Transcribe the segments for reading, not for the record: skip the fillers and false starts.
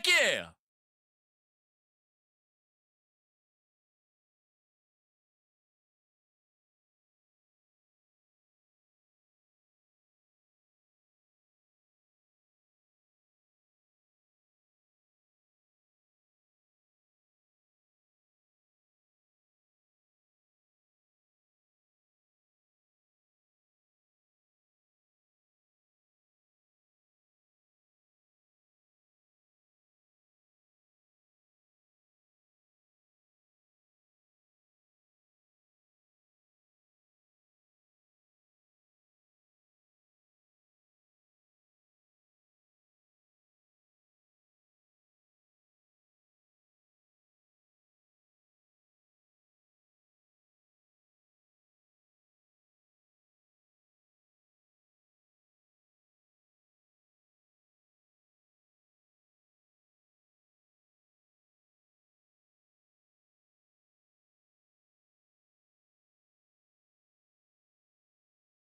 yeah!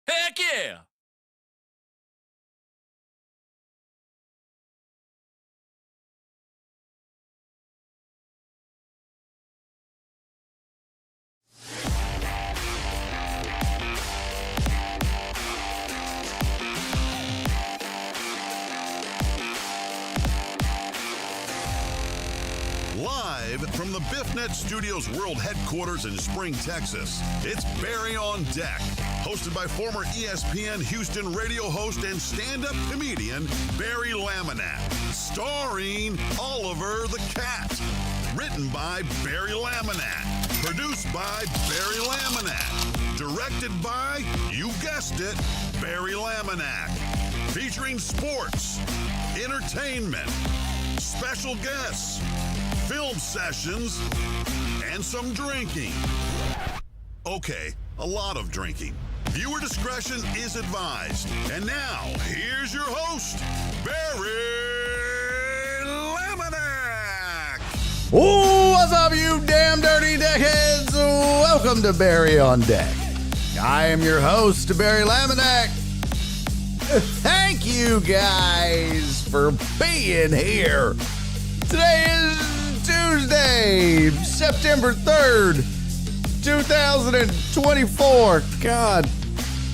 Heck yeah! Live from the BiffNet Studios World Headquarters in Spring, Texas, it's Barry on Deck, hosted by former ESPN Houston radio host and stand-up comedian Barry Laminack, starring Oliver the Cat, written by Barry Laminack, produced by Barry Laminack, directed by, you guessed it, Barry Laminack, featuring sports, entertainment, special guests, film sessions, and some drinking. Okay, a lot of drinking. Viewer discretion is advised. And now, here's your host, Barry Laminack. Ooh, what's up, you damn dirty deckheads? Welcome to Barry on Deck. I am your host, Barry Laminack. Thank you guys for being here. Today is Tuesday, September 3rd, 2024. God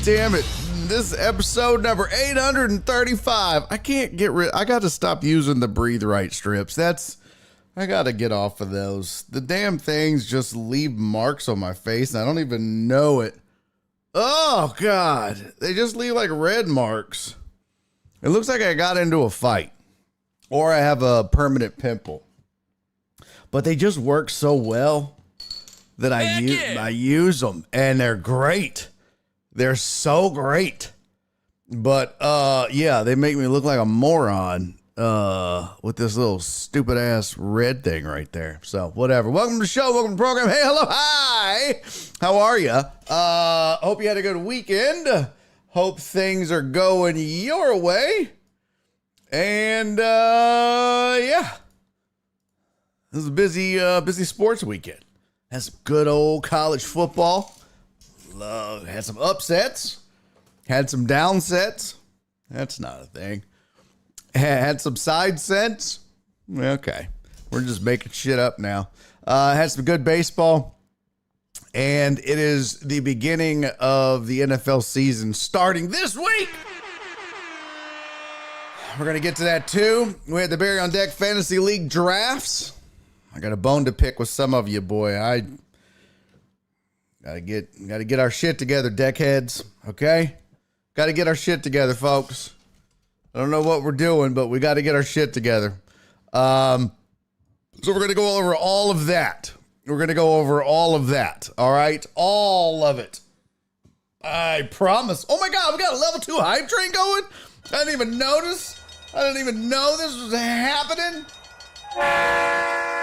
damn it. This is episode number 835. I got to stop using the Breathe Right strips. I got to get off of those. The damn things just leave marks on my face and I don't even know it. Oh, God. They just leave like red marks. It looks like I got into a fight or I have a permanent pimple. But they just work so well that I use them, and they're great. They're so great. But yeah, they make me look like a moron with this little stupid ass red thing right there. So whatever. Welcome to the show. Welcome to the program. Hey, hello, hi. How are you? Hope you had a good weekend. Hope things are going your way. And yeah. This is a busy sports weekend. Had some good old college football. Had some upsets. Had some downsets. That's not a thing. Had some side sets. Okay. We're just making shit up now. Had some good baseball. And it is the beginning of the NFL season starting this week. We're going to get to that too. We had the Barry on Deck Fantasy League drafts. I got a bone to pick with some of you, boy. I gotta get our shit together, deckheads. Okay, gotta get our shit together, folks. I don't know what we're doing, but we got to get our shit together. So we're gonna go over all of that. All right, all of it. I promise. Oh my God, we got a level 2 hype train going. I didn't even notice. I didn't even know this was happening.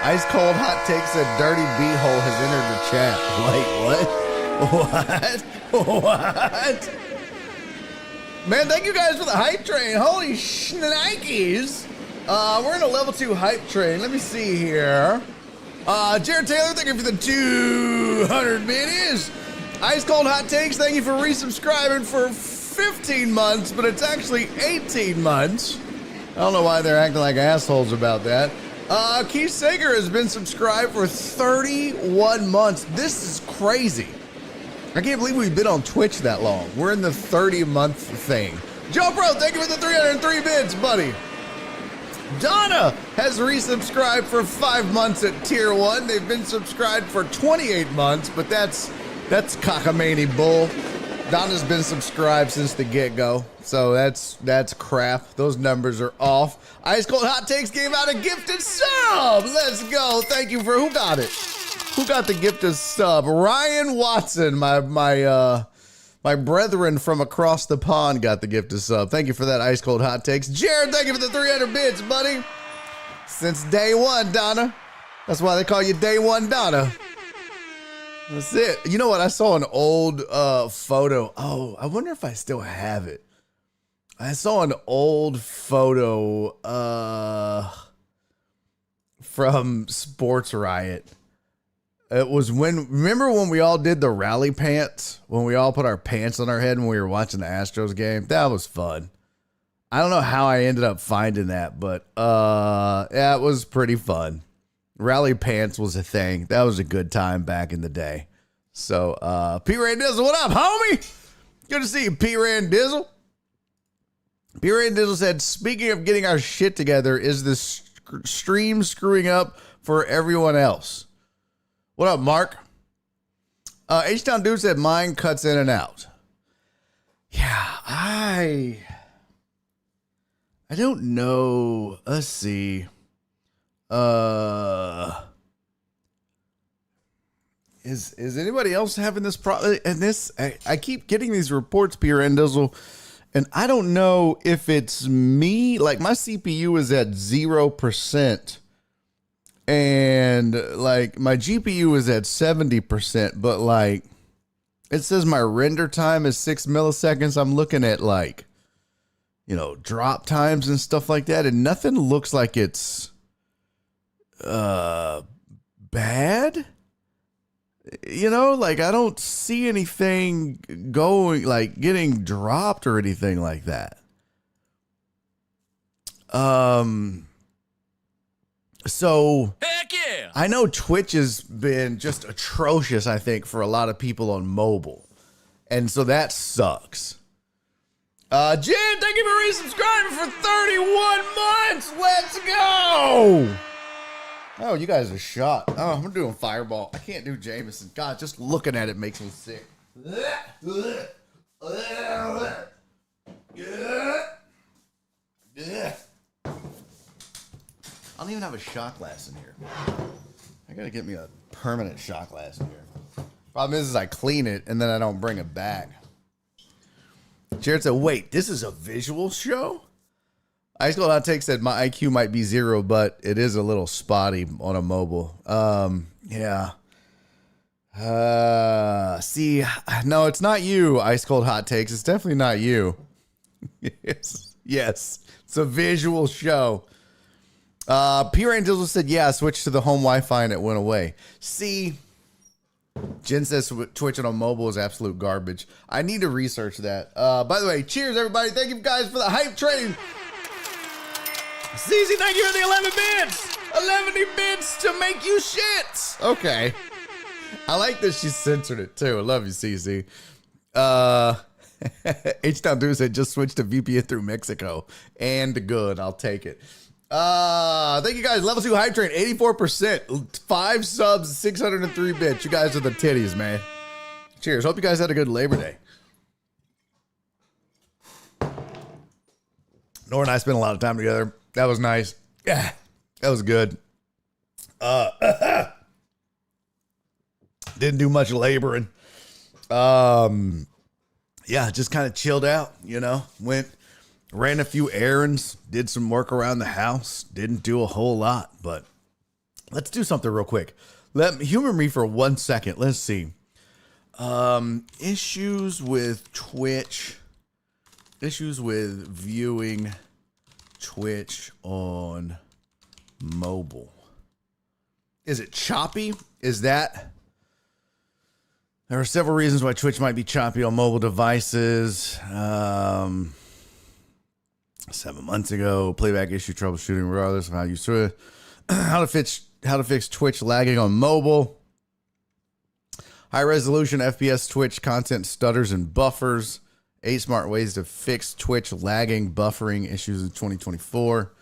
Ice Cold Hot Take said Dirty Beehole has entered the chat. Wait, what? What? Man, thank you guys for the hype train. Holy shnikes. We're in a level 2 hype train. Let me see here. Jared Taylor, thank you for the 200 minis. Ice Cold Hot Takes, thank you for resubscribing for 15 months, but it's actually 18 months. I don't know why they're acting like assholes about that. Keith Sager has been subscribed for 31 months. This is crazy. I can't believe we've been on Twitch that long. We're in the 30-month thing. Joe Pro, thank you for the 303 bits, buddy. Donna has resubscribed for 5 months at tier 1. They've been subscribed for 28 months, but that's cockamamie bull. Donna's been subscribed since the get-go, so that's crap. Those numbers are off. Ice Cold Hot Takes gave out a gifted sub. Let's go. Thank you for who got it? Who got the gifted sub? Ryan Watson, my brethren from across the pond got the gifted sub. Thank you for that, Ice Cold Hot Takes. Jared, thank you for the 300 bits, buddy. Since day one, Donna. That's why they call you Day One Donna. That's it. You know what? I saw an old photo. Oh, I wonder if I still have it. I saw an old photo from Sports Riot. It was remember when we all did the rally pants? When we all put our pants on our head when we were watching the Astros game? That was fun. I don't know how I ended up finding that, but yeah, it was pretty fun. Rally pants was a thing. That was a good time back in the day. So, P. Randizzle, what up, homie? Good to see you, P. Randizzle. P. Randizzle said, speaking of getting our shit together, is the stream screwing up for everyone else? What up, Mark? H-Town Dude said, mine cuts in and out. Yeah, I don't know. Let's see. Is anybody else having this problem? And this, I keep getting these reports, Pierre Endizzle, and I don't know if it's me. Like, my CPU is at 0%, and like my GPU is at 70%, but like it says my render time is 6 milliseconds. I'm looking at like, you know, drop times and stuff like that, and nothing looks like it's bad. You know, like I don't see anything going, like getting dropped or anything like that. So heck yeah. I know Twitch has been just atrocious, I think, for a lot of people on mobile. And so that sucks. Jen, thank you for resubscribing for 31 months. Let's go. Oh, you guys are shot. Oh, I'm doing Fireball. I can't do Jameson. God, just looking at it makes me sick. I don't even have a shot glass in here. I gotta get me a permanent shot glass in here. Problem is I clean it and then I don't bring it back. Jared said, wait, this is a visual show? Ice Cold Hot Take said my IQ might be 0, but it is a little spotty on a mobile. Yeah. See, no, it's not you, Ice Cold Hot Takes. It's definitely not you. Yes, it's a visual show. P. Rain Dizzle said, yeah, I switched to the home Wi-Fi and it went away. See, Jen says Twitching on mobile is absolute garbage. I need to research that. By the way, cheers, everybody. Thank you guys for the hype train. CZ, thank you for the 11 bits. 11 bits to make you shit. Okay. I like that she censored it, too. I love you, CZ. H-Town Dude said, just switch to VPN through Mexico. And good. I'll take it. Thank you guys. Level 2 hype train, 84%. 5 subs, 603 bits. You guys are the titties, man. Cheers. Hope you guys had a good Labor Day. Nora and I spent a lot of time together. That was nice. Yeah, that was good. Didn't do much laboring. Yeah, just kind of chilled out, you know. Ran a few errands, did some work around the house. Didn't do a whole lot, but let's do something real quick. Humor me for 1 second. Let's see. Issues with Twitch. Issues with viewing Twitch on mobile. Is it choppy? Is that... There are several reasons why Twitch might be choppy on mobile devices. 7 months ago. Playback issue troubleshooting, regardless of how you sort it. How to fix Twitch lagging on mobile. High resolution FPS Twitch content stutters and buffers. 8 smart ways to fix Twitch lagging buffering issues in 2024.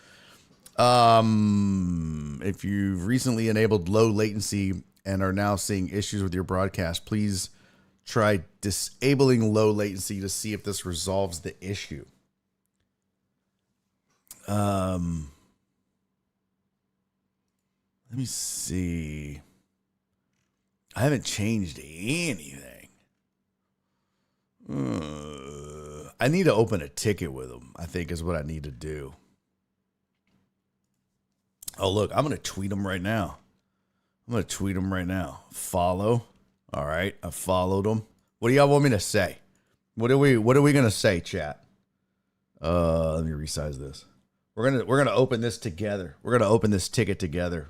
If you've recently enabled low latency and are now seeing issues with your broadcast, please try disabling low latency to see if this resolves the issue. Let me see. I haven't changed anything. I need to open a ticket with them, I think is what I need to do. Oh, look, I'm going to tweet them right now. Follow. All right, I followed them. What do y'all want me to say? What are we going to say, chat? Let me resize this. We're going to open this together. We're going to open this ticket together.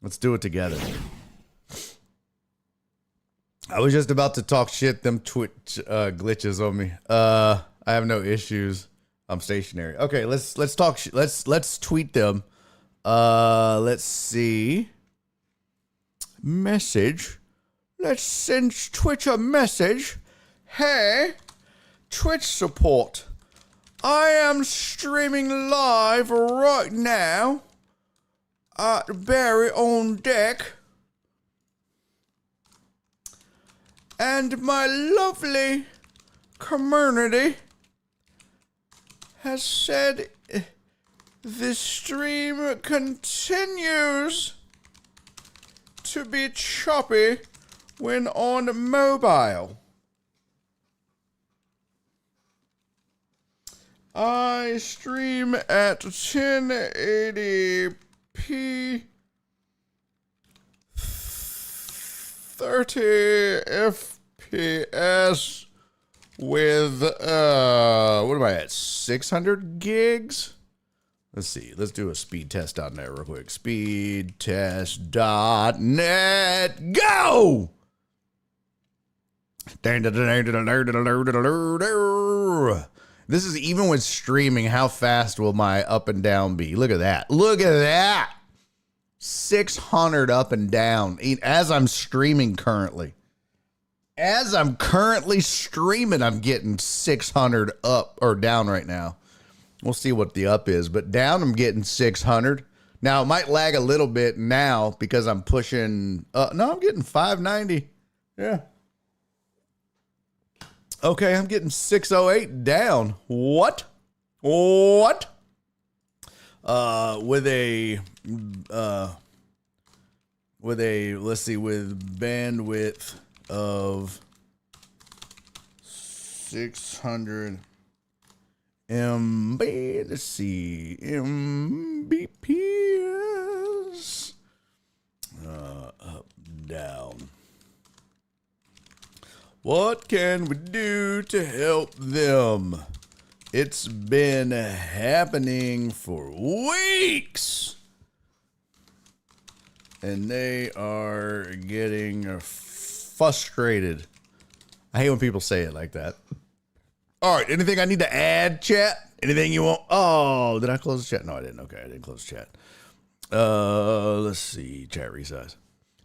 Let's do it together. I was just about to talk shit. Them Twitch glitches on me. I have no issues. I'm stationary. Okay, let's talk. Let's tweet them. Let's see. Message. Let's send Twitch a message. Hey, Twitch support. I am streaming live right now at Barry on Deck. And my lovely community has said the stream continues to be choppy when on mobile. I stream at 1080p 30 FPS with, what am I at, 600 gigs? Let's see, let's do a speed test.net real quick. Speedtest.net, go! This is even with streaming, how fast will my up and down be? Look at that. Look at that. 600 up and down as I'm streaming currently. As I'm currently streaming, I'm getting 600 up or down right now. We'll see what the up is, but down I'm getting 600. Now it might lag a little bit now because I'm pushing. No, I'm getting 590. Yeah. Okay, I'm getting 608 down. What? What? With a let's see, with bandwidth of 600 MB. Let's see, Mbps. Up, down. What can we do to help them? It's been happening for weeks. And they are getting frustrated. I hate when people say it like that. All right, anything I need to add, chat? Anything you want? Oh, did I close the chat? No, I didn't. Okay, I didn't close the chat. Let's see. Chat resize.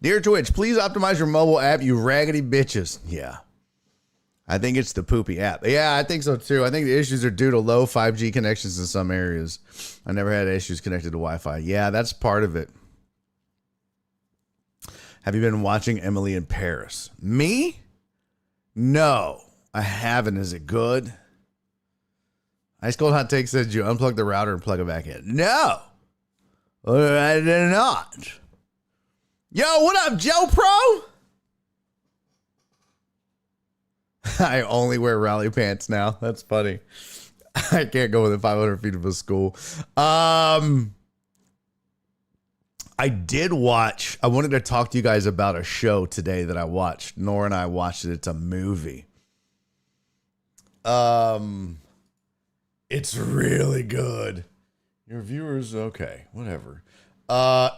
Dear Twitch, please optimize your mobile app, you raggedy bitches. Yeah. I think it's the poopy app. Yeah, I think so too. I think the issues are due to low 5G connections in some areas. I never had issues connected to Wi-Fi. Yeah, that's part of it. Have you been watching Emily in Paris? Me? No, I haven't. Is it good? Ice Cold Hot Take said you unplug the router and plug it back in. No, I did not. Yo, what up, Joe Pro? I only wear rally pants now. That's funny. I can't go within 500 feet of a school. I wanted to talk to you guys about a show today that I watched. Nora and I watched it. It's a movie. It's really good. Your viewers, okay, whatever.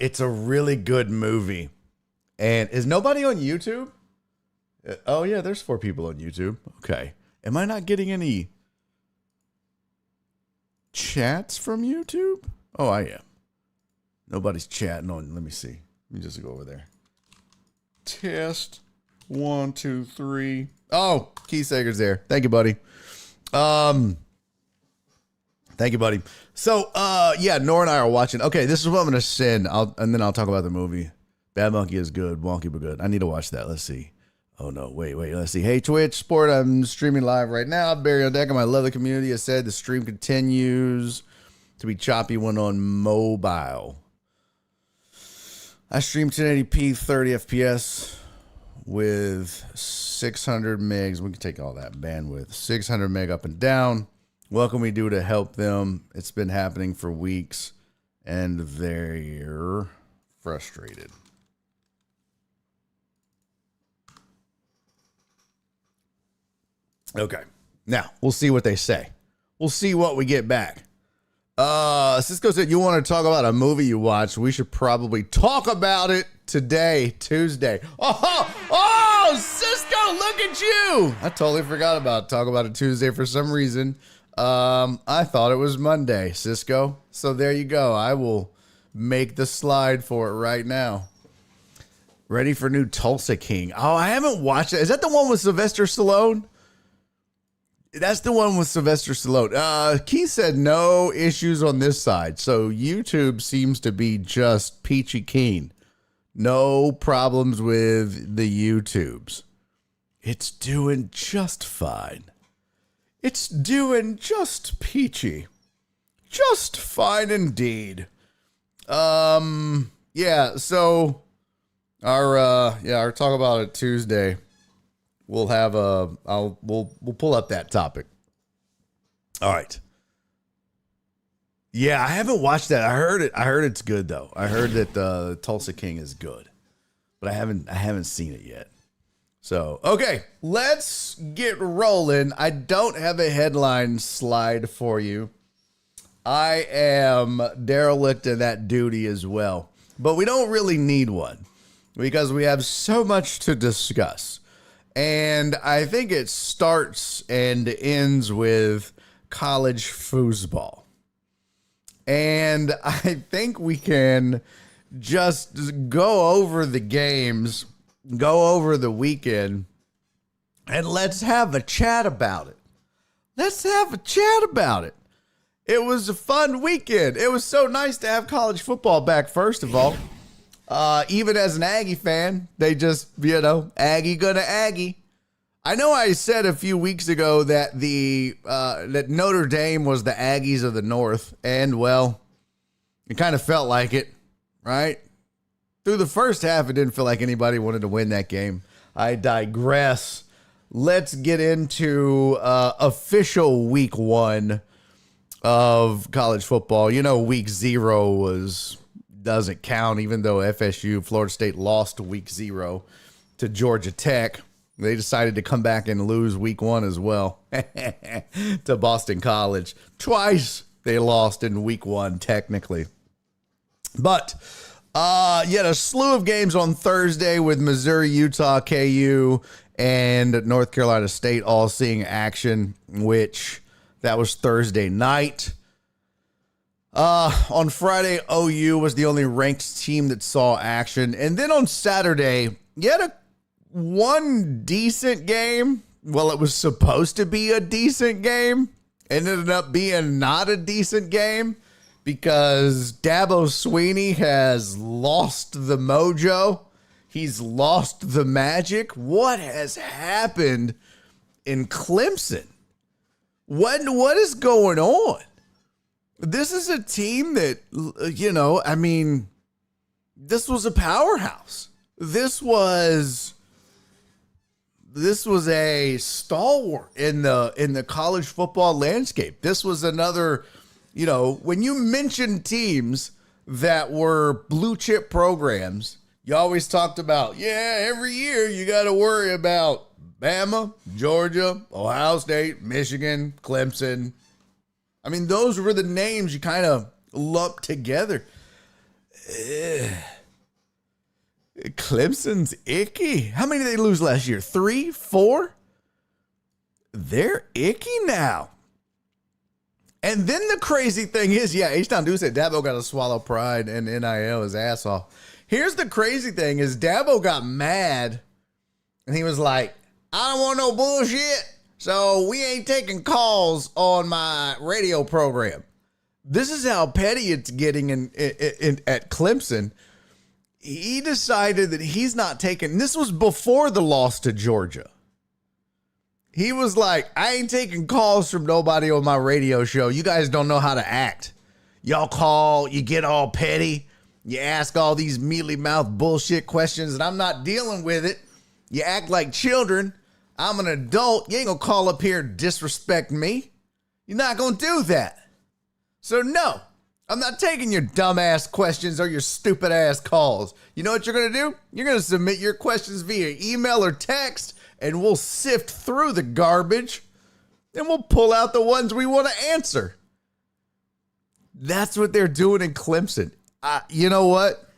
It's a really good movie. And is nobody on YouTube? Oh, yeah, there's 4 people on YouTube. Okay. Am I not getting any? chats from YouTube? Oh, I am. Nobody's chatting on. Let me see. Let me just go over there. Test 1, 2, 3. Oh, Keith Sager's there. Thank you, buddy. Thank you, buddy. So, yeah, Nora and I are watching. Okay, this is what I'm going to send, and then I'll talk about the movie. Bad Monkey is good. Wonky but good. I need to watch that. Let's see. Oh, no. Wait. Let's see. Hey, Twitch Sport. I'm streaming live right now. Barry on deck. I love the community. I said the stream continues to be choppy when on mobile. I stream 1080p, 30 FPS with 600 megs. We can take all that bandwidth. 600 meg up and down. What can we do to help them? It's been happening for weeks, and they're frustrated. Okay. Now, we'll see what they say. We'll see what we get back. Cisco said, you want to talk about a movie you watched? We should probably talk about it today, Tuesday. Oh, Cisco, look at you. I totally forgot about talk about it Tuesday for some reason. I thought it was Monday, Cisco. So there you go. I will make the slide for it right now. Ready for new Tulsa King. Oh, I haven't watched it. Is that the one with Sylvester Stallone? That's the one with Sylvester Stallone. Keith said no issues on this side. So YouTube seems to be just peachy keen. No problems with the YouTubes. It's doing just fine. It's doing just peachy. Just fine indeed. Yeah, so our talk about it Tuesday. We'll have we'll pull up that topic. All right. Yeah, I haven't watched that. I heard it's good though. I heard that Tulsa King is good, but I haven't seen it yet. So, okay, let's get rolling. I don't have a headline slide for you. I am derelict in that duty as well, but we don't really need one because we have so much to discuss. And I think it starts and ends with college foosball. And I think we can just go over the games, go over the weekend, and let's have a chat about it. Let's have a chat about it. It was a fun weekend. It was so nice to have college football back, first of all. Even as an Aggie fan, they just, Aggie gonna Aggie. I know I said a few weeks ago that that Notre Dame was the Aggies of the North, and well, it kind of felt like it, right? Through the first half, it didn't feel like anybody wanted to win that game. I digress. Let's get into official week 1 of college football. Week 0 doesn't count, even though FSU, Florida State, lost week 0 to Georgia Tech. They decided to come back and lose week 1 as well to Boston College. Twice they lost in week 1, technically. But yet a slew of games on Thursday with Missouri, Utah, KU, and North Carolina State all seeing action, which that was Thursday night. On Friday, OU was the only ranked team that saw action. And then on Saturday, you had one decent game. Well, it was supposed to be a decent game. It ended up being not a decent game because Dabo Sweeney has lost the mojo. He's lost the magic. What has happened in Clemson? What is going on? This is a team that, this was a powerhouse. This was a stalwart in the college football landscape. This was another, when you mention teams that were blue chip programs, you always talked about, every year you got to worry about Bama, Georgia, Ohio State, Michigan, Clemson. I mean, those were the names you kind of lumped together. Clemson's icky. How many did they lose last year? 3, 4? They're icky now. And then the crazy thing is, yeah, H-Town Dude said Dabo got to swallow pride and NIL his ass off. Here's the crazy thing is Dabo got mad and he was like, I don't want no bullshit, so we ain't taking calls on my radio program. This is how petty it's getting at Clemson. He decided that he's not taking, this was before the loss to Georgia. He was like, I ain't taking calls from nobody on my radio show. You guys don't know how to act. Y'all call, you get all petty. You ask all these mealy-mouthed bullshit questions, and I'm not dealing with it. You act like children. I'm an adult. You ain't gonna call up here and disrespect me. You're not gonna do that. So no, I'm not taking your dumbass questions or your stupid ass calls. You know what you're gonna do? You're gonna submit your questions via email or text, and we'll sift through the garbage, and we'll pull out the ones we want to answer. That's what they're doing in Clemson. You know what?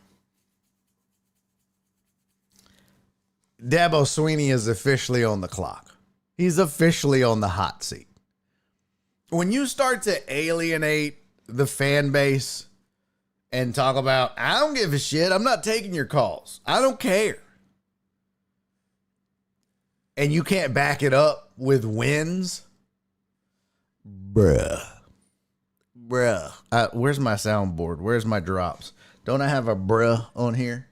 Dabo Swinney is officially on the clock. He's officially on the hot seat. When you start to alienate the fan base and talk about, I don't give a shit, I'm not taking your calls, I don't care, and you can't back it up with wins, bruh. Where's my soundboard? Where's my drops? Don't I have a bruh on here?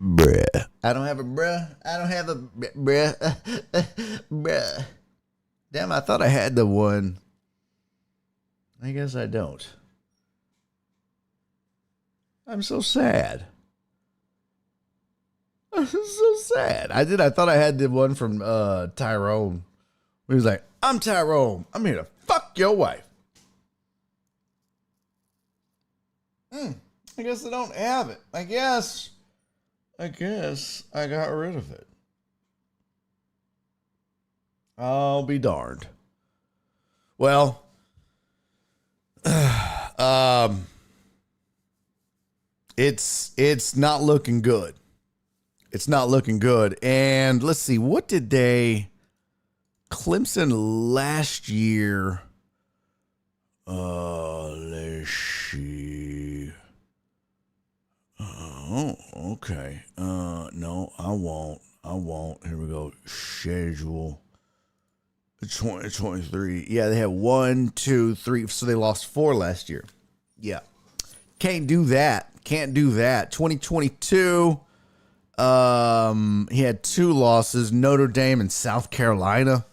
Bruh. I don't have a bruh. I don't have a bruh. Bruh. Damn, I thought I had the one. I guess I don't. I'm so sad. I'm so sad. I thought I had the one from Tyrone. He was like, I'm Tyrone. I'm here to fuck your wife. I guess I don't have it. I guess I got rid of it. I'll be darned. Well, it's not looking good. It's not looking good. And let's see, what did Clemson last year? Let's see. Oh, okay. No, I won't. Here we go. Schedule 2023. Yeah, they had 1, 2, 3. So they lost 4 last year. Yeah. Can't do that. 2022. He had 2 losses, Notre Dame and South Carolina,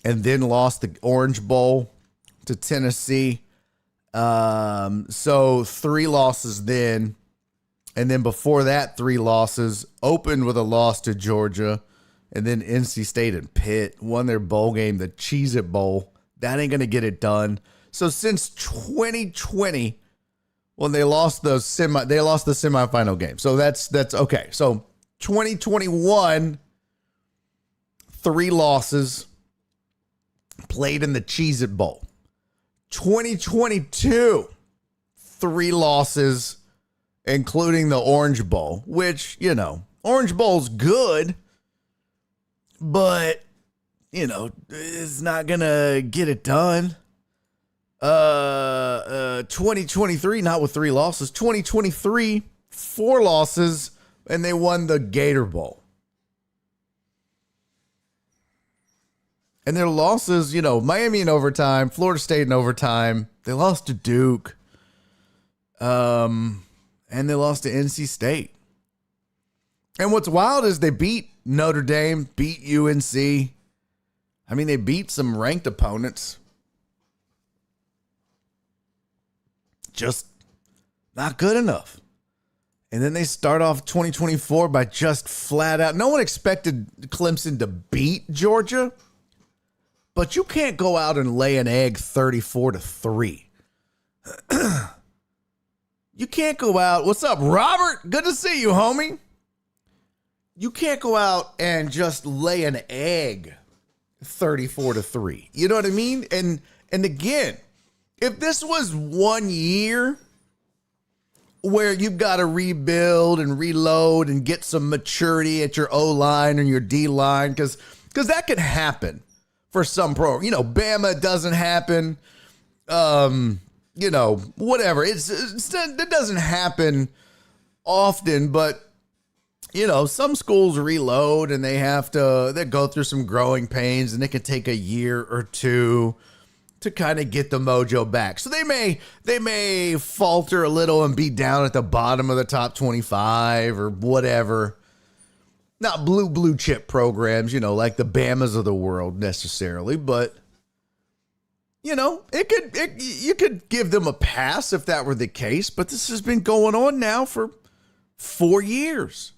and then lost the Orange Bowl to Tennessee. So 3 losses then. And then before that, 3 losses. Opened with a loss to Georgia. And then NC State and Pitt won their bowl game, the Cheez-It Bowl. That ain't going to get it done. So since 2020, when they lost the semifinal game. So that's okay. So 2021, 3 losses. Played in the Cheez-It Bowl. 2022, 3 losses, including the Orange Bowl, which, you know, Orange Bowl's good, but, you know, it's not going to get it done. 2023, not with 3 losses. 2023, 4 losses, and they won the Gator Bowl. And their losses, you know, Miami in overtime, Florida State in overtime. They lost to Duke. And they lost to NC State. And what's wild is they beat Notre Dame, beat UNC. I mean, they beat some ranked opponents. Just not good enough. And then they start off 2024 by just flat out. No one expected Clemson to beat Georgia. But you can't go out and lay an egg 34-3. You can't go out. What's up, Robert? Good to see you, homie. You can't go out and just lay an egg 34-3. You know what I mean? And again, if this was 1 year where you've got to rebuild and reload and get some maturity at your O-line and your D-line, because that could happen for some program. Bama doesn't happen. Whatever. It doesn't happen often, but some schools reload and they go through some growing pains, and it can take a year or two to kind of get the mojo back. So they may falter a little and be down at the bottom of the top 25 or whatever. Not blue chip programs, like the Bamas of the world necessarily, but you could give them a pass if that were the case, but this has been going on now for 4 years.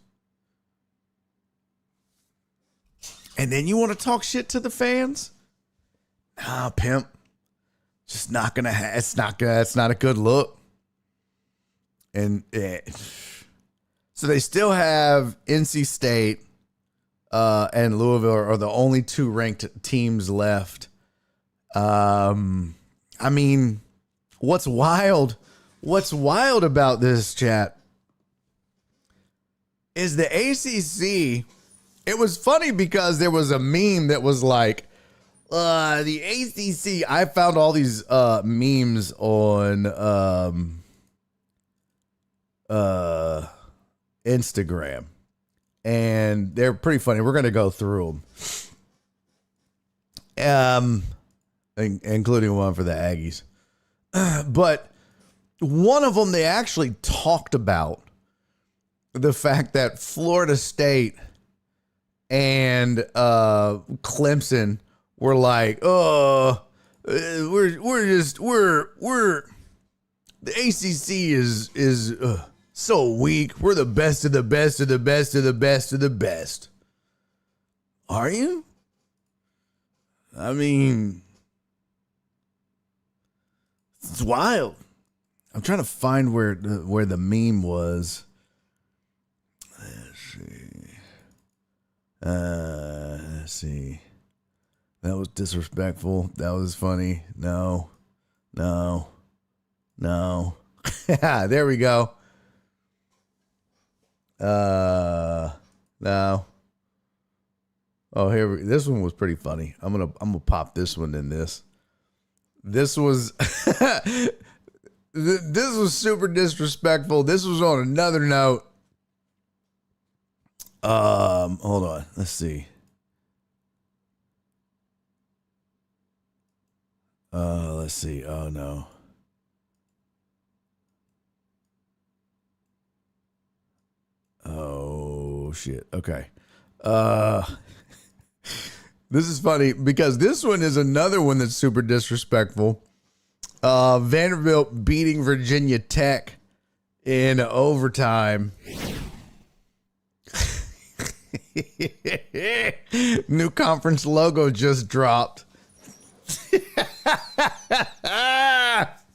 And then you want to talk shit to the fans? Nah, pimp. Just not gonna. It's not a good look. And so they still have NC State and Louisville are the only two ranked teams left. I mean, what's wild about this, chat, is the ACC. It was funny because there was a meme that was like, the ACC. I found all these memes on Instagram, and they're pretty funny. We're gonna go through them, including one for the Aggies. But one of them, they actually talked about the fact that Florida State and Clemson were like, we're the ACC is so weak. We're the best of the best of the best of the best of the best. Are you? I mean, it's wild. I'm trying to find where the meme was. Let's see. That was disrespectful. That was funny. No. There we go. No. Oh, this one was pretty funny. I'm gonna pop this one in this. This was this was super disrespectful. This was on another note. Hold on. Let's see. Let's see. Oh no. Oh shit. Okay. This is funny because this one is another one that's super disrespectful. Vanderbilt beating Virginia Tech in overtime. New conference logo just dropped.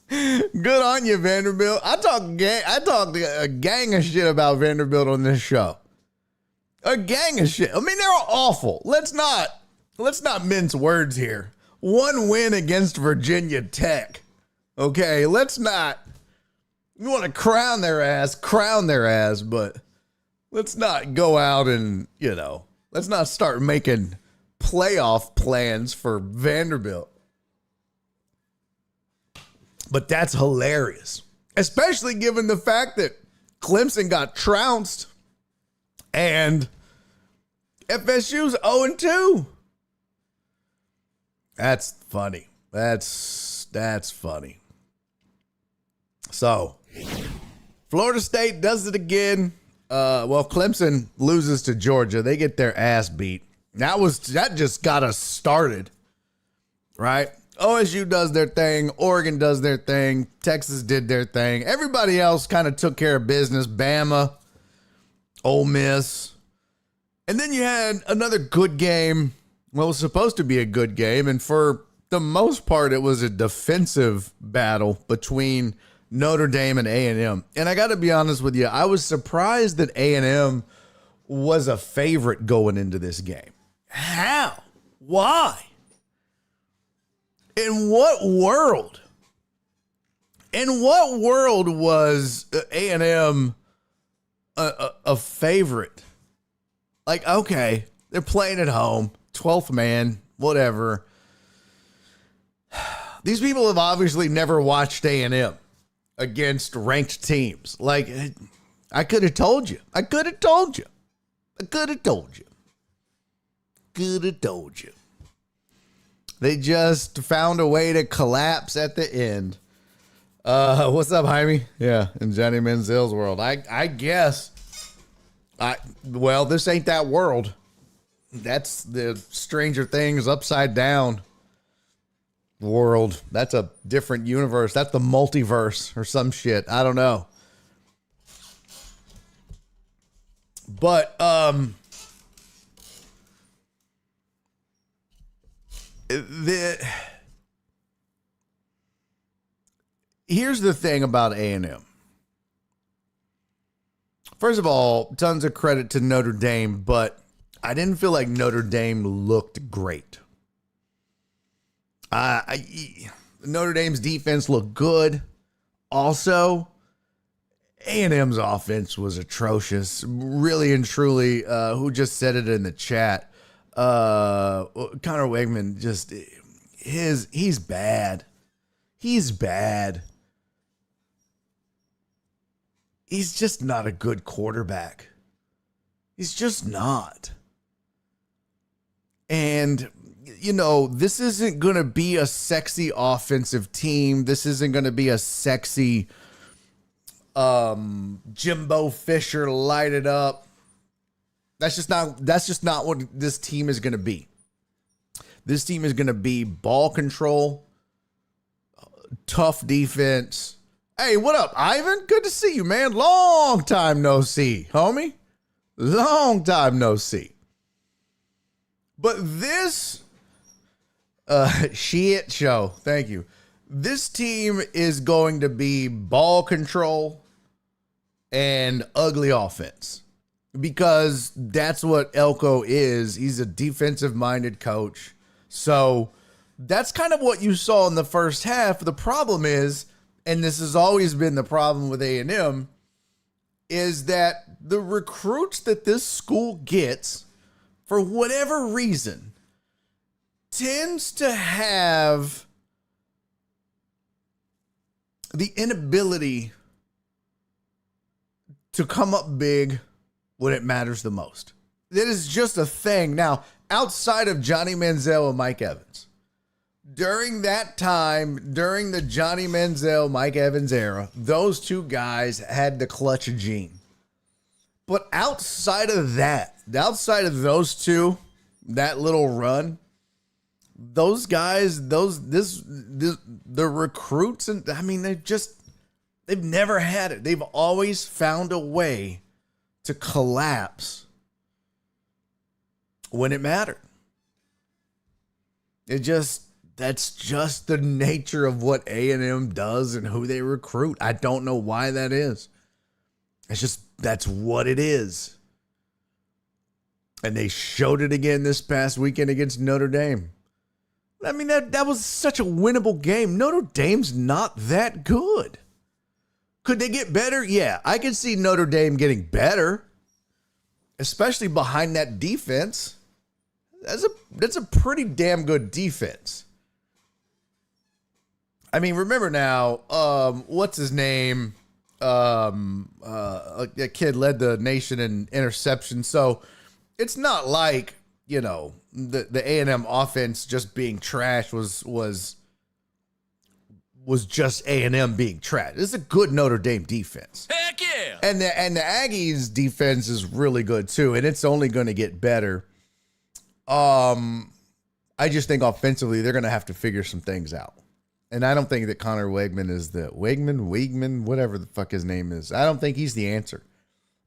Good on you, Vanderbilt. I talked a gang of shit about Vanderbilt on this show. A gang of shit. I mean, they're awful. Let's not mince words here. One win against Virginia Tech. Okay, let's not. You want to crown their ass, but let's not go out and, let's not start making playoff plans for Vanderbilt. But that's hilarious, especially given the fact that Clemson got trounced and FSU's 0-2. That's funny. That's funny. So, Florida State does it again. Clemson loses to Georgia. They get their ass beat. That just got us started, right? OSU does their thing. Oregon does their thing. Texas did their thing. Everybody else kind of took care of business. Bama, Ole Miss. And then you had another good game. Well, it was supposed to be a good game. And for the most part, it was a defensive battle between Notre Dame and A&M. And I got to be honest with you, I was surprised that A&M was a favorite going into this game. How? Why? In what world? In what world was A&M a favorite? Like, okay, they're playing at home, 12th man, whatever. These people have obviously never watched A&M against ranked teams. Like, I could have told you. I could have told you. I could have told you. Could have told you. They just found a way to collapse at the end. What's up, Jaime? Yeah, in Johnny Manziel's world. I guess. Well, this ain't that world. That's the Stranger Things upside down world. That's a different universe. That's the multiverse or some shit. I don't know. But here's the thing about A&M. First of all, tons of credit to Notre Dame, but I didn't feel like Notre Dame looked great. Notre Dame's defense looked good. Also, A&M's offense was atrocious. Really and truly, who just said it in the chat? Connor Wegman, just he's bad. He's bad. He's just not a good quarterback. He's just not. And, you know, this isn't going to be a sexy offensive team. This isn't going to be a sexy Jimbo Fisher light it up. That's just not what this team is going to be. This team is going to be ball control, tough defense. Hey, what up, Ivan? Good to see you, man. Long time no see, homie. Long time no see. But this shit show, thank you. This team is going to be ball control and ugly offense because that's what Elko is. He's a defensive-minded coach. So that's kind of what you saw in the first half. The problem is, and this has always been the problem with A&M, is that the recruits that this school gets, for whatever reason, tends to have the inability to come up big when it matters the most. That is just a thing. Now, outside of Johnny Manziel and Mike Evans, during that time, during the Johnny Manziel, Mike Evans era, those two guys had the clutch gene. But outside of that, outside of those two, that little run, those guys, the recruits, and I mean, they've never had it. They've always found a way to collapse when it mattered. That's just the nature of what A&M does and who they recruit. I don't know why that is. That's what it is. And they showed it again this past weekend against Notre Dame. I mean, that was such a winnable game. Notre Dame's not that good. Could they get better? Yeah, I could see Notre Dame getting better, especially behind that defense. That's a pretty damn good defense. I mean, remember now, what's his name? A kid led the nation in interception. So it's not like, you know, the A&M offense just being trash was just A&M being trash. It's a good Notre Dame defense. Heck yeah! And the Aggies defense is really good too, and it's only going to get better. I just think offensively they're going to have to figure some things out. And I don't think that Connor Wegman is the Wegman, whatever the fuck his name is. I don't think he's the answer.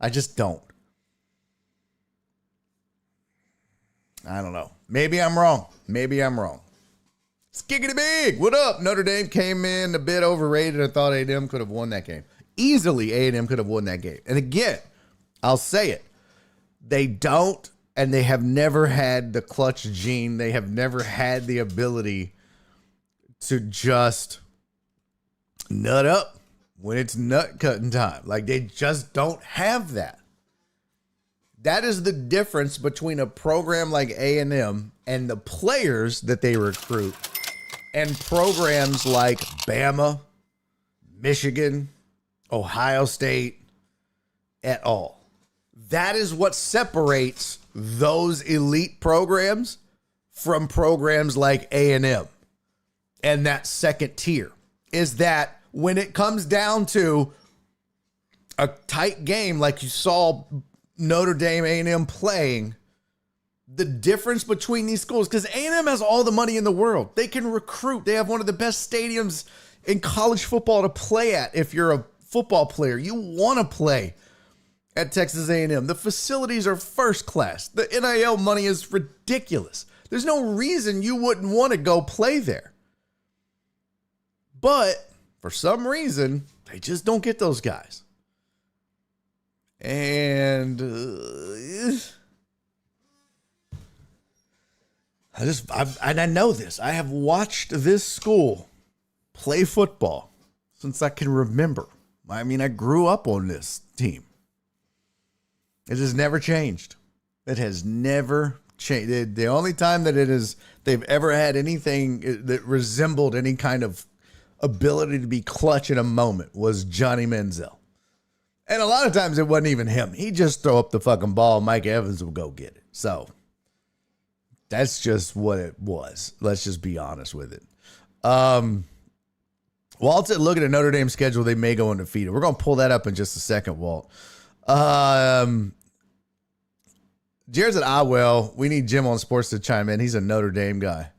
I just don't. I don't know. Maybe I'm wrong. Skiggity big. What up? Notre Dame came in a bit overrated. I thought A&M could have won that game. Easily A&M could have won that game. And again, I'll say it. They don't, and they have never had the clutch gene. They have never had the ability to just nut up when it's nut cutting time. Like, they just don't have that. That is the difference between a program like A&M and the players that they recruit and programs like Bama, Michigan, Ohio State at all. That is what separates those elite programs from programs like A&M and that second tier, is that when it comes down to a tight game like you saw Notre Dame, A&M playing, the difference between these schools, because A&M has all the money in the world. They can recruit. They have one of the best stadiums in college football to play at. If you're a football player, you want to play at Texas A&M. The facilities are first class. The NIL money is ridiculous. There's no reason you wouldn't want to go play there. But for some reason, they just don't get those guys. And I know this. I have watched this school play football since I can remember. I mean, I grew up on this team. It has never changed. It has never changed. The only time that they've ever had anything that resembled any kind of ability to be clutch in a moment was Johnny Manziel. And a lot of times it wasn't even him. He'd just throw up the fucking ball. Mike Evans would go get it. So that's just what it was. Let's just be honest with it. Walt's looking at Notre Dame's schedule. They may go undefeated. We're going to pull that up in just a second, Walt. Jared said, well, we need Jim on sports to chime in. He's a Notre Dame guy.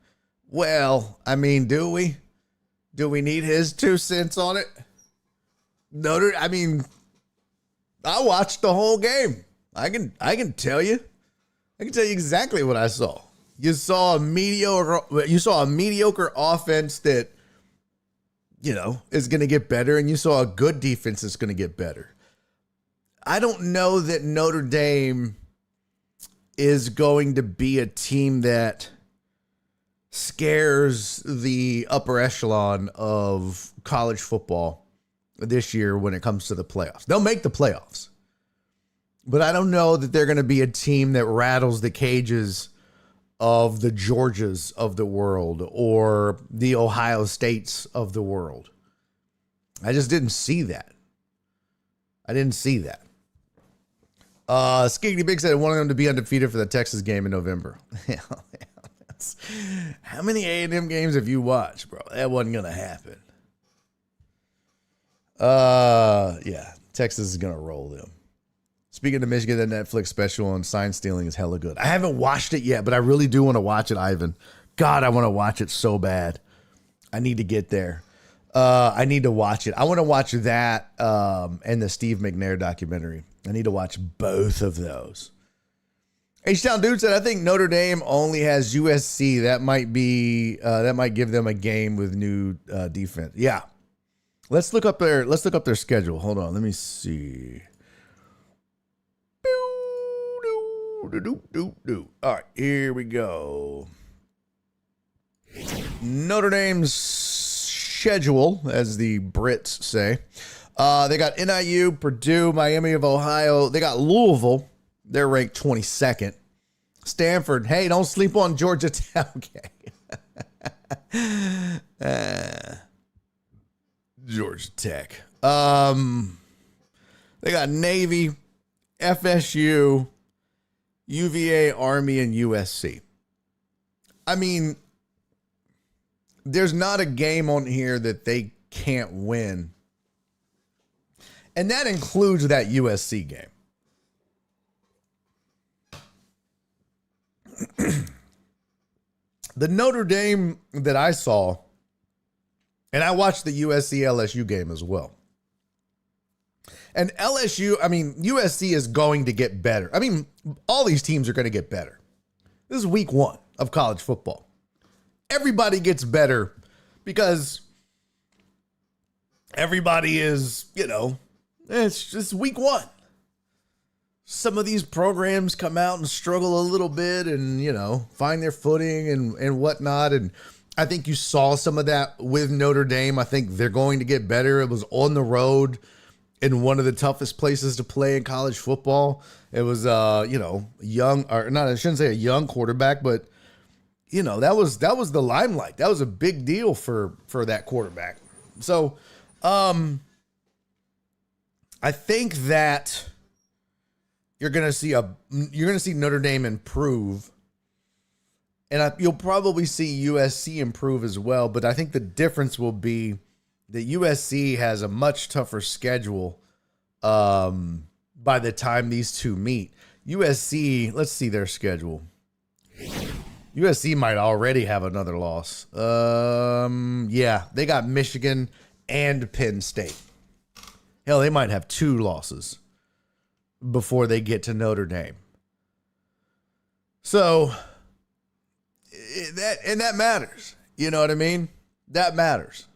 Well, I mean, do we? Do we need his 2 cents on it? I watched the whole game. I can tell you. I can tell you exactly what I saw. You saw a mediocre offense that, is going to get better, and you saw a good defense that's going to get better. I don't know that Notre Dame is going to be a team that scares the upper echelon of college football this year when it comes to the playoffs. They'll make the playoffs, but I don't know that they're going to be a team that rattles the cages of the Georgias of the world or the Ohio States of the world. I just didn't see that. Skiggity Big said wanted them to be undefeated for the Texas game in November. How many A&M games have you watched, bro? That wasn't going to happen. Yeah, Texas is going to roll them. Speaking of Michigan, the Netflix special on sign stealing is hella good. I haven't watched it yet, but I really do want to watch it, Ivan. God, I want to watch it so bad. I need to get there. I need to watch it. I want to watch that and the Steve McNair documentary. I need to watch both of those. H-Town Dude said, I think Notre Dame only has USC. That might give them a game with new defense. Yeah. Let's look up their schedule. Hold on. Let me see. All right, here we go. Notre Dame's schedule, as the Brits say. They got NIU, Purdue, Miami of Ohio. They got Louisville. They're ranked 22nd. Stanford. Hey, don't sleep on Georgia Tech. Okay. Georgia Tech. They got Navy, FSU, UVA, Army, and USC. I mean, there's not a game on here that they can't win. And that includes that USC game. The Notre Dame that I saw, and I watched the USC LSU game as well. And USC is going to get better. I mean, all these teams are going to get better. This is week 1 of college football. Everybody gets better because everybody is, it's just week 1. Some of these programs come out and struggle a little bit and, find their footing and whatnot. And I think you saw some of that with Notre Dame. I think they're going to get better. It was on the road in one of the toughest places to play in college football. It was, young, or not, I shouldn't say a young quarterback, but that was the limelight. That was a big deal for that quarterback. So, I think that you're going to see Notre Dame improve, and you'll probably see USC improve as well. But I think the difference will be that USC has a much tougher schedule by the time these two meet. USC, let's see their schedule. USC might already have another loss. Yeah, they got Michigan and Penn State. Hell, they might have 2 losses before they get to Notre Dame. So, that matters. You know what I mean? That matters.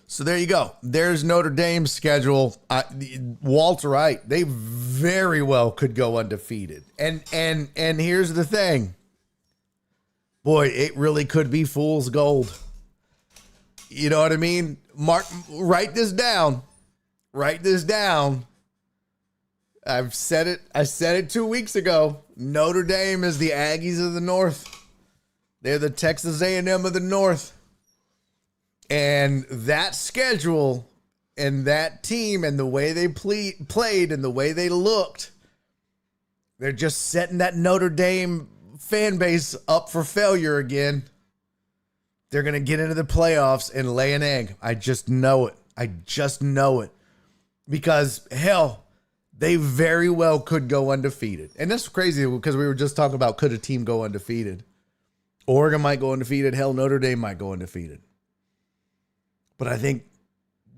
So there you go. There's Notre Dame's schedule. Walt's right. They very well could go undefeated. And here's the thing. Boy, it really could be fool's gold. You know what I mean? Write this down. Write this down. I said it 2 weeks ago. Notre Dame is the Aggies of the North. They're the Texas A&M of the North. And that schedule and that team and the way they played and the way they looked, they're just setting that Notre Dame fan base up for failure again. They're going to get into the playoffs and lay an egg. I just know it. Because, hell, they very well could go undefeated. And that's crazy because we were just talking about could a team go undefeated. Oregon might go undefeated. Hell, Notre Dame might go undefeated. But I think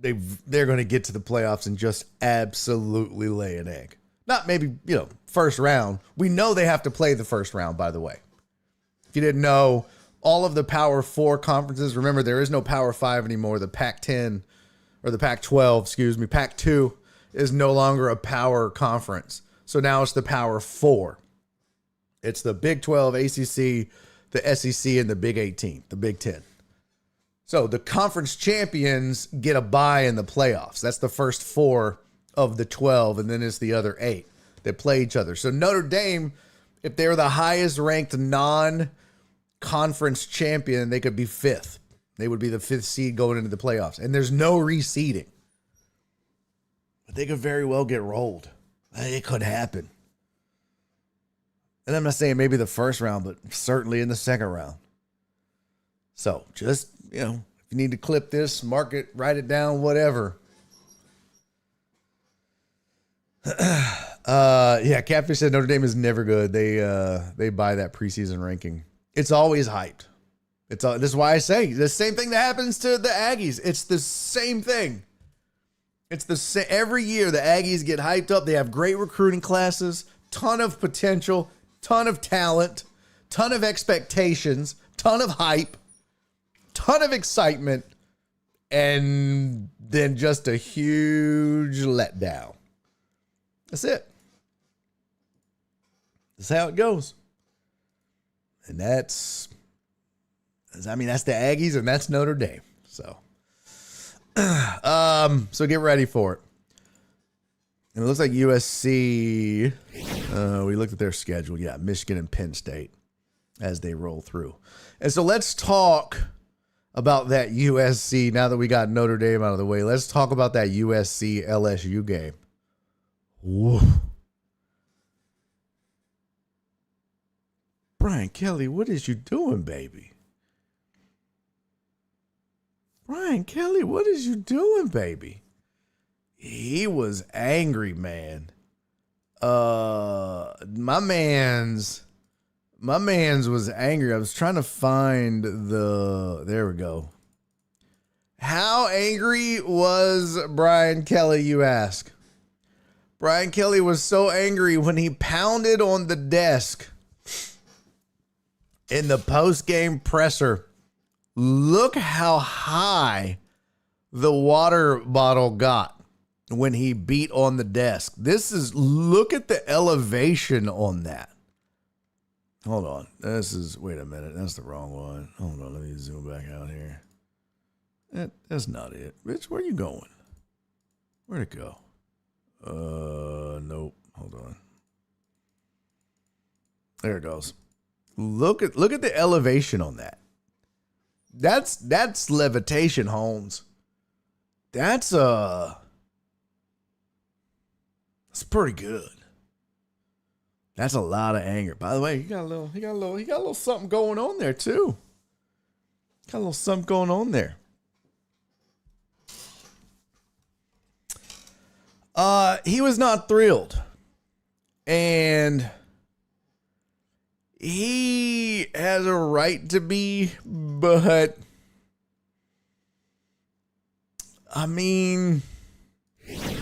they're going to get to the playoffs and just absolutely lay an egg. Not maybe, first round. We know they have to play the first round, by the way. If you didn't know, all of the Power 4 conferences, remember, there is no Power 5 anymore. The Pac-10, or the Pac-12, excuse me, Pac-2 is no longer a power conference. So now it's the Power 4. It's the Big 12, ACC, the SEC, and the Big 18, the Big 10. So the conference champions get a bye in the playoffs. That's the first 4 of the 12, and then it's the other 8 that play each other. So Notre Dame, if they're the highest ranked non-conference champion, they could be 5th. They would be the 5th seed going into the playoffs. And there's no reseeding. But they could very well get rolled. It could happen. And I'm not saying maybe the first round, but certainly in the second round. So just, if you need to clip this, mark it, write it down, whatever. Catfish said Notre Dame is never good. They buy that preseason ranking. It's always hyped. This is why I say the same thing that happens to the Aggies. It's the same thing. Every year the Aggies get hyped up. They have great recruiting classes, ton of potential, ton of talent, ton of expectations, ton of hype, ton of excitement, and then just a huge letdown. That's it. That's how it goes. And that's the Aggies, and that's Notre Dame. So, so get ready for it. And it looks like USC, we looked at their schedule. Yeah, Michigan and Penn State as they roll through. And so let's talk about that USC, now that we got Notre Dame out of the way. Let's talk about that USC LSU game. Whoa. Brian Kelly, what is you doing, baby? Brian Kelly, what is you doing, baby? He was angry, man. My man's was angry. I was trying to find there we go. How angry was Brian Kelly, you ask? Brian Kelly was so angry when he pounded on the desk in the post-game presser. Look how high the water bottle got when he beat on the desk. Look at the elevation on that. Hold on. Wait a minute. That's the wrong one. Hold on. Let me zoom back out here. That's not it. Rich, where you going? Where'd it go? Nope. Hold on. There it goes. Look at the elevation on that. That's levitation, Holmes. That's pretty good. That's a lot of anger. By the way, he got a little something going on there too. Got a little something going on there. He was not thrilled. And he has a right to be, but I mean, you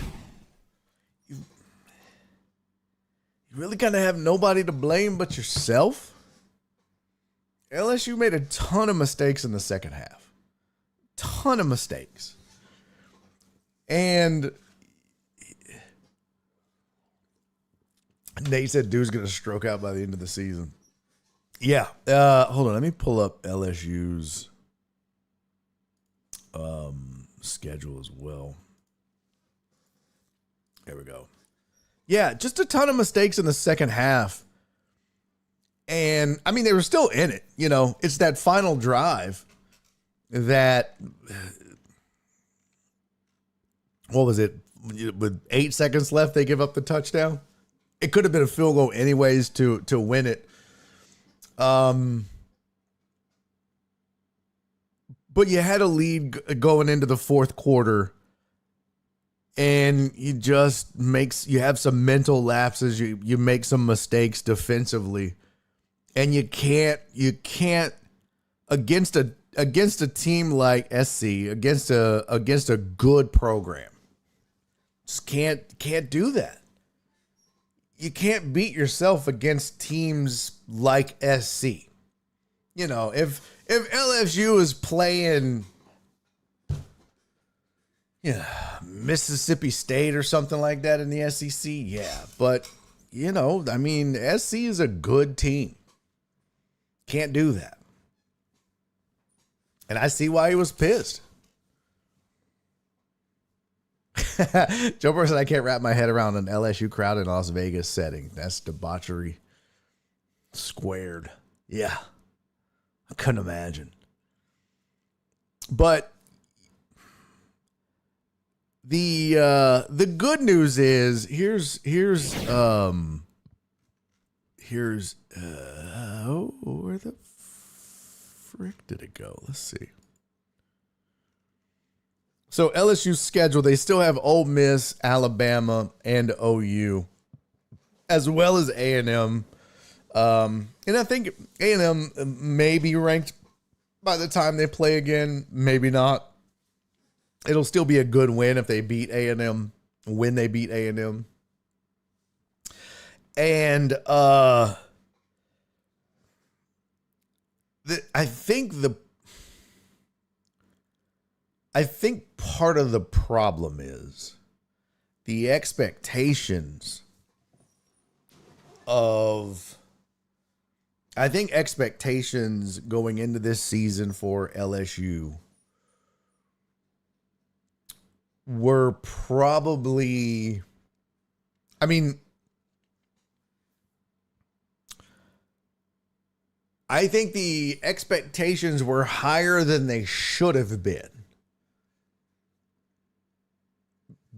really kind of have nobody to blame but yourself. LSU made a ton of mistakes in the second half. Ton of mistakes. And Nate said dude's going to stroke out by the end of the season. Yeah. Hold on. Let me pull up LSU's schedule as well. There we go. Yeah, just a ton of mistakes in the second half. And, I mean, they were still in it. You know, it's that final drive that, what was it? With 8 seconds left, they give up the touchdown. It could have been a field goal anyways to win it. But you had a lead going into the fourth quarter, and you have some mental lapses. You make some mistakes defensively, and you can't against a team like SC, against a good program. Just can't do that. You can't beat yourself against teams like SC. You know, if LSU is playing, Mississippi State or something like that in the SEC, yeah. But, I mean, SC is a good team. Can't do that. And I see why he was pissed. Joe Burrow said, I can't wrap my head around an LSU crowd in Las Vegas setting. That's debauchery squared. Yeah. I couldn't imagine. But the good news is where the frick did it go? Let's see. So LSU's schedule, they still have Ole Miss, Alabama, and OU, as well as A&M. And I think A&M may be ranked by the time they play again. Maybe not. It'll still be a good win if they beat A&M, when they beat A&M. And I think part of the problem is the expectations going into this season for LSU were probably, I think the expectations were higher than they should have been,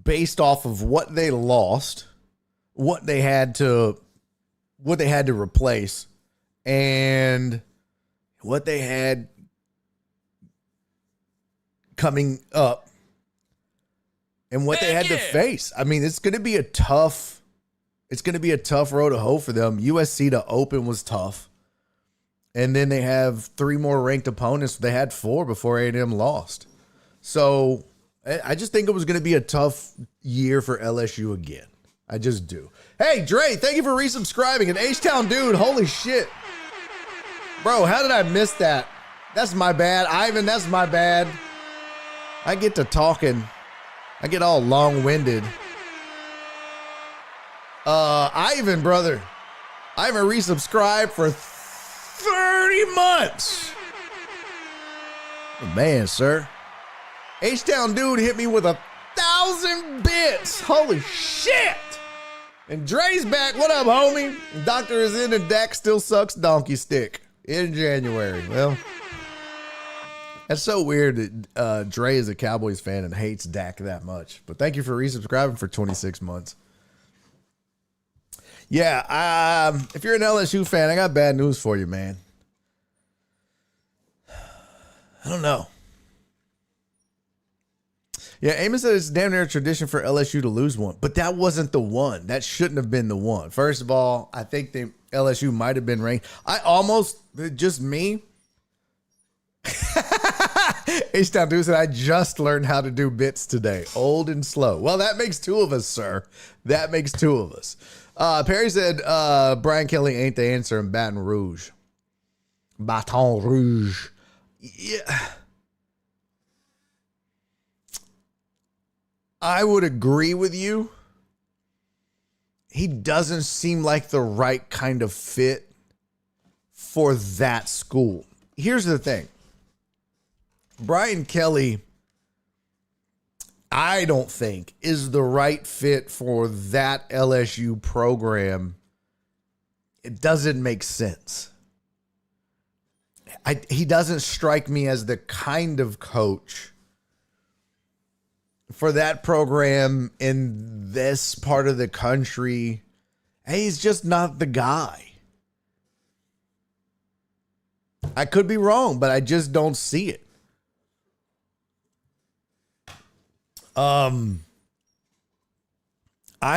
based off of what they lost, what they had to replace, and what they had coming up, and what they had to face. I mean, it's going to be a tough road to hoe for them. USC to open was tough. And then they have 3 more ranked opponents. They had 4 before A&M lost. So I just think it was going to be a tough year for LSU again. I just do. Hey, Dre, thank you for resubscribing. An H-Town dude, holy shit. Bro, how did I miss that? That's my bad. Ivan, that's my bad. I get to talking. I get all long-winded. Ivan, brother. Ivan resubscribed for 30 months. Man, sir. H-Town dude hit me with 1,000 bits. Holy shit. And Dre's back. What up, homie? Doctor is in and Dak still sucks donkey stick in January. Well, that's so weird that Dre is a Cowboys fan and hates Dak that much. But thank you for resubscribing for 26 months. Yeah, if you're an LSU fan, I got bad news for you, man. I don't know. Yeah, Amos said it's damn near a tradition for LSU to lose one, but that wasn't the one. That shouldn't have been the one. First of all, I think the LSU might have been ranked. I almost, just me. H-Town Dude said, I just learned how to do bits today. Old and slow. Well, that makes two of us, sir. That makes two of us. Perry said Brian Kelly ain't the answer in Baton Rouge. Baton Rouge. Yeah. I would agree with you. He doesn't seem like the right kind of fit for that school. Here's the thing. Brian Kelly, I don't think, is the right fit for that LSU program. It doesn't make sense. He doesn't strike me as the kind of coach for that program in this part of the country. Hey, he's just not the guy. I could be wrong, but I just don't see it. I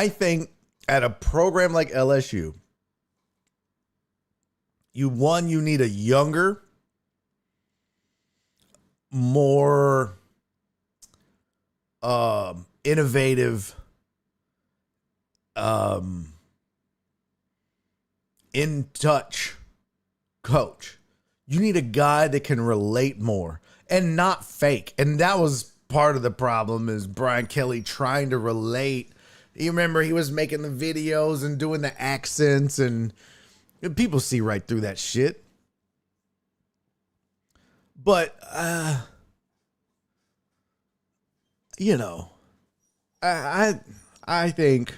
think at a program like LSU, you need a younger, more innovative, in touch coach. You need a guy that can relate more and not fake. And that was part of the problem, is Brian Kelly trying to relate. You remember he was making the videos and doing the accents, and people see right through that shit. But, I think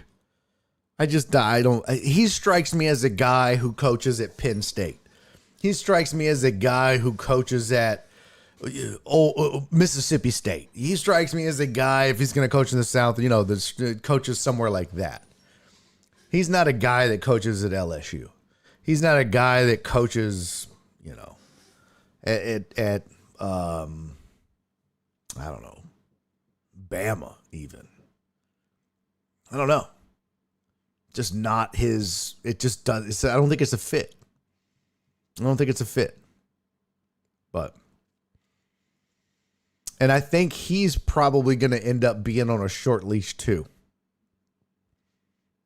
he strikes me as a guy who coaches at Penn State. He strikes me as a guy who coaches at Mississippi State. He strikes me as a guy, if he's going to coach in the South, that coaches somewhere like that. He's not a guy that coaches at LSU. He's not a guy that coaches, at I don't know, Bama even. I don't know. Just not his. It just does. I don't think it's a fit. But. And I think he's probably going to end up being on a short leash too.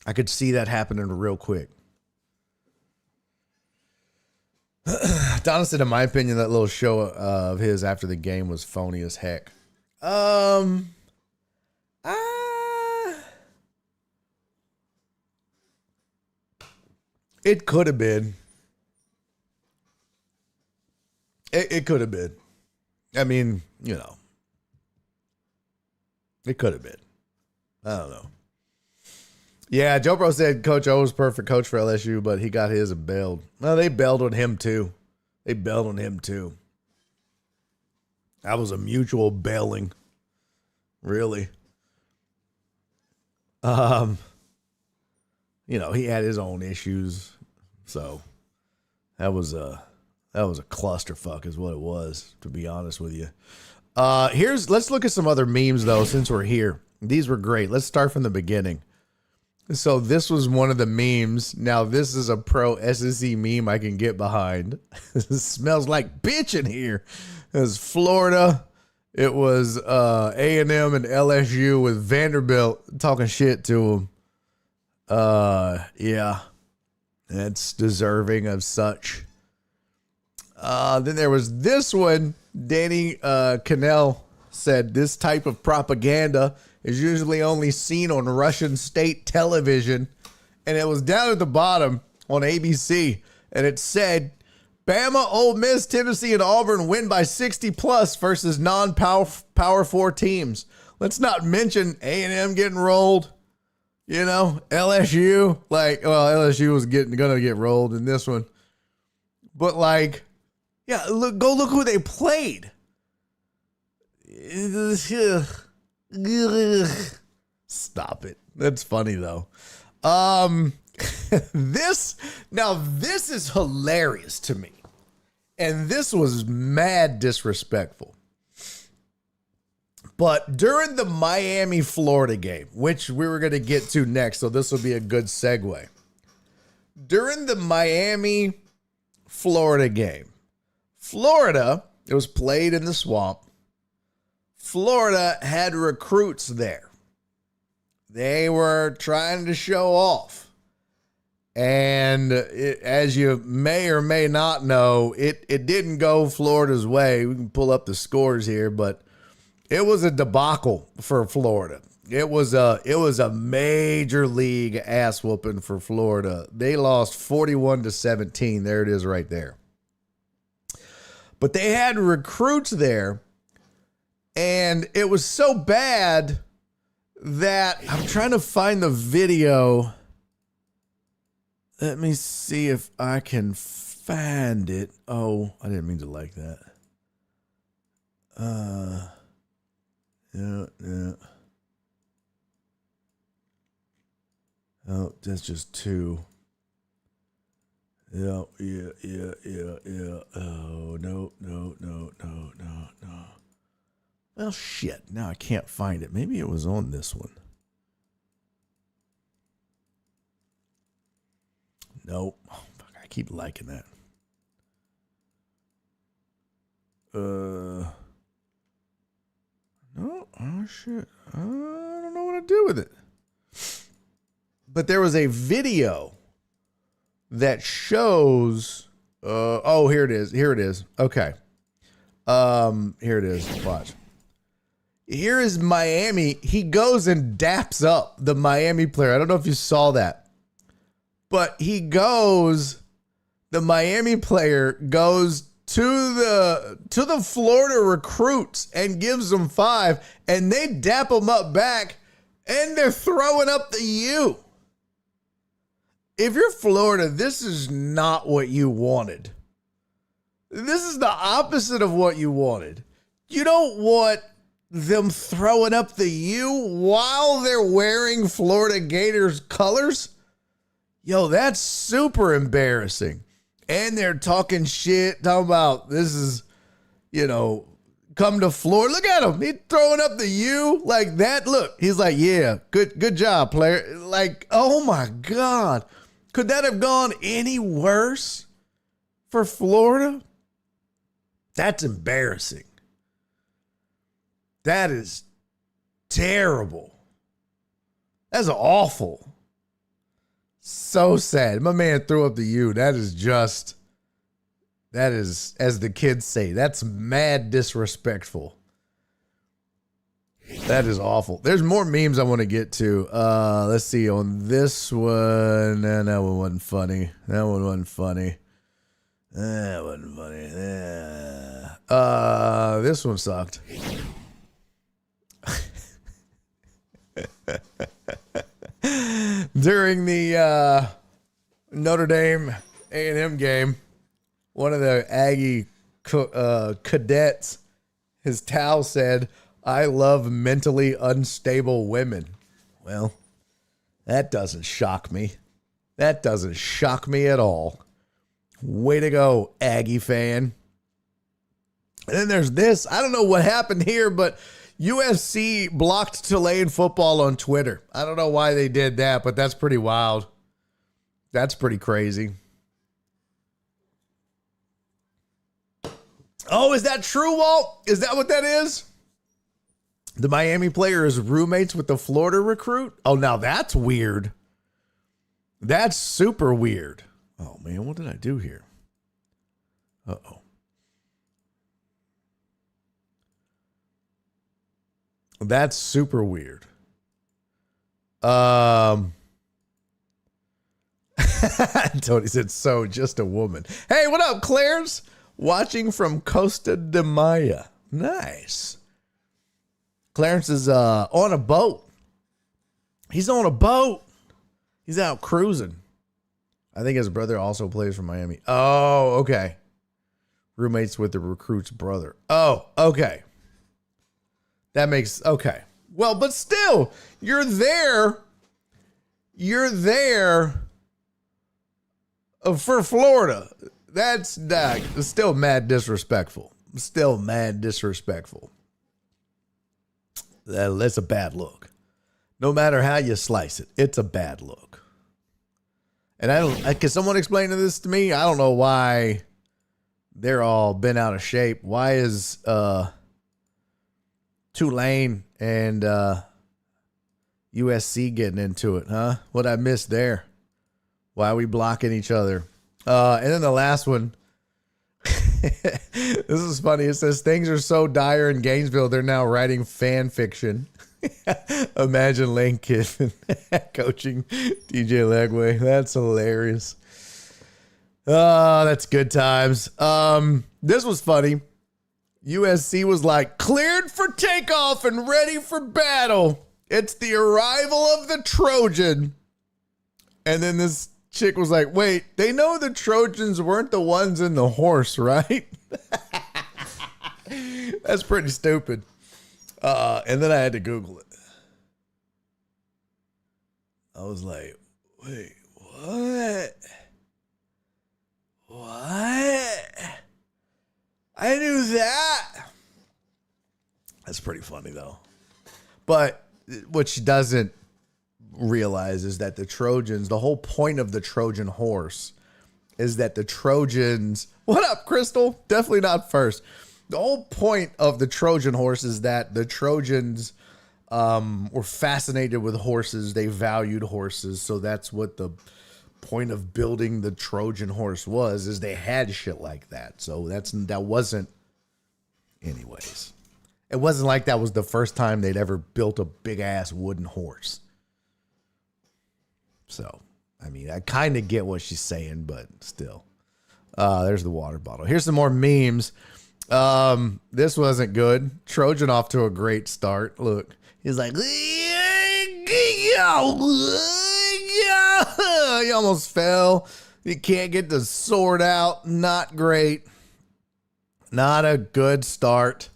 I could see that happening real quick. Donna said, in my opinion, that little show of his after the game was phony as heck. It could have been. It could have been. I mean, it could have been. I don't know. Yeah, Joe Pro said Coach O was perfect coach for LSU, but he got his and bailed. Well, they bailed on him too. That was a mutual bailing. Really. He had his own issues. So that was a clusterfuck is what it was, to be honest with you. Let's look at some other memes though, since we're here. These were great. Let's start from the beginning. So this was one of the memes. Now this is a pro SEC meme I can get behind. It smells like bitch in here. It was Florida. It was A&M and LSU with Vanderbilt talking shit to him. Yeah, that's deserving of such. Then there was this one. Danny Cannell said this type of propaganda is usually only seen on Russian state television. And it was down at the bottom on ABC. And it said, Bama, Ole Miss, Tennessee, and Auburn win by 60 plus versus non-Power 4 teams. Let's not mention A&M getting rolled. You know, LSU, like, well, LSU was gonna get rolled in this one. But like, yeah, go look who they played. Stop it. That's funny though. This is hilarious to me. And this was mad disrespectful. But during the Miami-Florida game, which we were going to get to next, so this will be a good segue. During the Miami-Florida game, Florida, it was played in the swamp. Florida had recruits there. They were trying to show off. And as you may or may not know, it didn't go Florida's way. We can pull up the scores here, but it was a debacle for Florida. It was a major league ass whooping for Florida. They lost 41-17. There it is right there. But they had recruits there, and it was so bad that I'm trying to find the video. Let me see if I can find it. Oh, I didn't mean to like that. Yeah. Oh, that's just two. Yeah. Oh, no. Well, shit. Now I can't find it. Maybe it was on this one. Nope. Oh, fuck, I keep liking that. No. Oh, shit. I don't know what to do with it. But there was a video that shows. Here it is. Okay. Here it is. Watch. Here is Miami. He goes and daps up the Miami player. I don't know if you saw that. But the Miami player goes to the Florida recruits and gives them 5, and they dap them up back, and they're throwing up the U. If you're Florida, this is not what you wanted. This is the opposite of what you wanted. You don't want them throwing up the U while they're wearing Florida Gators colors. Yo, that's super embarrassing. And they're talking shit, talking about this is, come to Florida. Look at him. He's throwing up the U like that. Look, he's like, yeah, good job, player. Like, oh my God. Could that have gone any worse for Florida? That's embarrassing. That is terrible. That's awful. So sad. My man threw up the U. That is, as the kids say, that's mad disrespectful. That is awful. There's more memes I want to get to. Let's see. On this one, that one wasn't funny. This one sucked. During the Notre Dame A&M game, one of the Aggie cadets, his towel said, "I love mentally unstable women." Well, that doesn't shock me. That doesn't shock me at all. Way to go, Aggie fan. And then there's this. I don't know what happened here, but USC blocked Tulane football on Twitter. I don't know why they did that, but that's pretty wild. That's pretty crazy. Oh, is that true, Walt? Is that what that is? The Miami player is roommates with the Florida recruit? Oh, now that's weird. That's super weird. Oh, man, what did I do here? Uh-oh. That's super weird. Tony said, so just a woman. Hey, what up, Clarence? Watching from Costa de Maya. Nice. Clarence is on a boat He's on a boat. He's out cruising. I think his brother also plays for Miami. Oh, okay. Roommates with the recruit's brother. Oh, okay. That makes, okay. Well, but still, you're there. You're there for Florida. That's still mad disrespectful. Still mad disrespectful. That's a bad look. No matter how you slice it, it's a bad look. And can someone explain this to me? I don't know why they're all bent out of shape. Why is Tulane and USC getting into it, huh? What I missed there? Why are we blocking each other? And then the last one. This is funny. It says things are so dire in Gainesville, they're now writing fan fiction. Imagine Lane Kiffin coaching DJ Legway. That's hilarious. Oh, that's good times. This was funny. USC was like, cleared for takeoff and ready for battle. It's the arrival of the Trojan. And then this chick was like, wait, they know the Trojans weren't the ones in the horse, right? That's pretty stupid. And then I had to Google it. I was like, wait, what? What? I knew that. That's pretty funny, though. But what she doesn't realize is that the Trojans, the whole point of the Trojan horse is that the Trojans, what up, Crystal? Definitely not first. The whole point of the Trojan horse is that the Trojans were fascinated with horses. They valued horses. So that's what the point of building the Trojan horse was, is they had shit like that. So that wasn't, anyways. It wasn't like that was the first time they'd ever built a big ass wooden horse. So, I mean, I kind of get what she's saying, but still. There's the water bottle. Here's some more memes. This wasn't good. Trojan off to a great start. Look, he's like, he almost fell. He can't get the sword out. Not great. Not a good start.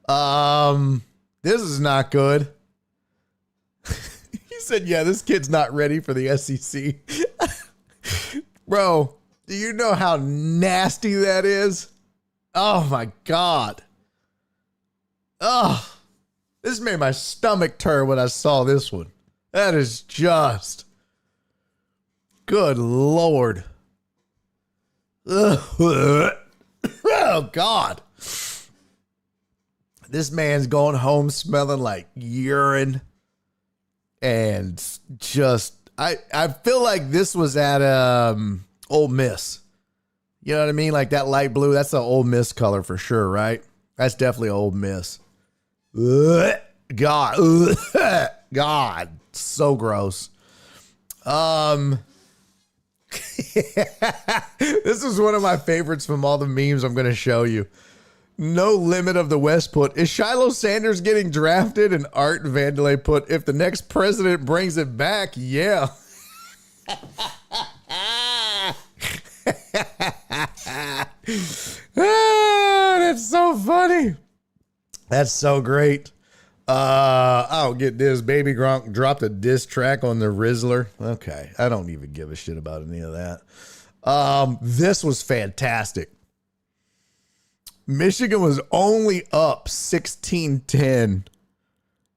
This is not good. He said, yeah, this kid's not ready for the SEC. Bro, do you know how nasty that is? Oh my God. Oh, this made my stomach turn when I saw this one. That is just, good Lord. Oh God. This man's going home smelling like urine. And just, I feel like this was at Ole Miss. You know what I mean? Like that light blue, that's the Ole Miss color for sure, right? That's definitely Ole Miss. God. God. So gross. This is one of my favorites from all the memes I'm going to show you. No limit of the West put, is Shiloh Sanders getting drafted? And Art Vandelay put, if the next president brings it back, yeah. That's so funny. That's so great. I'll get this. Baby Gronk dropped a diss track on the Rizzler. Okay. I don't even give a shit about any of that. This was fantastic. Michigan was only up 16-10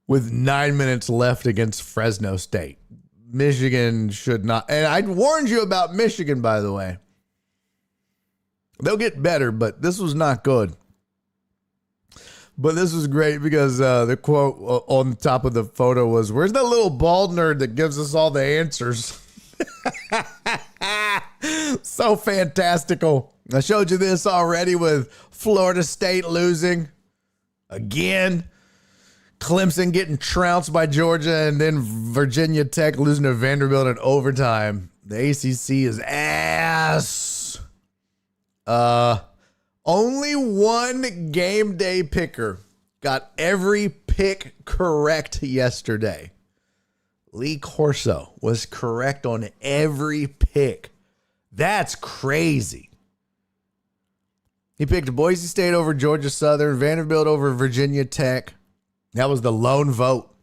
with 9 minutes left against Fresno State. Michigan should not. And I warned you about Michigan, by the way. They'll get better, but this was not good. But this was great because the quote on the top of the photo was, where's that little bald nerd that gives us all the answers? So fantastical. I showed you this already with Florida State losing again. Clemson getting trounced by Georgia, and then Virginia Tech losing to Vanderbilt in overtime. The ACC is ass. Only one game day picker got every pick correct yesterday. Lee Corso was correct on every pick. That's crazy. He picked Boise State over Georgia Southern, Vanderbilt over Virginia Tech. That was the lone vote.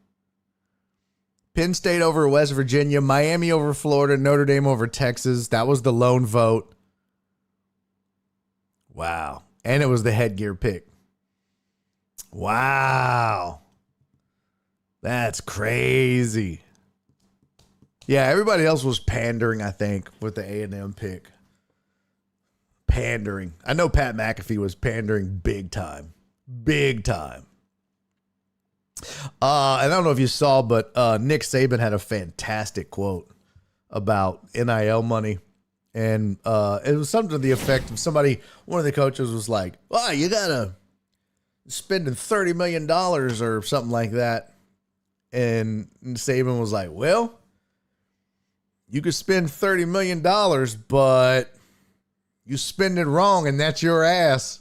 Penn State over West Virginia, Miami over Florida, Notre Dame over Texas. That was the lone vote. Wow. And it was the headgear pick. Wow. That's crazy. Yeah, everybody else was pandering, I think, with the A&M pick. Pandering. I know Pat McAfee was pandering big time. Big time. And I don't know if you saw, but Nick Saban had a fantastic quote about NIL money. And it was something to the effect of one of the coaches was like, "Oh, you got to spending $30 million or something like that." And Saban was like, "Well, you could spend $30 million, but you spend it wrong and that's your ass,"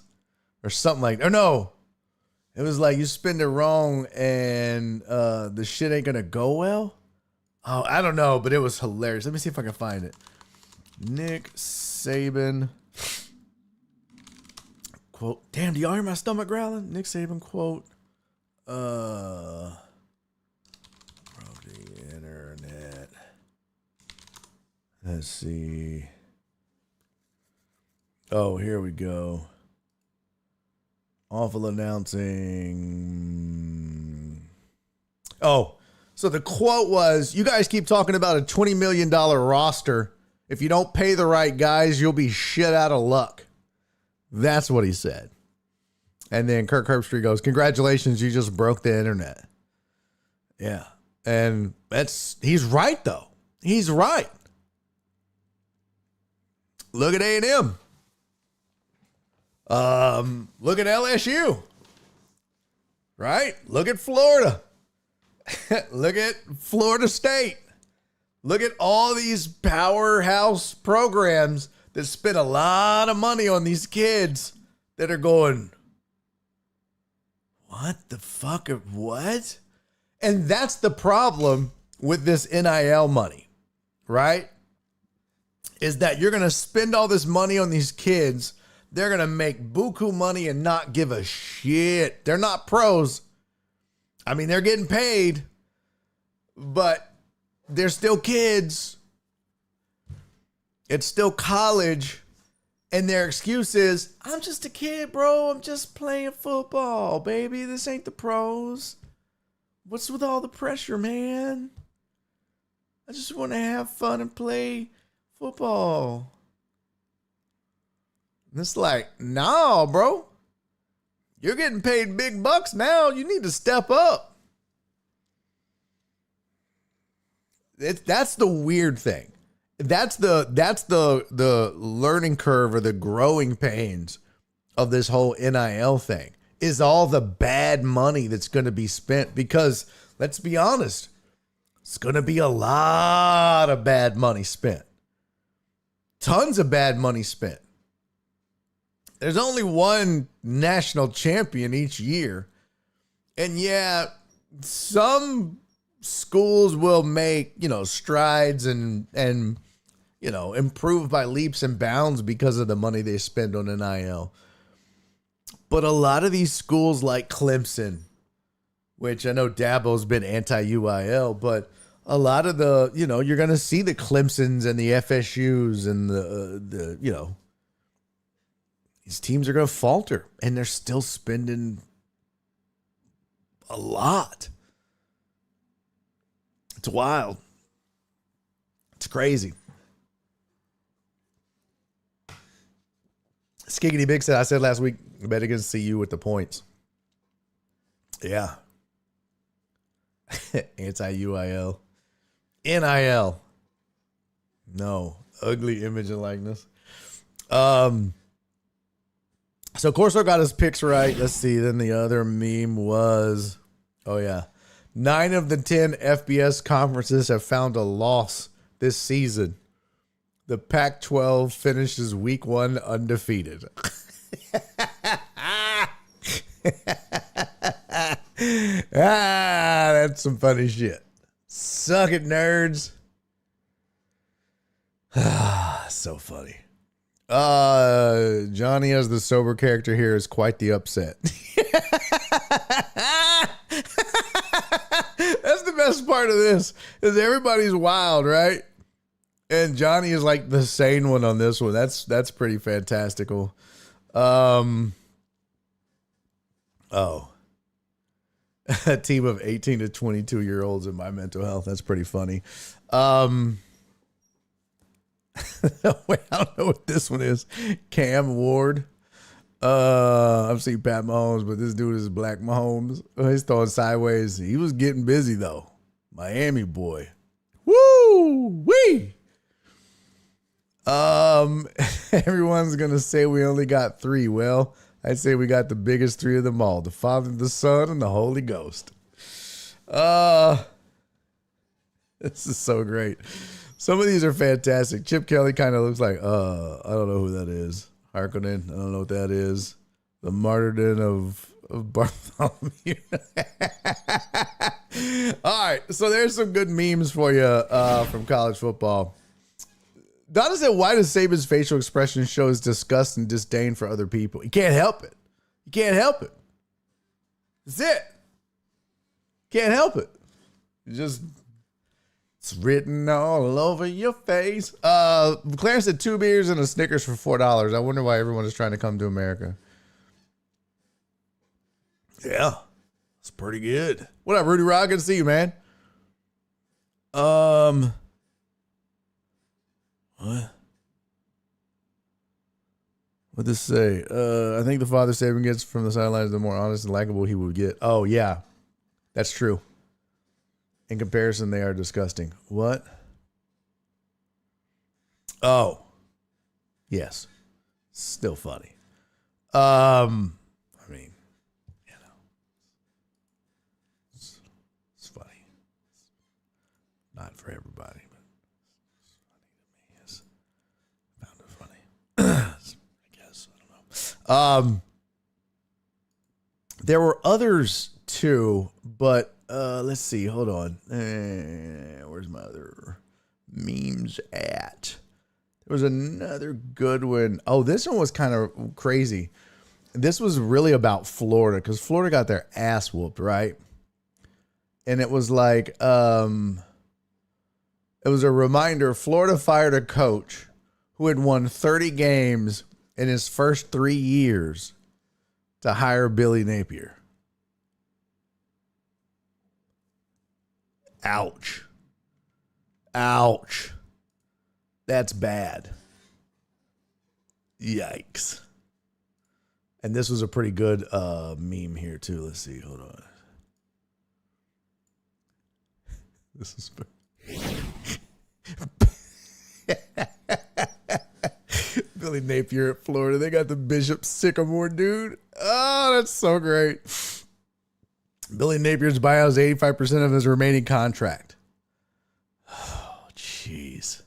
or something like that. Or no, it was like you spend it wrong and the shit ain't going to go well. Oh, I don't know, but it was hilarious. Let me see if I can find it. Nick Saban quote. Damn, do y'all hear my stomach growling? Nick Saban quote. From the internet. Let's see. Oh, here we go. Awful announcing. Oh, so the quote was, "You guys keep talking about a $20 million roster. If you don't pay the right guys, you'll be shit out of luck." That's what he said. And then Kirk Herbstreit goes, "Congratulations, you just broke the internet." Yeah. And he's right, though. He's right. Look at A&M. Look at LSU. Right? Look at Florida. Look at Florida State. Look at all these powerhouse programs that spend a lot of money on these kids that are going, what the fuck? What? And that's the problem with this NIL money, right? Is that you're going to spend all this money on these kids. They're going to make buku money and not give a shit. They're not pros. I mean, they're getting paid, but they're still kids. It's still college. And their excuse is, "I'm just a kid, bro. I'm just playing football, baby. This ain't the pros. What's with all the pressure, man? I just want to have fun and play football." And it's like, no, bro. You're getting paid big bucks now. You need to step up. That's the weird thing. That's the learning curve or the growing pains of this whole NIL thing, is all the bad money that's going to be spent. Because let's be honest, it's going to be a lot of bad money spent. Tons of bad money spent. There's only one national champion each year. And yeah, some schools will make, strides and improve by leaps and bounds because of the money they spend on NIL. But a lot of these schools like Clemson, which I know Dabo's been anti-UIL, but a lot of the, you're going to see the Clemsons and the FSUs and the these teams are going to falter, and they're still spending a lot. It's wild. It's crazy. Skiggity Big said, "I said last week, I bet against CU with the points." Yeah. Anti-UIL. NIL. No. Ugly image and likeness. So Corso got his picks right. Let's see. Then the other meme was, 9 of the 10 FBS conferences have found a loss this season. The Pac-12 finishes week 1 undefeated. That's some funny shit. Suck it, nerds. So funny. Johnny as the sober character here is quite the upset. That's the best part of this, is everybody's wild, right? And Johnny is like the sane one on this one. That's pretty fantastical. A team of 18 to 22 year olds in my mental health. That's pretty funny. Wait, I don't know what this one is. Cam Ward. I've seen Pat Mahomes, but this dude is Black Mahomes. He's throwing sideways. He was getting busy though. Miami boy. Woo wee. Everyone's gonna say we only got 3. Well, I'd say we got the biggest 3 of them all: the Father, the Son, and the Holy Ghost. This is so great. Some of these are fantastic. Chip Kelly kind of looks like, I don't know who that is. Harkonnen, I don't know what that is. The martyrdom of Bartholomew. All right, so there's some good memes for you from college football. Donna said, why does Saban's facial expression shows disgust and disdain for other people? You can't help it. You can't help it. That's it. Can't help it. It's written all over your face. Clarence said 2 beers and a Snickers for $4. I wonder why everyone is trying to come to America. Yeah, it's pretty good. What up, Rudy Rod? Good to see you, man. What? What'd this say? I think the father Saban gets from the sidelines, the more honest and likable he would get. Oh, yeah. That's true. In comparison, they are disgusting. What? Oh. Yes. Still funny. I mean, you know. It's funny. Not for everybody, but it's funny to me. Found it funny. I guess. I don't know. There were others too, but let's see. Hold on. Where's my other memes at? There was another good one. Oh, this one was kind of crazy. This was really about Florida because Florida got their ass whooped, right? And it was like, it was a reminder. Florida fired a coach who had won 30 games in his first 3 years to hire Billy Napier. Ouch. Ouch. That's bad. Yikes. And this was a pretty good meme here too. Let's see. Hold on. This is Billy Napier at Florida. They got the Bishop Sycamore dude. Oh, that's so great. Billy Napier's buyout is 85% of his remaining contract. Oh, jeez.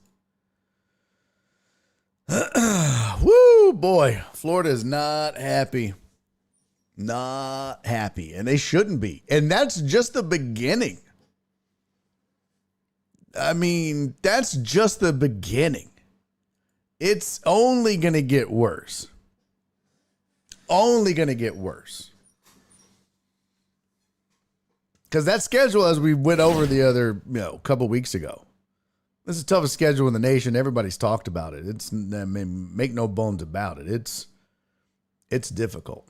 Woo, boy. Florida is not happy. Not happy. And they shouldn't be. And that's just the beginning. I mean, that's just the beginning. It's only going to get worse. Only going to get worse. Because that schedule, as we went over the other, couple weeks ago, this is the toughest schedule in the nation. Everybody's talked about it. I mean, make no bones about it. It's difficult.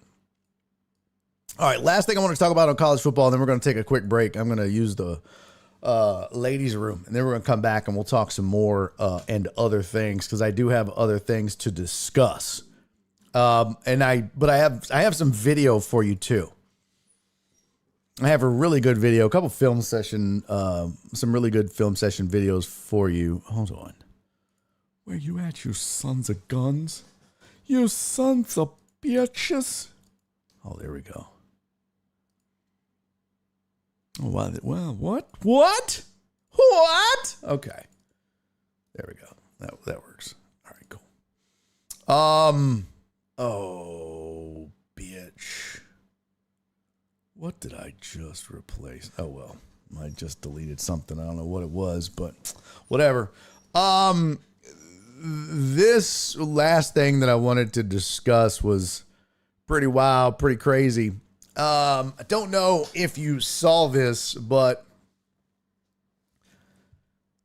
All right, last thing I want to talk about on college football, and then we're going to take a quick break. I'm going to use the ladies' room, and then we're going to come back and we'll talk some more and other things because I do have other things to discuss. But I have some video for you too. I have a really good video, a couple film session, some really good film session videos for you. Hold on. Where you at, you sons of guns? You sons of bitches. Oh, there we go. Well, what? What? What? Okay. There we go. That works. All right, cool. Oh, bitch. What did I just replace? Oh, well, I just deleted something. I don't know what it was, but whatever. This last thing that I wanted to discuss was pretty wild, pretty crazy. I don't know if you saw this, but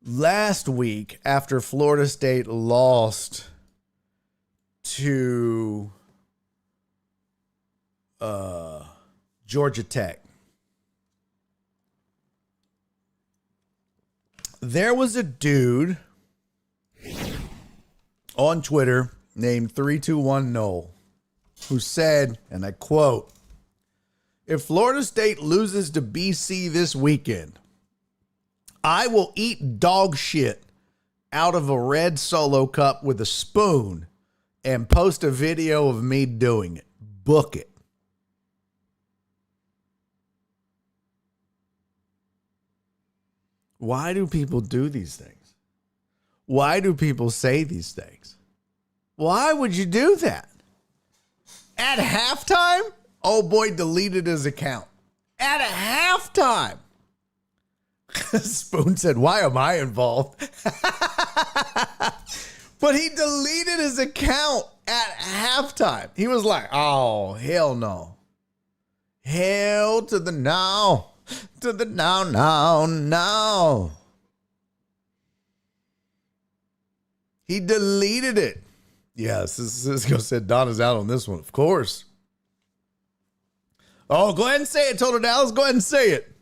last week after Florida State lost to Georgia Tech, there was a dude on Twitter named 321 Noel who said, and I quote, "If Florida State loses to BC this weekend, I will eat dog shit out of a red Solo cup with a spoon and post a video of me doing it. Book it." Why do people do these things? Why do people say these things? Why would you do that? At halftime, old boy deleted his account. At halftime. Spoon said, "Why am I involved?" But he deleted his account at halftime. He was like, "Oh, hell no. Hell to the no. To the no, no, no." He deleted it. Yes, Cisco said Donna's out on this one. Of course. Oh, go ahead and say it, Total Dallas. Go ahead and say it.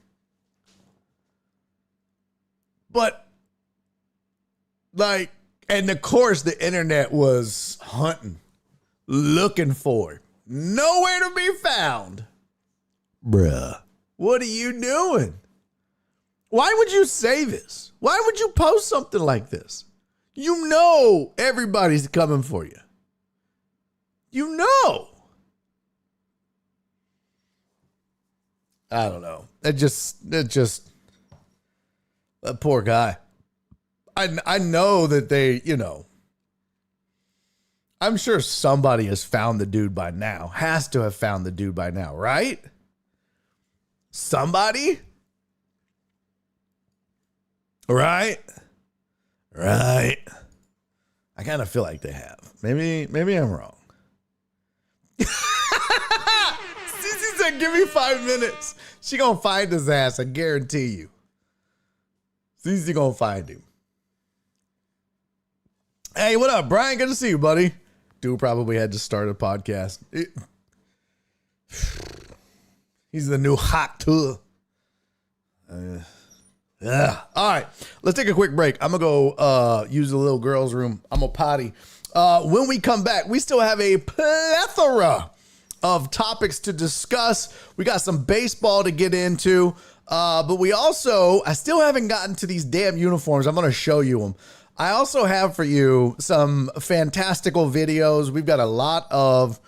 But, and of course, the internet was hunting, looking for it. Nowhere to be found. Bruh, what are you doing? Why would you say this? Why would you post something like this? You know everybody's coming for you. You know. I don't know. That poor guy. I know that they, I'm sure somebody has found the dude by now. Has to have found the dude by now, right? Somebody? Right? Right. I kind of feel like they have. Maybe I'm wrong. Cece said, "Give me 5 minutes." She gonna find his ass, I guarantee you. Cece gonna find him. Hey, what up, Brian? Good to see you, buddy. Dude probably had to start a podcast. He's the new hot tool. Yeah. All right. Let's take a quick break. I'm going to go use the little girl's room. I'm going to potty. When we come back, we still have a plethora of topics to discuss. We got some baseball to get into. But I still haven't gotten to these damn uniforms. I'm going to show you them. I also have for you some fantastical videos. We've got a lot of,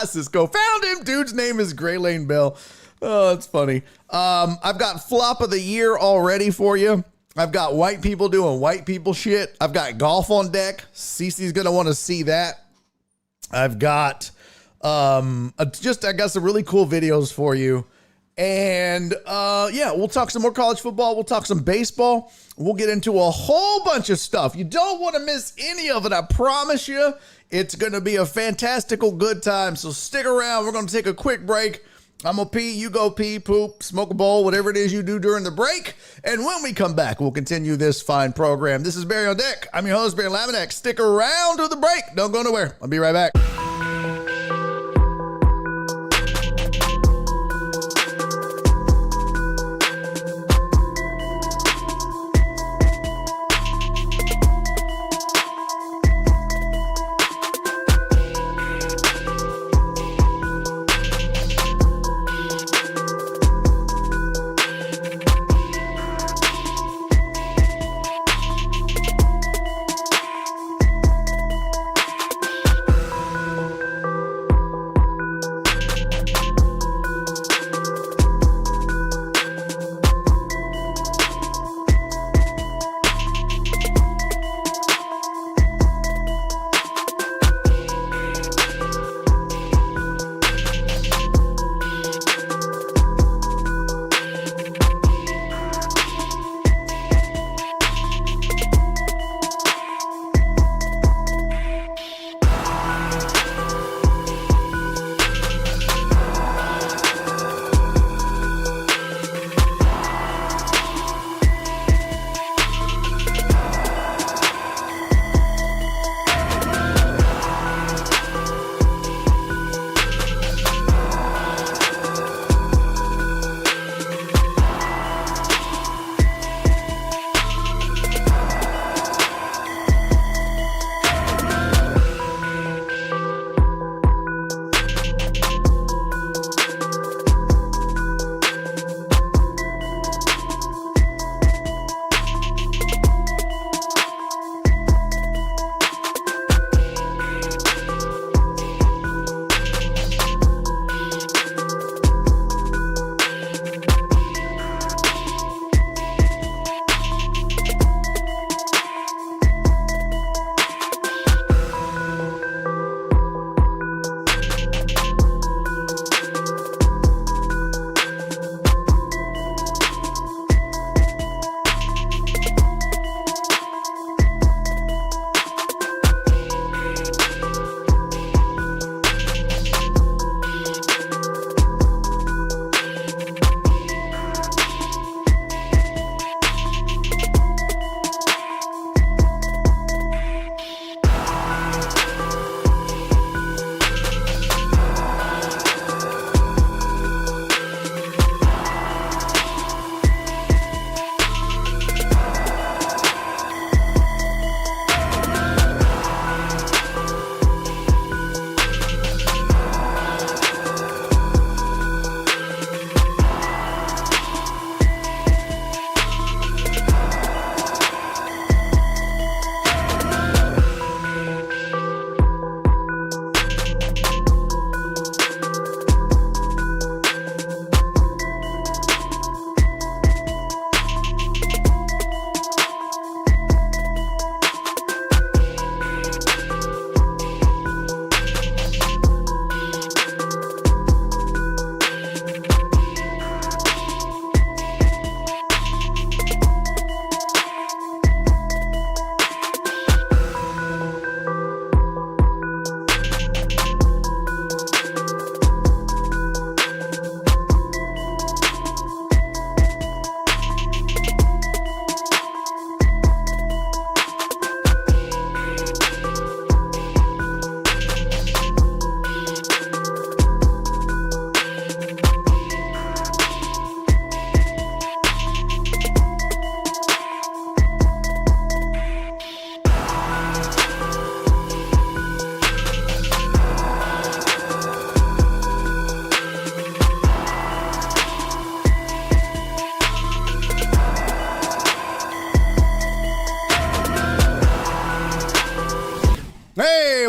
Cisco found him. Dude's name is Gray Lane Bell. Oh, that's funny. I've got flop of the year already for you. I've got white people doing white people shit. I've got golf on deck. Cece's going to want to see that. I've got, I got some really cool videos for you. And, we'll talk some more college football. We'll talk some baseball. We'll get into a whole bunch of stuff. You don't want to miss any of it. I promise you. It's going to be a fantastical good time. So stick around. We're going to take a quick break. I'm going to pee, you go pee, poop, smoke a bowl, whatever it is you do during the break. And when we come back, we'll continue this fine program. This is Barry on Deck. I'm your host, Barry Laminack. Stick around to the break. Don't go nowhere. I'll be right back.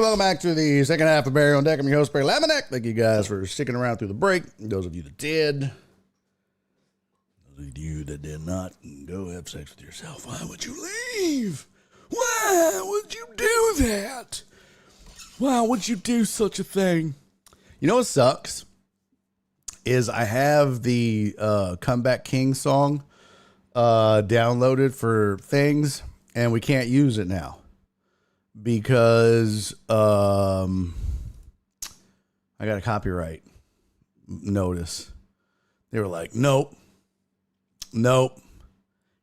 welcome back to the second half of Barry on Deck. I'm your host, Barry Laminack. Thank you guys for sticking around through the break. Those of you that did. Those of you that did not, go have sex with yourself. Why would you leave? Why would you do that? Why would you do such a thing? You know what sucks? Is I have the Comeback King song downloaded for things, and we can't use it now. Because I got a copyright notice. They were like, nope,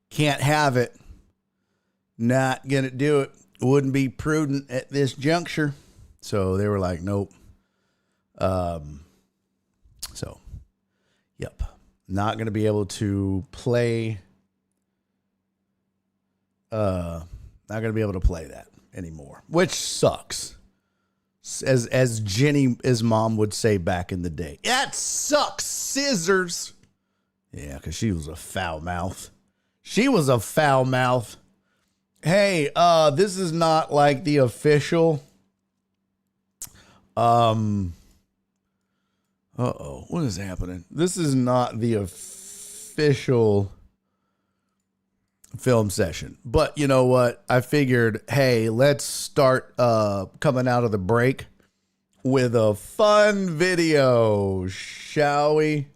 can't have it. Not going to do it. Wouldn't be prudent at this juncture. So they were like, nope. So, yep. Not going to be able to play. Not going to be able to play that anymore, which sucks. As Jenny, his mom, would say back in the day, that sucks, scissors. Yeah, because she was a foul mouth. Hey, this is not like the official. What is happening? This is not the official film session, but you know what? I figured, hey, let's start coming out of the break with a fun video, shall we?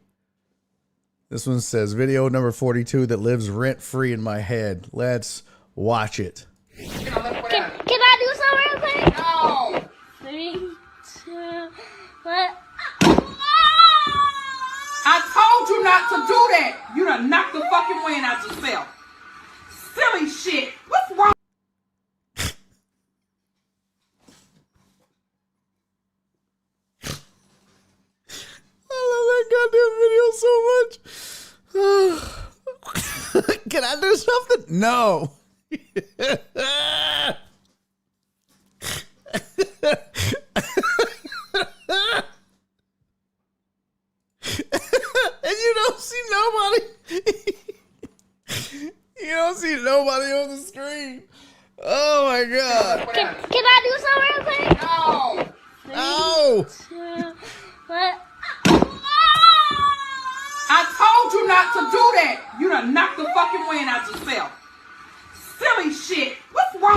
This one says video number 42 that lives rent free in my head. Let's watch it. Can I do something real quick? No. 3, 2, 1. I told you not to do that. You done knocked the fucking wind out yourself. Silly shit. What's wrong? I love that goddamn video so much. Can I do something? No. And you don't see nobody. You don't see nobody on the screen. Oh my God. Can I do something real quick? No. 3, Oh. 2, 1. I told you not to do that. You done knocked the fucking wind out yourself. Silly shit. What's wrong?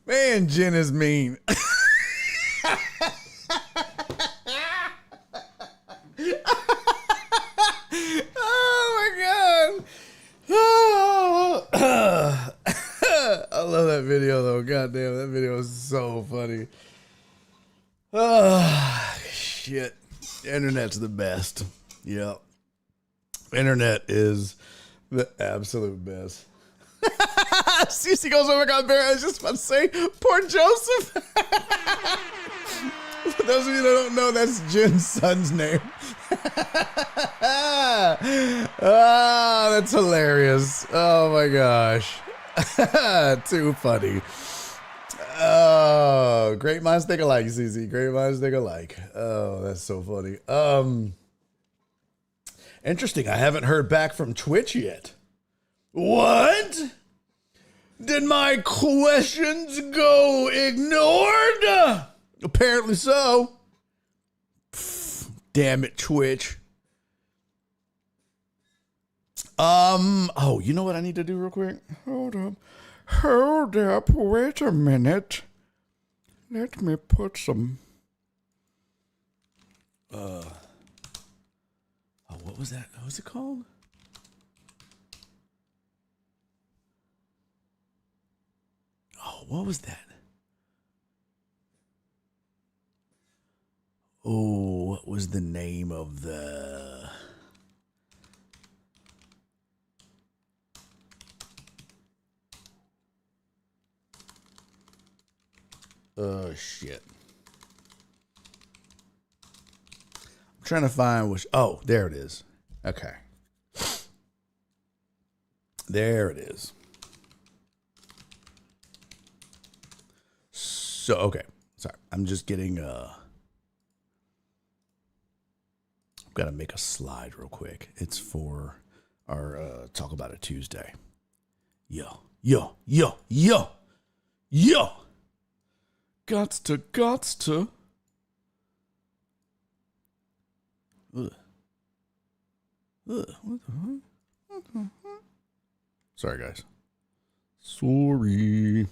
Man, Jen is mean. I love that video though. God damn, that video is so funny. Oh, shit. Internet's the best. Yep. Internet is the absolute best. Cece goes, oh my God, Barry, I was just about to say, poor Joseph. For those of you that don't know, that's Jen's son's name. Ah, that's hilarious. Oh my gosh. Too funny. Oh, great minds think alike, Cece. Great minds think alike. Oh, that's so funny. Interesting. I haven't heard back from Twitch yet. What? Did my questions go ignored? Apparently so. Pff, damn it, Twitch. Oh, you know what I need to do real quick? Hold up, wait a minute. Let me put some, oh, what was that? What was it called? Oh, what was that? Oh, what was the name of the... Oh, shit. I'm trying to find which... Oh, there it is. Okay. There it is. So, okay. Sorry. I'm just getting... I've got to make a slide real quick. It's for our Talk About It Tuesday. Yo. Gots to. Ugh. Ugh. What the heck? Sorry, guys. Sorry.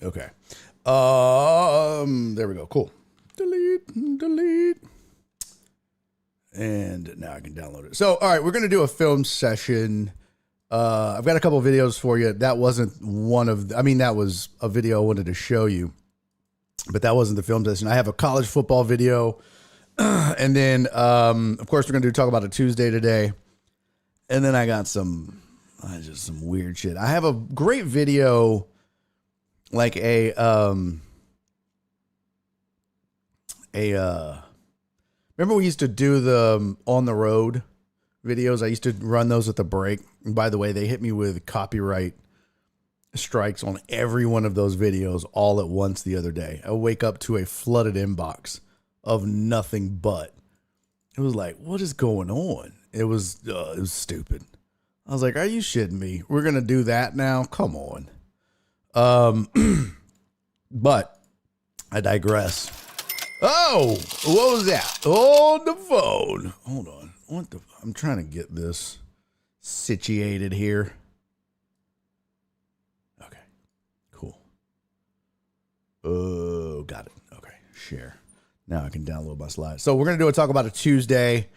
Okay. There we go. Cool. Delete. And now I can download it. So, all right, we're going to do a film session. I've got a couple of videos for you. That wasn't that was a video I wanted to show you, but that wasn't the film session. I have a college football video. And then, of course, we're going to talk about a Tuesday today. And then I got some weird shit. I have a great video, like remember we used to do the on the road videos? I used to run those at the break. And by the way, they hit me with copyright strikes on every one of those videos all at once the other day. I wake up to a flooded inbox of nothing but. It was like, what is going on? It was stupid. I was like, are you shitting me? We're going to do that now? Come on. But I digress. Oh, what was that? On the phone. Hold on. I'm trying to get this situated here. Okay, cool. Oh, got it. Okay, share. Now I can download my slides. So we're going to talk about a Tuesday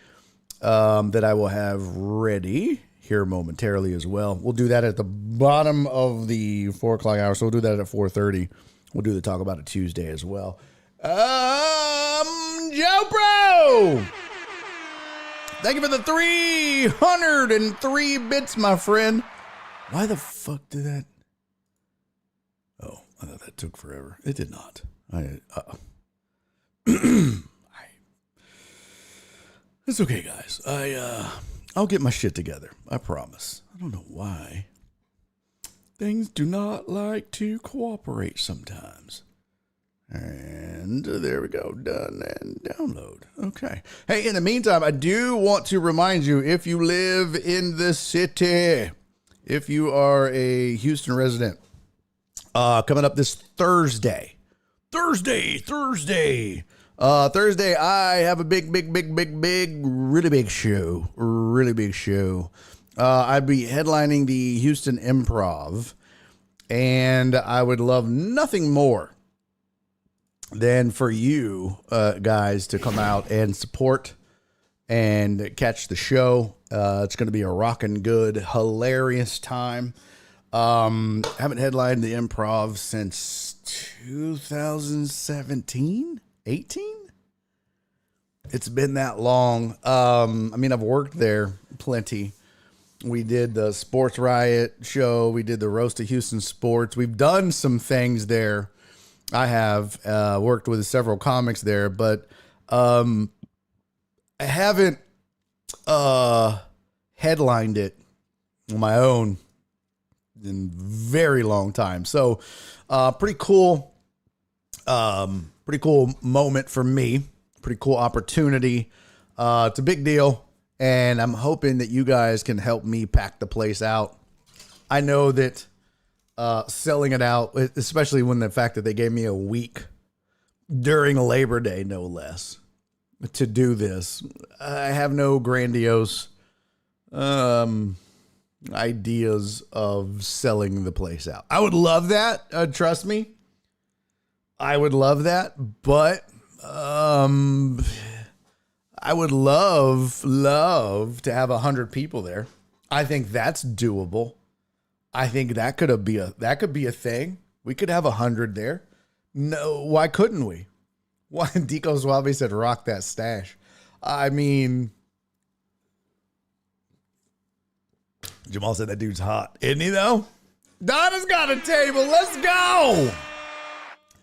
that I will have ready here momentarily as well. We'll do that at the bottom of the 4 o'clock hour. So we'll do that at 4:30. We'll do the talk about a Tuesday as well. Joe Pro! Thank you for the 303 bits, my friend. Why the fuck did that? Oh, I thought that took forever. It did not. It's okay, guys. I'll get my shit together. I promise. I don't know why. Things do not like to cooperate sometimes. And there we go. Done and download. Okay. Hey, in the meantime, I do want to remind you, if you live in the city, if you are a Houston resident, coming up this Thursday, Thursday, I have a big, really big show. I'd be headlining the Houston Improv, and I would love nothing more than for you guys to come out and support and catch the show. It's going to be a rockin' good, hilarious time. Haven't headlined the Improv since 2017, 18. It's been that long. I've worked there plenty. We did the Sports Riot show. We did the Roast of Houston Sports. We've done some things there. I have worked with several comics there, but I haven't headlined it on my own in a very long time. So pretty cool moment for me. Pretty cool opportunity. It's a big deal, and I'm hoping that you guys can help me pack the place out. I know that selling it out, especially when the fact that they gave me a week during Labor Day, no less, to do this. I have no grandiose ideas of selling the place out. I would love that. Trust me. I would love that, but I would love to have 100 people there. I think that's doable. I think that could be a thing. We could have 100 there. No, why couldn't we? Why? Deco Suave said, "Rock that stash." I mean, Jamal said that dude's hot, isn't he? Though Donna's got a table. Let's go.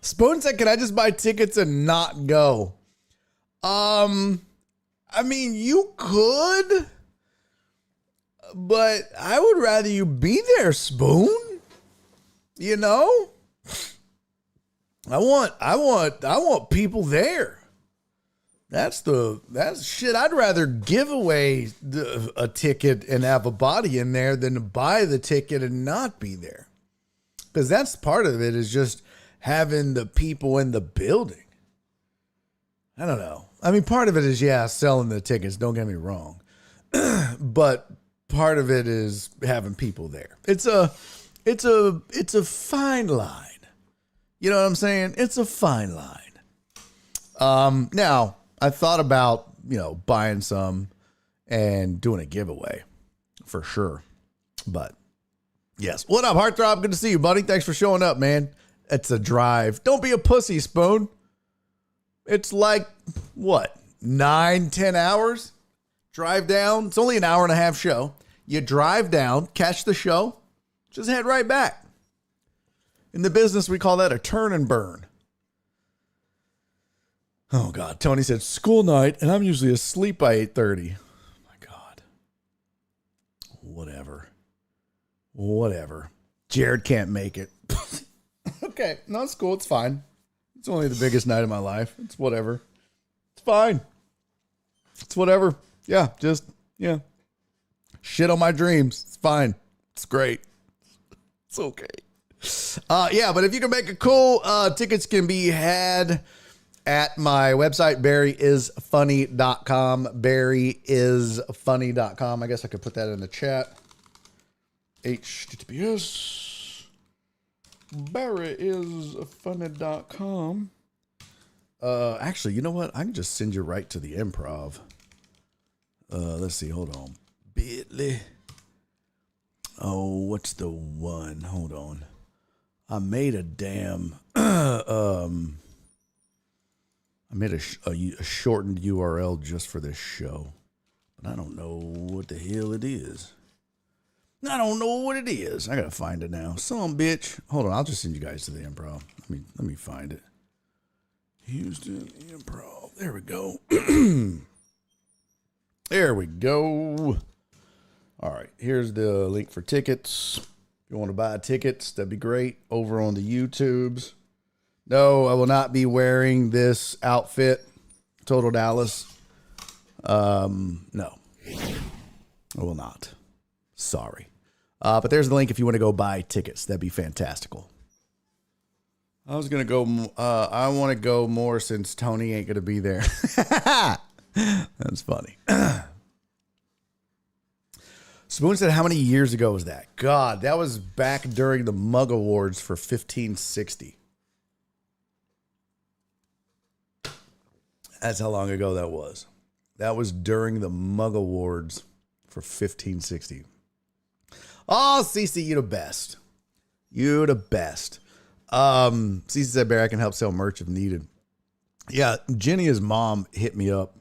Spoon said, "Can I just buy tickets and not go?" You could, but I would rather you be there, Spoon. You know, I want people there. That's shit. I'd rather give away a ticket and have a body in there than to buy the ticket and not be there. Because that's part of it, is just having the people in the building. I don't know. I mean, part of it is, selling the tickets. Don't get me wrong. But part of it is having people there. It's a fine line. You know what I'm saying? It's a fine line. Now, I thought about, buying some and doing a giveaway for sure. But yes. What up, Heartthrob? Good to see you, buddy. Thanks for showing up, man. It's a drive. Don't be a pussy, Spoon. It's like, 9-10 hours? Drive down. It's only an hour and a half show. You drive down, catch the show, just head right back. In the business, we call that a turn and burn. Oh, God. Tony said, school night, and I'm usually asleep by 8:30. Oh, my God. Whatever. Jared can't make it. Okay. No, it's cool. It's fine. It's only the biggest night of my life. It's whatever. It's fine. It's whatever. Yeah, shit on my dreams. It's fine. It's great. It's okay. But if you can make it cool, tickets can be had at my website, barryisfunny.com. barryisfunny.com. I guess I could put that in the chat. HTTPS barryisfunny.com. Actually, you know what? I can just send you right to the Improv. Let's see. Hold on. Bitly. Oh, what's the one? Hold on. I made a damn. I made a shortened URL just for this show, but I don't know what the hell it is. I gotta find it now. Some bitch. Hold on. I'll just send you guys to the Improv. Let me find it. Houston Improv. There we go. There we go. All right. Here's the link for tickets. If you want to buy tickets, that'd be great. Over on the YouTubes. No, I will not be wearing this outfit. Total Dallas. No. I will not. Sorry. But there's the link if you want to go buy tickets. That'd be fantastical. I was going to go, I want to go more since Tony ain't going to be there. That's funny. Spoon said, how many years ago was that? God, that was back during the Mug Awards for 1560. That's how long ago that was. That was during the Mug Awards for 1560. Oh, Cece, you the best. You the best. Cece said, Barry, I can help sell merch if needed. Yeah, Jenny's mom hit me up,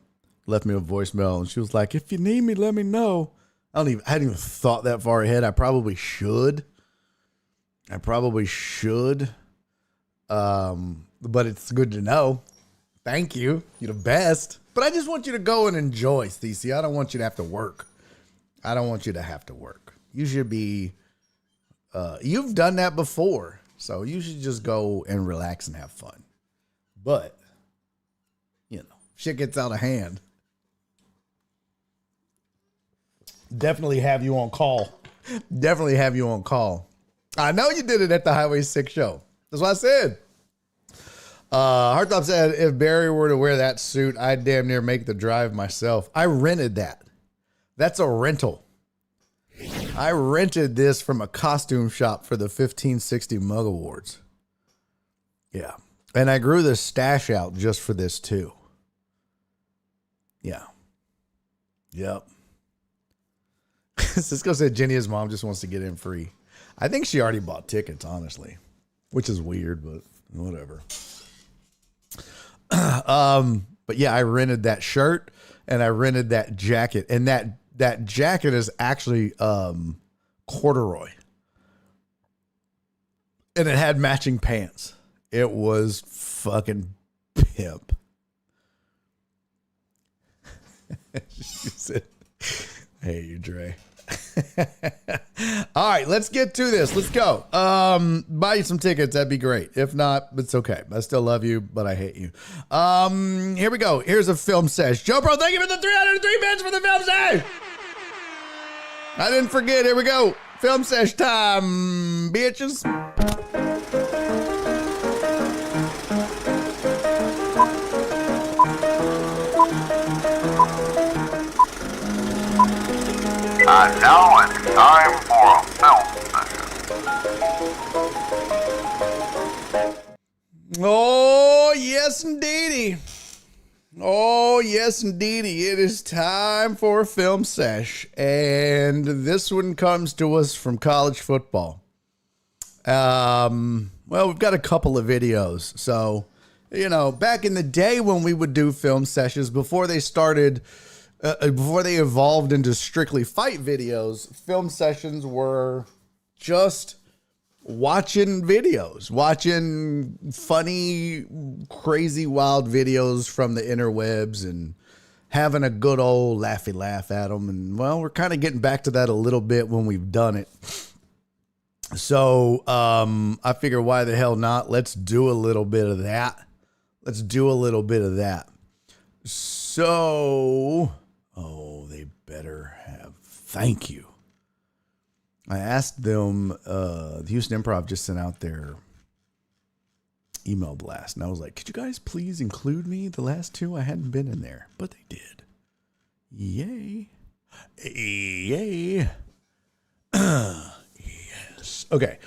left me a voicemail, and she was like, if you need me, let me know. I hadn't even thought that far ahead. I probably should. But it's good to know. Thank you. You're the best. But I just want you to go and enjoy, Cece. I don't want you to have to work. You should be, you've done that before. So you should just go and relax and have fun. But, shit gets out of hand. Definitely have you on call. I know you did it at the Highway 6 show. That's what I said. Hearttop said, if Barry were to wear that suit, I'd damn near make the drive myself. I rented that. That's a rental. I rented this from a costume shop for the 1560 Mug Awards. Yeah. And I grew the stash out just for this too. Yeah. Yep. Cisco said Jenny's mom just wants to get in free. I think she already bought tickets, honestly, which is weird, but whatever. But yeah, I rented that shirt and I rented that jacket, and that jacket is actually corduroy, and it had matching pants. It was fucking pimp. She said, hey, you Dre. All right, let's get to this. Let's go. Buy you some tickets. That'd be great. If not, it's okay. I still love you, but I hate you. Here we go. Here's a film sesh. Joe Pro, thank you for the 303 bits for the film sesh. I didn't forget. Here we go. Film sesh time, bitches. Now it's time for a film session. Oh, yes, indeedy. Oh, yes, indeedy. It is time for a film sesh. And this one comes to us from college football. Well, we've got a couple of videos. So, you know, back in the day when we would do film sessions, before they started... before they evolved into strictly fight videos, film sessions were just watching videos, watching funny, crazy, wild videos from the interwebs and having a good old laughy laugh at them. And, well, we're kind of getting back to that a little bit when we've done it. So I figure why the hell not? Let's do a little bit of that. Let's do a little bit of that. So... oh, they better have. Thank you. I asked them, the Houston Improv just sent out their email blast. And I was like, could you guys please include me? The last two, I hadn't been in there. But they did. Yay. Yay. Yes. Okay.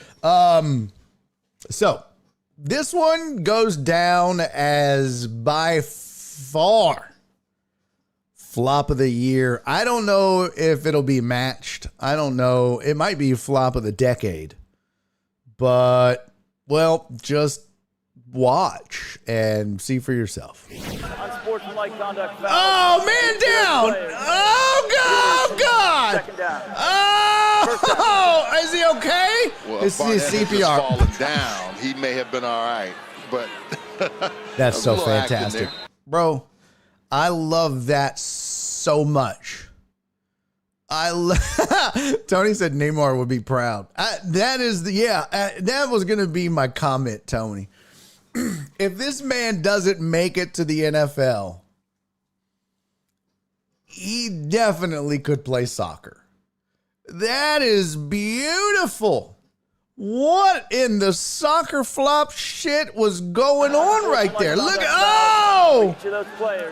So, this one goes down as by far flop of the year. I don't know if it'll be matched. I don't know. It might be flop of the decade. But, well, just watch and see for yourself. Unsportsmanlike conduct. Oh, man down. Oh, God. Second down. Oh, is he okay? Well, It's Barnett his had just CPR. fallen down. He may have been all right, but That's so a little acting fantastic. there. Bro, I love that so much. Tony said Neymar would be proud. That was going to be my comment, Tony. If this man doesn't make it to the NFL, he definitely could play soccer. That is beautiful. What in the soccer flop shit was going on right there? Look, oh!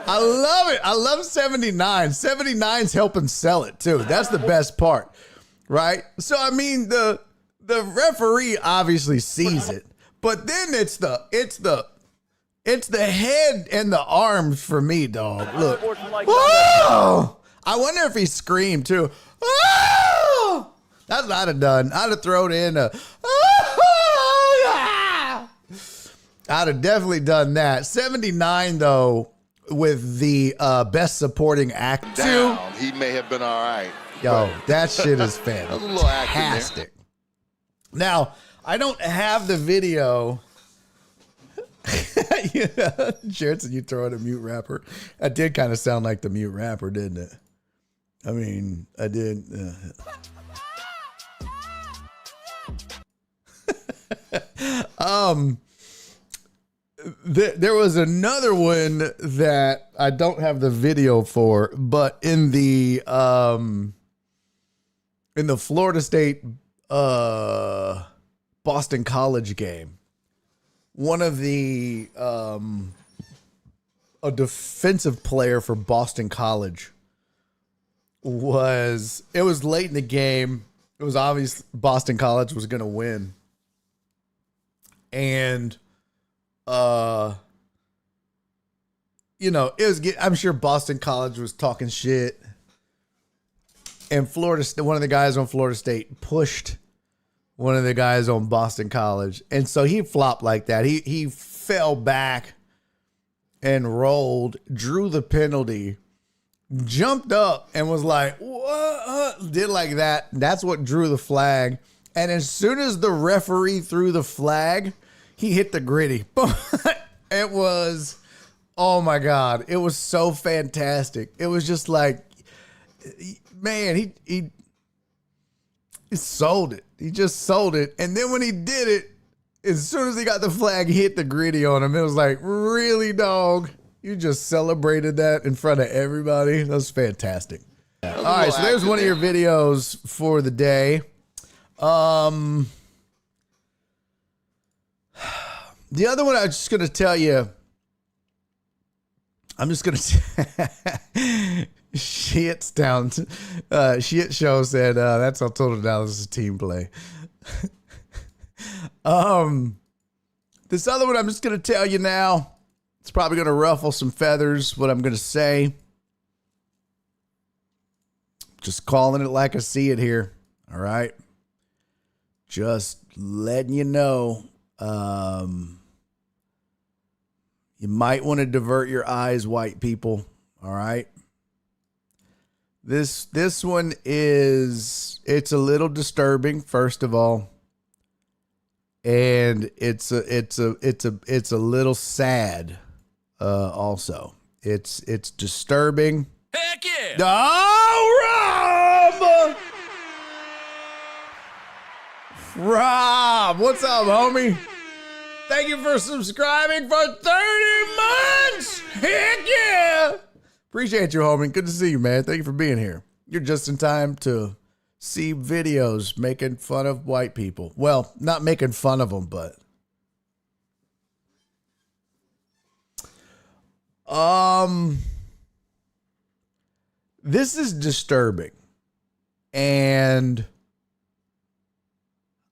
I love it. I love 79. 79's helping sell it too. That's the best part, right? So, I mean, the referee obviously sees it, but then it's the head and the arms for me, dog. Look. Whoa! I wonder if he screamed too. Oh! That's what I'd have done. I'd have thrown in a. Oh, yeah! I'd have definitely done that. 79 though, with the best supporting act too. Down. He may have been all right. Yo, but that shit is a little acting there. fantastic. Now, I don't have the video. Yeah, Jared said you throw in a mute rapper. That did kind of sound like the mute rapper, didn't it? I mean, I did. There was another one that I don't have the video for, but in the Florida State Boston College game, one of the a defensive player for Boston College it was late in the game. It was obvious Boston College was going to win. And, you know, I'm sure Boston College was talking shit. And one of the guys on Florida State pushed one of the guys on Boston College. And so he flopped like that. He fell back and rolled, drew the penalty, jumped up and was like, what? Did like that. That's what drew the flag. And as soon as the referee threw the flag, he hit the gritty. It was, oh my God. It was so fantastic. It was just like, man, he sold it. He just sold it. And then when he did it, as soon as he got the flag, he hit the gritty on him. It was like, really, dog? You just celebrated that in front of everybody? That was fantastic. All right, so there's one of your videos for the day. The other one I was just going to tell you, I'm just going to Shit Show said that's how Total Dallas is a team play. This other one I'm just going to tell you now. It's probably going to ruffle some feathers, what I'm going to say. Just calling it like I see it here. All right. Just letting you know. You might want to divert your eyes, white people. All right. This one it's a little disturbing, first of all. And it's a little sad. Also, it's disturbing. Heck yeah! Oh, Rob, what's up, homie? Thank you for subscribing for 30 months. Heck yeah! Appreciate you, homie. Good to see you, man. Thank you for being here. You're just in time to see videos making fun of white people. Well, not making fun of them, but this is disturbing, and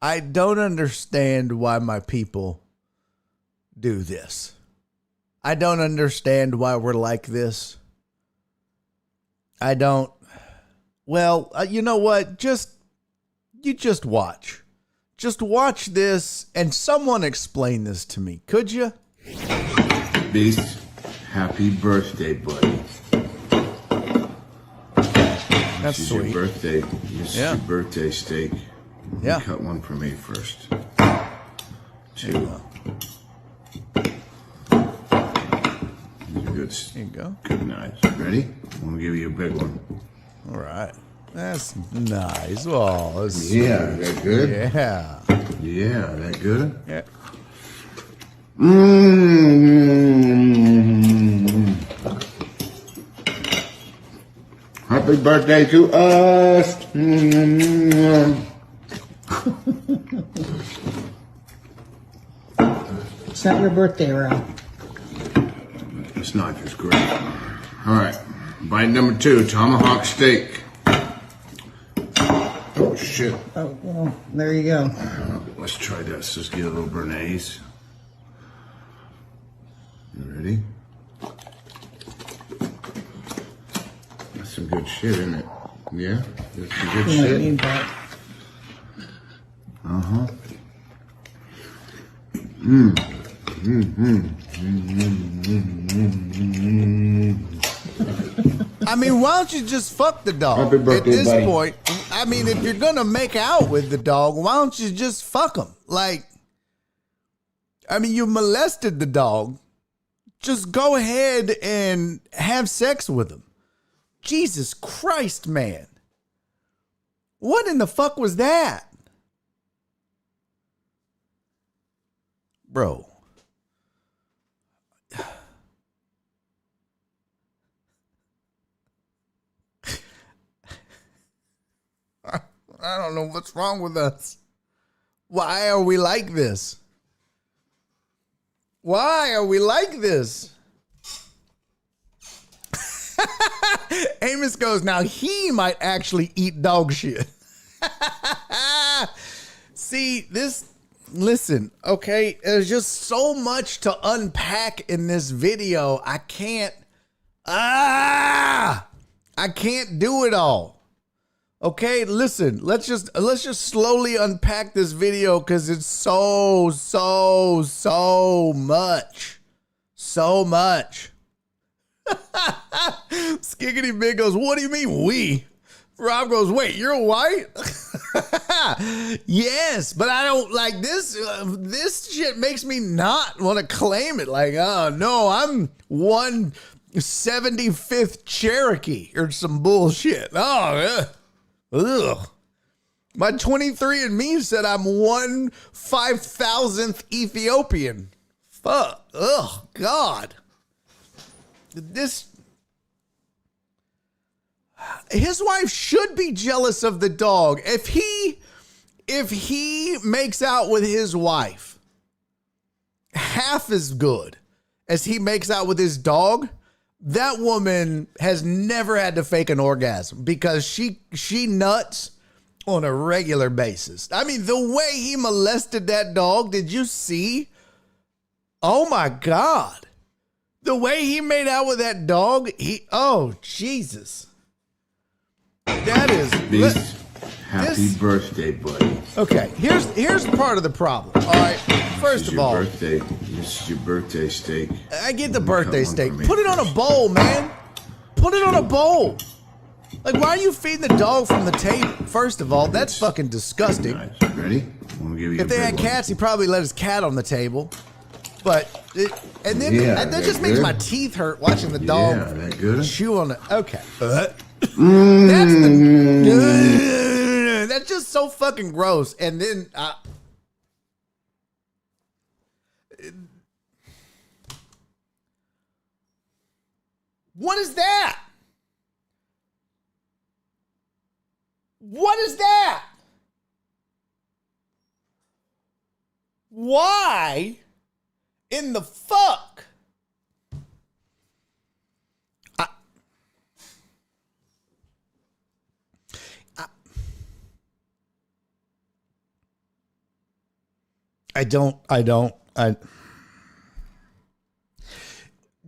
I don't understand why my people do this. I don't understand why we're like this. I don't. Well, you know what? You just watch. Just watch this, and someone explain this to me. Could you? Beast, happy birthday, buddy. That's this is sweet. Your birthday. This is your birthday steak. Yeah. Cut one for me first. Two. These are good. There you go. Good knives. Ready? I'm gonna give you a big one. All right. That's nice. Oh, that's Yeah, sweet. that good? Yeah. Yeah, that good? Yeah. Happy birthday to us. It's not your birthday, Rob. It's not just great. All right. Bite number 2, tomahawk steak. Oh, shit. Oh, well, there you go. Let's try this. Let's get a little béarnaise. You ready? That's some good shit, isn't it? Yeah? That's some good You might shit. need that. Uh-huh. I mean, why don't you just fuck the dog? Happy birthday, At this buddy. point, I mean, if you're gonna make out with the dog, why don't you just fuck him? Like, I mean, you molested the dog. Just go ahead and have sex with him. Jesus Christ, man. What in the fuck was that? Bro. I don't know what's wrong with us. Why are we like this? Why are we like this? Amos goes, now he might actually eat dog shit. See, listen, okay, there's just so much to unpack in this video. I can't do it all. Okay, listen, let's just slowly unpack this video because it's so much. So much. Skiggity Big goes, what do you mean we? Rob goes, wait, you're white? Yes, but I don't like this. This shit makes me not want to claim it. Like, oh no, I'm 1/75th Cherokee or some bullshit. Oh, ugh. My 23andMe said I'm 1/5000th Ethiopian. Fuck. Ugh, God. His wife should be jealous of the dog. If he if he makes out with his wife half as good as he makes out with his dog, that woman has never had to fake an orgasm because she nuts on a regular basis. I mean, the way he molested that dog, did you see? Oh my God. The way he made out with that dog, oh Jesus. That is Happy birthday, buddy. Okay, here's part of the problem. All right, first of all, Birthday. This is your birthday steak. I get the birthday steak. Put it on a bowl, man. Put it on a bowl. Like, why are you feeding the dog from the table? First of all, that's fucking disgusting. Nice. Ready? I'm gonna give you if they had cats, he probably let his cat on the table. But that just makes my teeth hurt watching the dog that good? chew on it. Okay. That's just so fucking gross. And then what is that? What is that? Why in the fuck?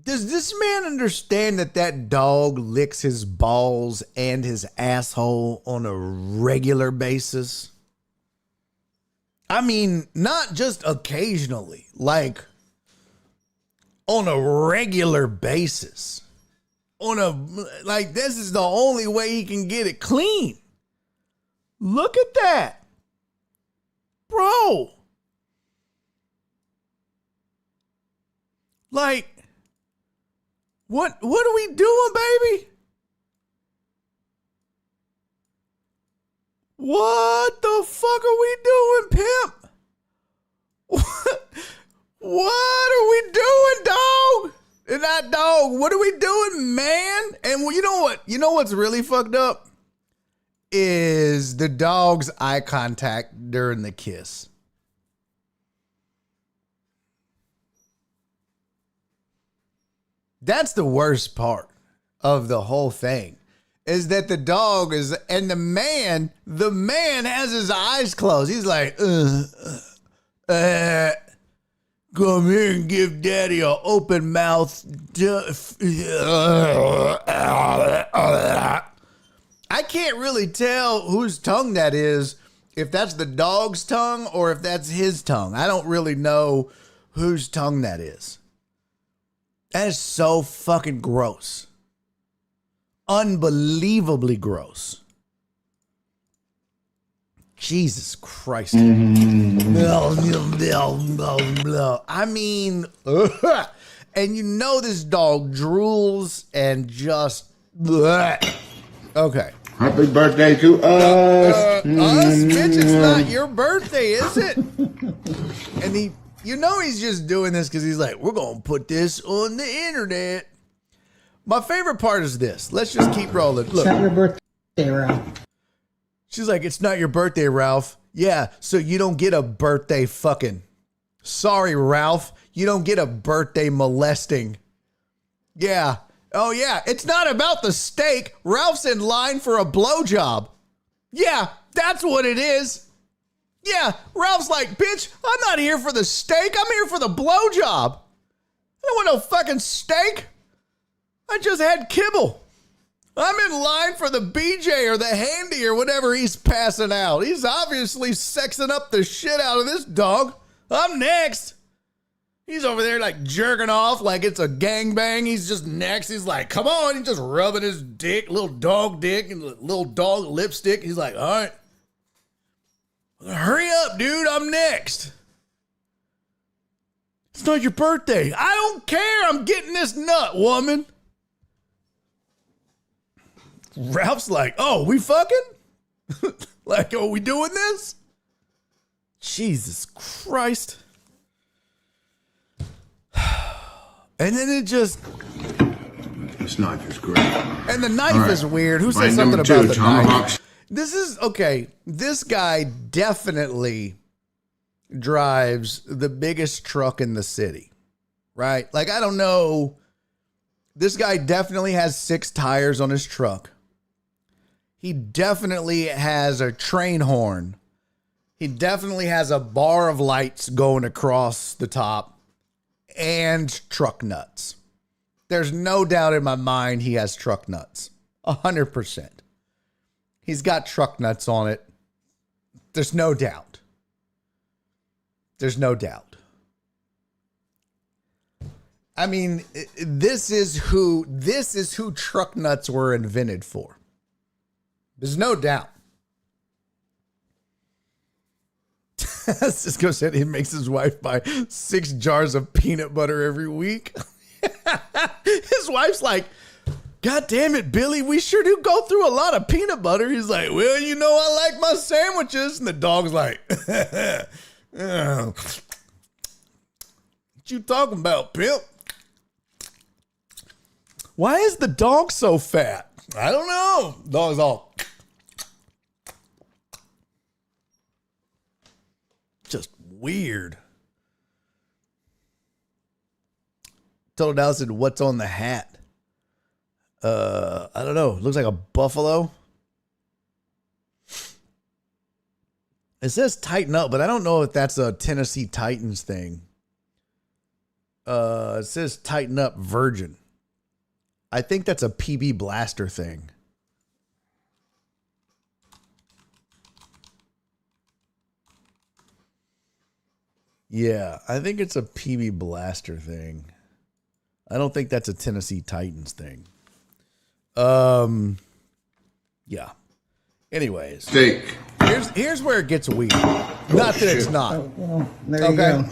Does this man understand that dog licks his balls and his asshole on a regular basis? I mean, not just occasionally, like on a regular basis. This is the only way he can get it clean. Look at that. Bro. Like, what are we doing, baby? What the fuck are we doing, pimp? What are we doing, dog? And that dog, what are we doing, man? And you know what? You know what's really fucked up? Is the dog's eye contact during the kiss. That's the worst part of the whole thing, is that the dog is, and the man has his eyes closed. He's like, come here and give daddy an open mouth. I can't really tell whose tongue that is, if that's the dog's tongue or if that's his tongue. I don't really know whose tongue that is. That is so fucking gross. Unbelievably gross. Jesus Christ. I mean, and you know this dog drools and just... Okay. Happy birthday to us. Us, bitch, it's not your birthday, is it? And you know he's just doing this because he's like, we're going to put this on the internet. My favorite part is this. Let's just keep rolling. Look. It's not your birthday, Ralph. She's like, it's not your birthday, Ralph. Yeah, so you don't get a birthday fucking. Sorry, Ralph. You don't get a birthday molesting. Yeah. Oh, yeah. It's not about the steak. Ralph's in line for a blowjob. Yeah, that's what it is. Yeah, Ralph's like, bitch, I'm not here for the steak. I'm here for the blowjob. I don't want no fucking steak. I just had kibble. I'm in line for the BJ or the handy or whatever he's passing out. He's obviously sexing up the shit out of this dog. I'm next. He's over there like jerking off like it's a gangbang. He's just next. He's like, come on. He's just rubbing his dick, little dog dick and little dog lipstick. He's like, all right. Hurry up, dude. I'm next. It's not your birthday. I don't care. I'm getting this nut, woman. Ralph's like, oh, we fucking? Like, are we doing this? Jesus Christ. And then it just... This knife is great. And the knife is weird. Who said Bite something number about two, the tomahawk knife? This is okay. This guy definitely drives the biggest truck in the city, right? Like, I don't know. This guy definitely has 6 tires on his truck. He definitely has a train horn. He definitely has a bar of lights going across the top and truck nuts. There's no doubt in my mind he has truck nuts. 100%. He's got truck nuts on it. There's no doubt. There's no doubt. I mean, this is who truck nuts were invented for. There's no doubt. Cisco said he makes his wife buy 6 jars of peanut butter every week. His wife's like, God damn it, Billy, we sure do go through a lot of peanut butter. He's like, well, you know, I like my sandwiches. And the dog's like, oh, what you talking about, pimp? Why is the dog so fat? I don't know. Dog's all just weird. Total Dallas said, what's on the hat? I don't know. It looks like a buffalo. It says tighten up, but I don't know if that's a Tennessee Titans thing. It says tighten up virgin. I think that's a PB Blaster thing. Yeah, I think it's a PB Blaster thing. I don't think that's a Tennessee Titans thing. Yeah. Anyways, Steak. Here's where it gets weird. Not that it's not. Well, there you go.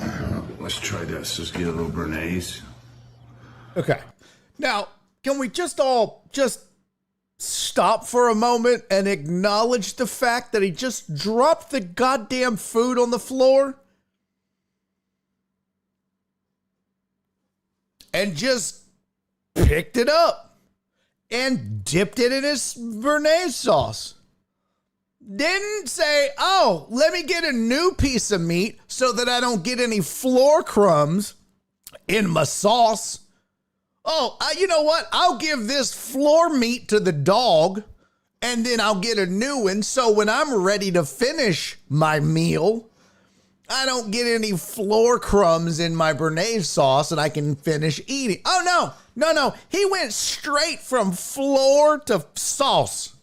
Let's try this. Let's get a little Bernays. Okay. Now, can we just all stop for a moment and acknowledge the fact that he just dropped the goddamn food on the floor? And just picked it up and dipped it in his Bernays sauce. Didn't say, oh, let me get a new piece of meat so that I don't get any floor crumbs in my sauce. Oh, you know what? I'll give this floor meat to the dog and then I'll get a new one. So when I'm ready to finish my meal, I don't get any floor crumbs in my Bernays sauce and I can finish eating. Oh, no. He went straight from floor to sauce.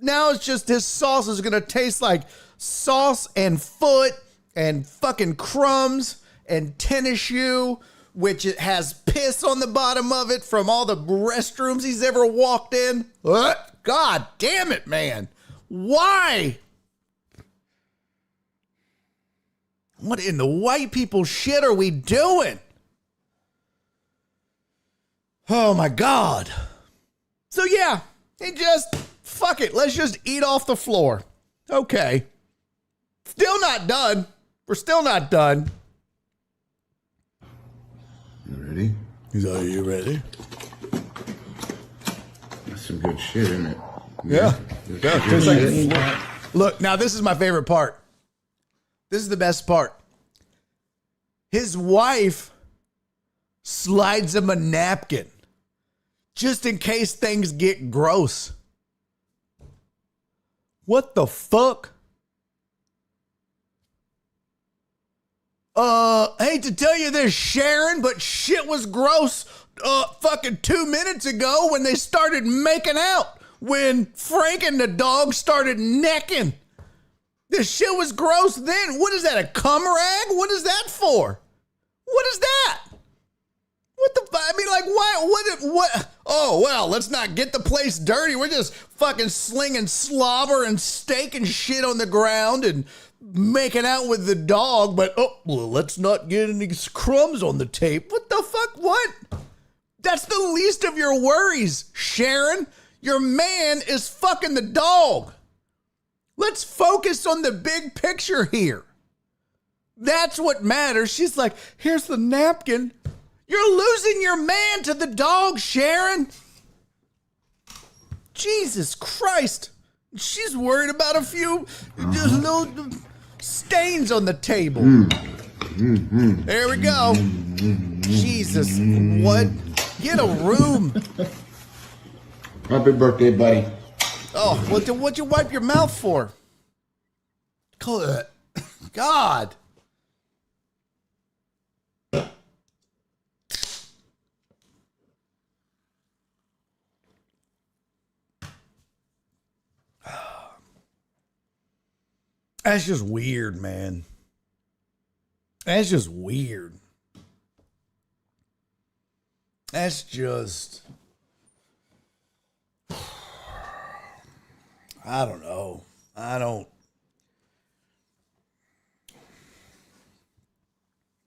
Now it's just his sauce is going to taste like sauce and foot and fucking crumbs and tennis shoe, which it has piss on the bottom of it from all the restrooms he's ever walked in. God damn it, man. Why? What in the white people shit are we doing? Oh my God. So yeah, fuck it. Let's just eat off the floor. Okay. Still not done. We're still not done. You ready? He's like, are you ready? That's some good shit, isn't it? Yeah. Good shit. Look, now this is my favorite part. This is the best part. His wife slides him a napkin just in case things get gross. What the fuck? Hate to tell you this, Sharon, but shit was gross fucking 2 minutes ago when they started making out. When Frank and the dog started necking. This shit was gross then. What is that, a cum rag? What is that for? What is that? What the fuck? I mean, like, why? What? Oh, well, let's not get the place dirty. We're just fucking slinging slobber and steak and shit on the ground and making out with the dog. But, oh, well, let's not get any crumbs on the tape. What the fuck? What? That's the least of your worries, Sharon. Your man is fucking the dog. Let's focus on the big picture here. That's what matters. She's like, here's the napkin. You're losing your man to the dog, Sharon. Jesus Christ. She's worried about a few just little stains on the table. There we go. Jesus, what? Get a room. Happy birthday, buddy. Oh, what'd you wipe your mouth for? God. That's just weird, man. That's just weird. That's just... I don't know.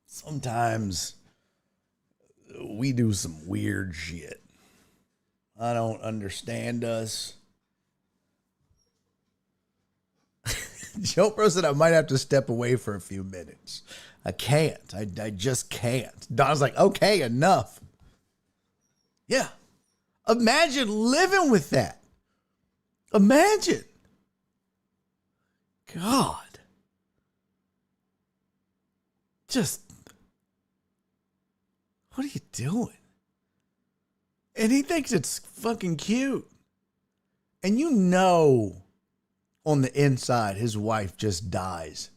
Sometimes we do some weird shit. I don't understand us. Joe Bro said I might have to step away for a few minutes. I can't. I just can't. Don's like, okay, enough. Yeah. Imagine living with that. Imagine. God. Just, what are you doing? And he thinks it's fucking cute. And you know, on the inside, his wife just dies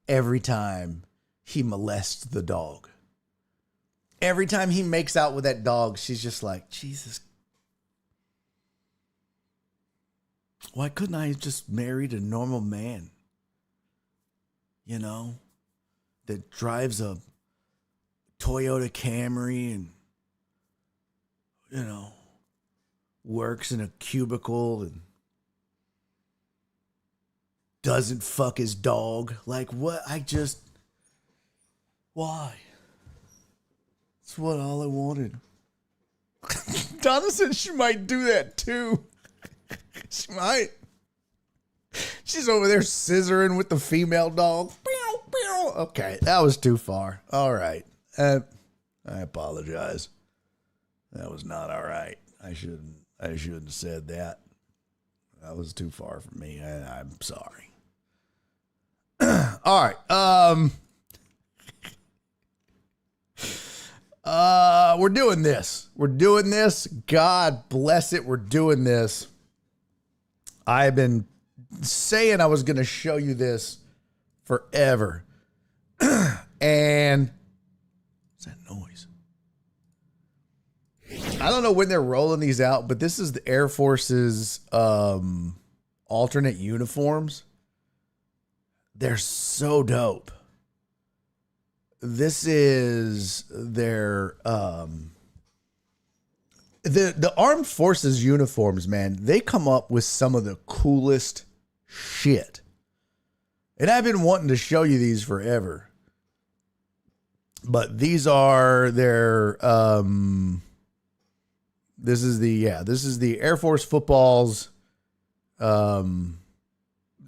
every time he molests the dog. Every time he makes out with that dog, she's just like, Jesus. Why couldn't I have just married a normal man? You know, that drives a Toyota Camry and, you know, works in a cubicle and doesn't fuck his dog. Like, what? Why? That's what all I wanted. Donna said she might do that too. She might. She's over there scissoring with the female dog. Okay, that was too far. All right. I apologize. That was not all right. I shouldn't have said that. That was too far for me. I'm sorry. All right. We're doing this. We're doing this. God bless it. We're doing this. I've been saying I was going to show you this forever. And what's that noise? I don't know when they're rolling these out, but this is the Air Force's alternate uniforms. They're so dope. This is their the Armed Forces uniforms, man. They come up with some of the coolest shit. And I've been wanting to show you these forever. But these are their this is the Air Force football's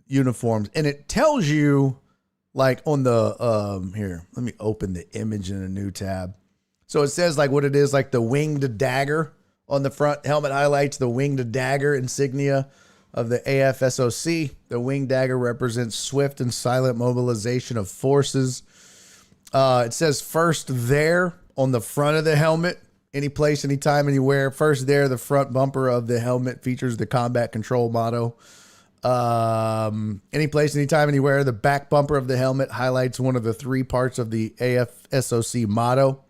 uniforms, and it tells you, like, on the here, let me open the image in a new tab. So it says like what it is, like the winged dagger on the front helmet highlights the winged dagger insignia of the AFSOC. The winged dagger represents swift and silent mobilization of forces. It says first there on the front of the helmet. Any place, anytime, anywhere. First there, the front bumper of the helmet features the combat control motto. Any place, anytime, anywhere. The back bumper of the helmet highlights one of the three parts of the AFSOC motto.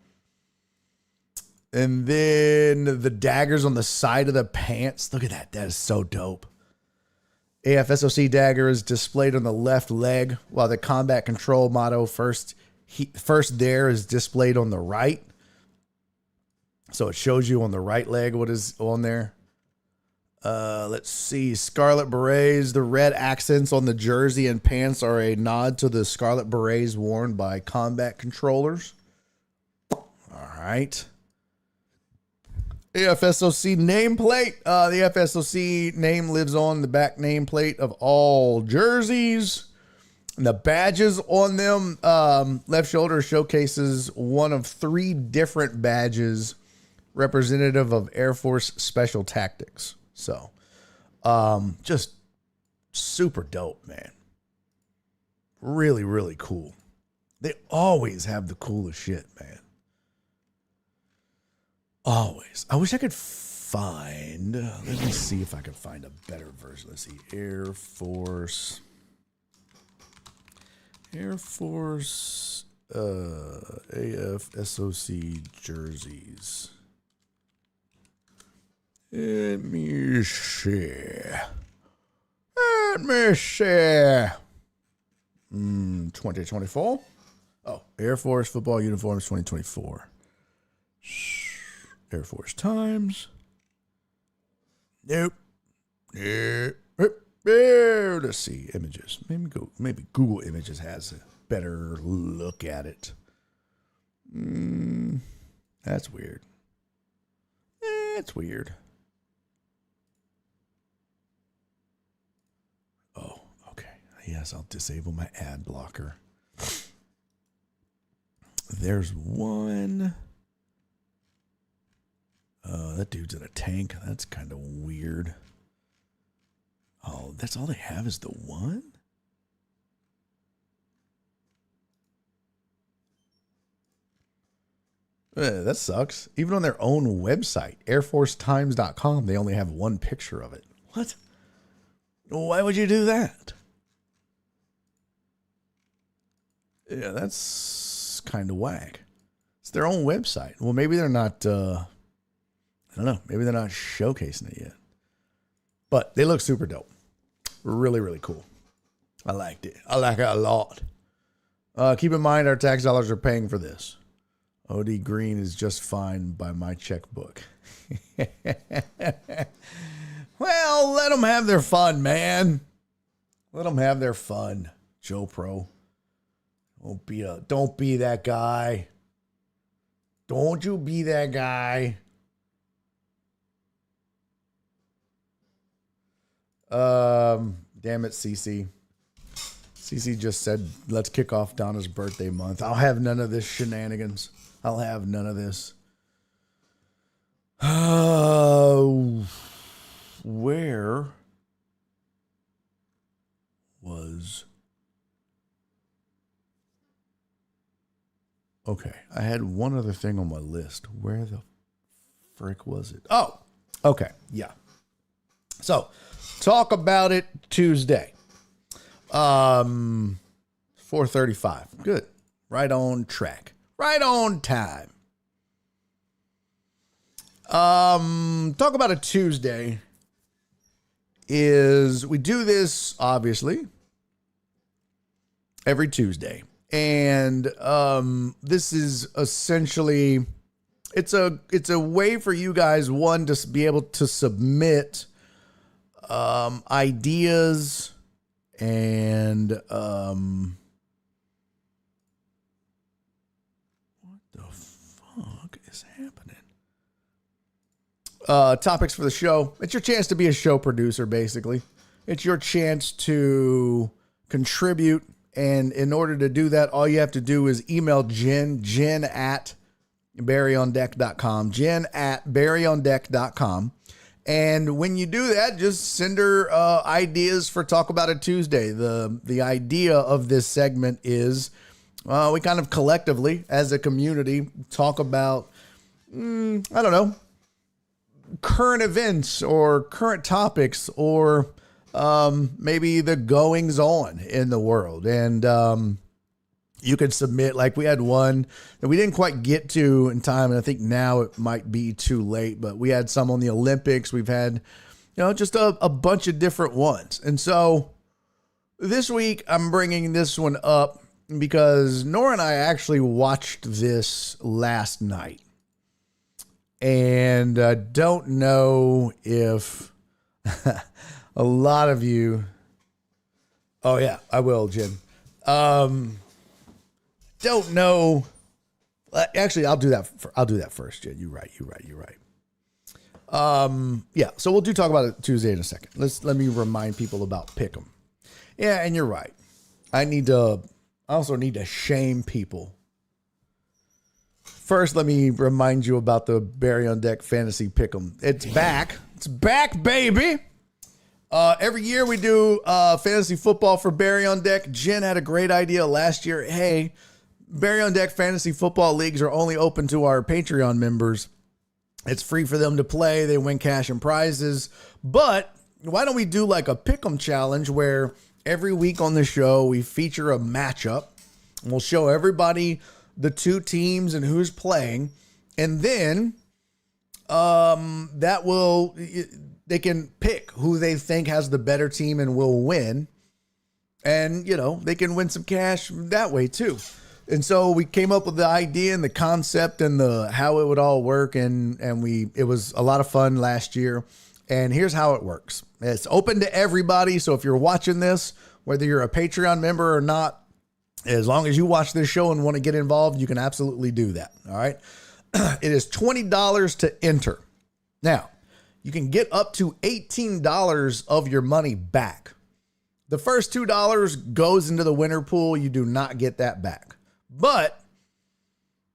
And then the daggers on the side of the pants. Look at that. That is so dope. AFSOC dagger is displayed on the left leg, while the combat control motto first there is displayed on the right. So it shows you on the right leg what is on there. Let's see. Scarlet Berets. The red accents on the jersey and pants are a nod to the Scarlet Berets worn by combat controllers. All right. AFSOC nameplate. The FSOC name lives on the back nameplate of all jerseys. And the badges on them, left shoulder showcases one of three different badges representative of Air Force Special Tactics. So, just super dope, man. Really, really cool. They always have the coolest shit, man. Always. I wish I could find, let me see if I can find a better version. Let's see, Air Force AFSOC jerseys. Let me see. 2024. Oh, Air Force football uniforms 2024. Air Force Times. Nope. Let's see, images. Maybe Google Images has a better look at it. That's weird. It's weird. Oh, okay. Yes, I'll disable my ad blocker. There's one. That dude's in a tank. That's kind of weird. Oh, that's all they have is the one? That sucks. Even on their own website, airforcetimes.com, they only have one picture of it. What? Why would you do that? Yeah, that's kind of whack. It's their own website. Well, maybe they're not, I don't know. Maybe they're not showcasing it yet. But they look super dope. Really, really cool. I liked it. I like it a lot. Keep in mind, our tax dollars are paying for this. OD Green is just fine by my checkbook. Well, let them have their fun, man. Let them have their fun, Joe Pro. Don't be that guy. Don't you be that guy. Damn it, CC. CC just said, let's kick off Donna's birthday month. I'll have none of this shenanigans. I'll have none of this. Where was... Okay, I had one other thing on my list. Where the frick was it? Oh, okay, yeah. So, talk about it Tuesday. 4:35. Good. Right on track. Right on time. Talk about it Tuesday is we do this obviously every Tuesday. And this is essentially it's a way for you guys, one, to be able to submit ideas and what the fuck is happening? Topics for the show. It's your chance to be a show producer, basically. It's your chance to contribute. And in order to do that, all you have to do is email Jen at barryondeck.com, jen@barryondeck.com. And when you do that, just send her ideas for Talk About It Tuesday. The idea of this segment is we kind of collectively, as a community, talk about, I don't know, current events or current topics or maybe the goings on in the world. And you could submit, like we had one that we didn't quite get to in time, and I think now it might be too late, but we had some on the Olympics. We've had, just a bunch of different ones. And so this week I'm bringing this one up because Nora and I actually watched this last night. And I don't know if a lot of you... Oh, yeah, I will, Jen. Don't know. Actually, I'll do that first, Jen. You're right. Yeah, so we'll Talk About It Tuesday in a second. Let me remind people about Pick'em. Yeah, and you're right. I also need to shame people. First, let me remind you about the Barry on Deck Fantasy Pick'em. It's back. It's back, baby. Every year we do fantasy football for Barry on Deck. Jen had a great idea last year. Hey, Barry on Deck fantasy football leagues are only open to our Patreon members. It's free for them to play. They win cash and prizes. But why don't we do like a pick'em challenge where every week on the show we feature a matchup. And we'll show everybody the two teams and who's playing. And then they can pick who they think has the better team and will win. And, you know, they can win some cash that way too. And so we came up with the idea and the concept and the how it would all work. And it was a lot of fun last year. And here's how it works. It's open to everybody. So if you're watching this, whether you're a Patreon member or not, as long as you watch this show and want to get involved, you can absolutely do that. All right. It is $20 to enter. Now, you can get up to $18 of your money back. The first $2 goes into the winner pool. You do not get that back. But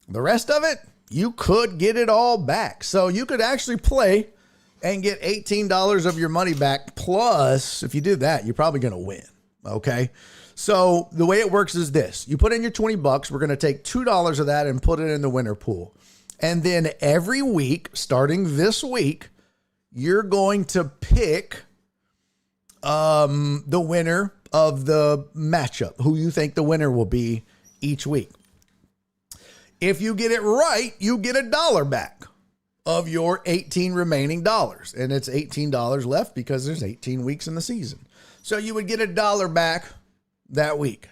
the rest of it, you could get it all back. So you could actually play and get $18 of your money back. Plus, if you do that, you're probably going to win. Okay. So the way it works is this. You put in your $20. We're going to take $2 of that and put it in the winner pool. And then every week, starting this week, you're going to pick the winner of the matchup, who you think the winner will be each week. If you get it right, you get $1 back of your 18 remaining dollars. And it's $18 left because there's 18 weeks in the season. So you would get $1 back that week.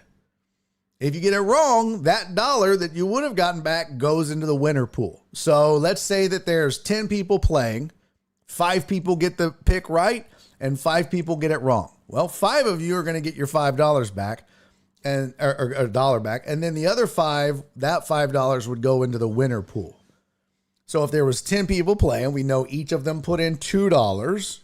If you get it wrong, that dollar that you would have gotten back goes into the winner pool. So let's say that there's 10 people playing, 5 people get the pick right, and 5 people get it wrong. Well, 5 of you are going to get your $5 back, and or $1 back, and then the other 5, that $5 would go into the winner pool. So if there was 10 people playing, we know each of them put in $2.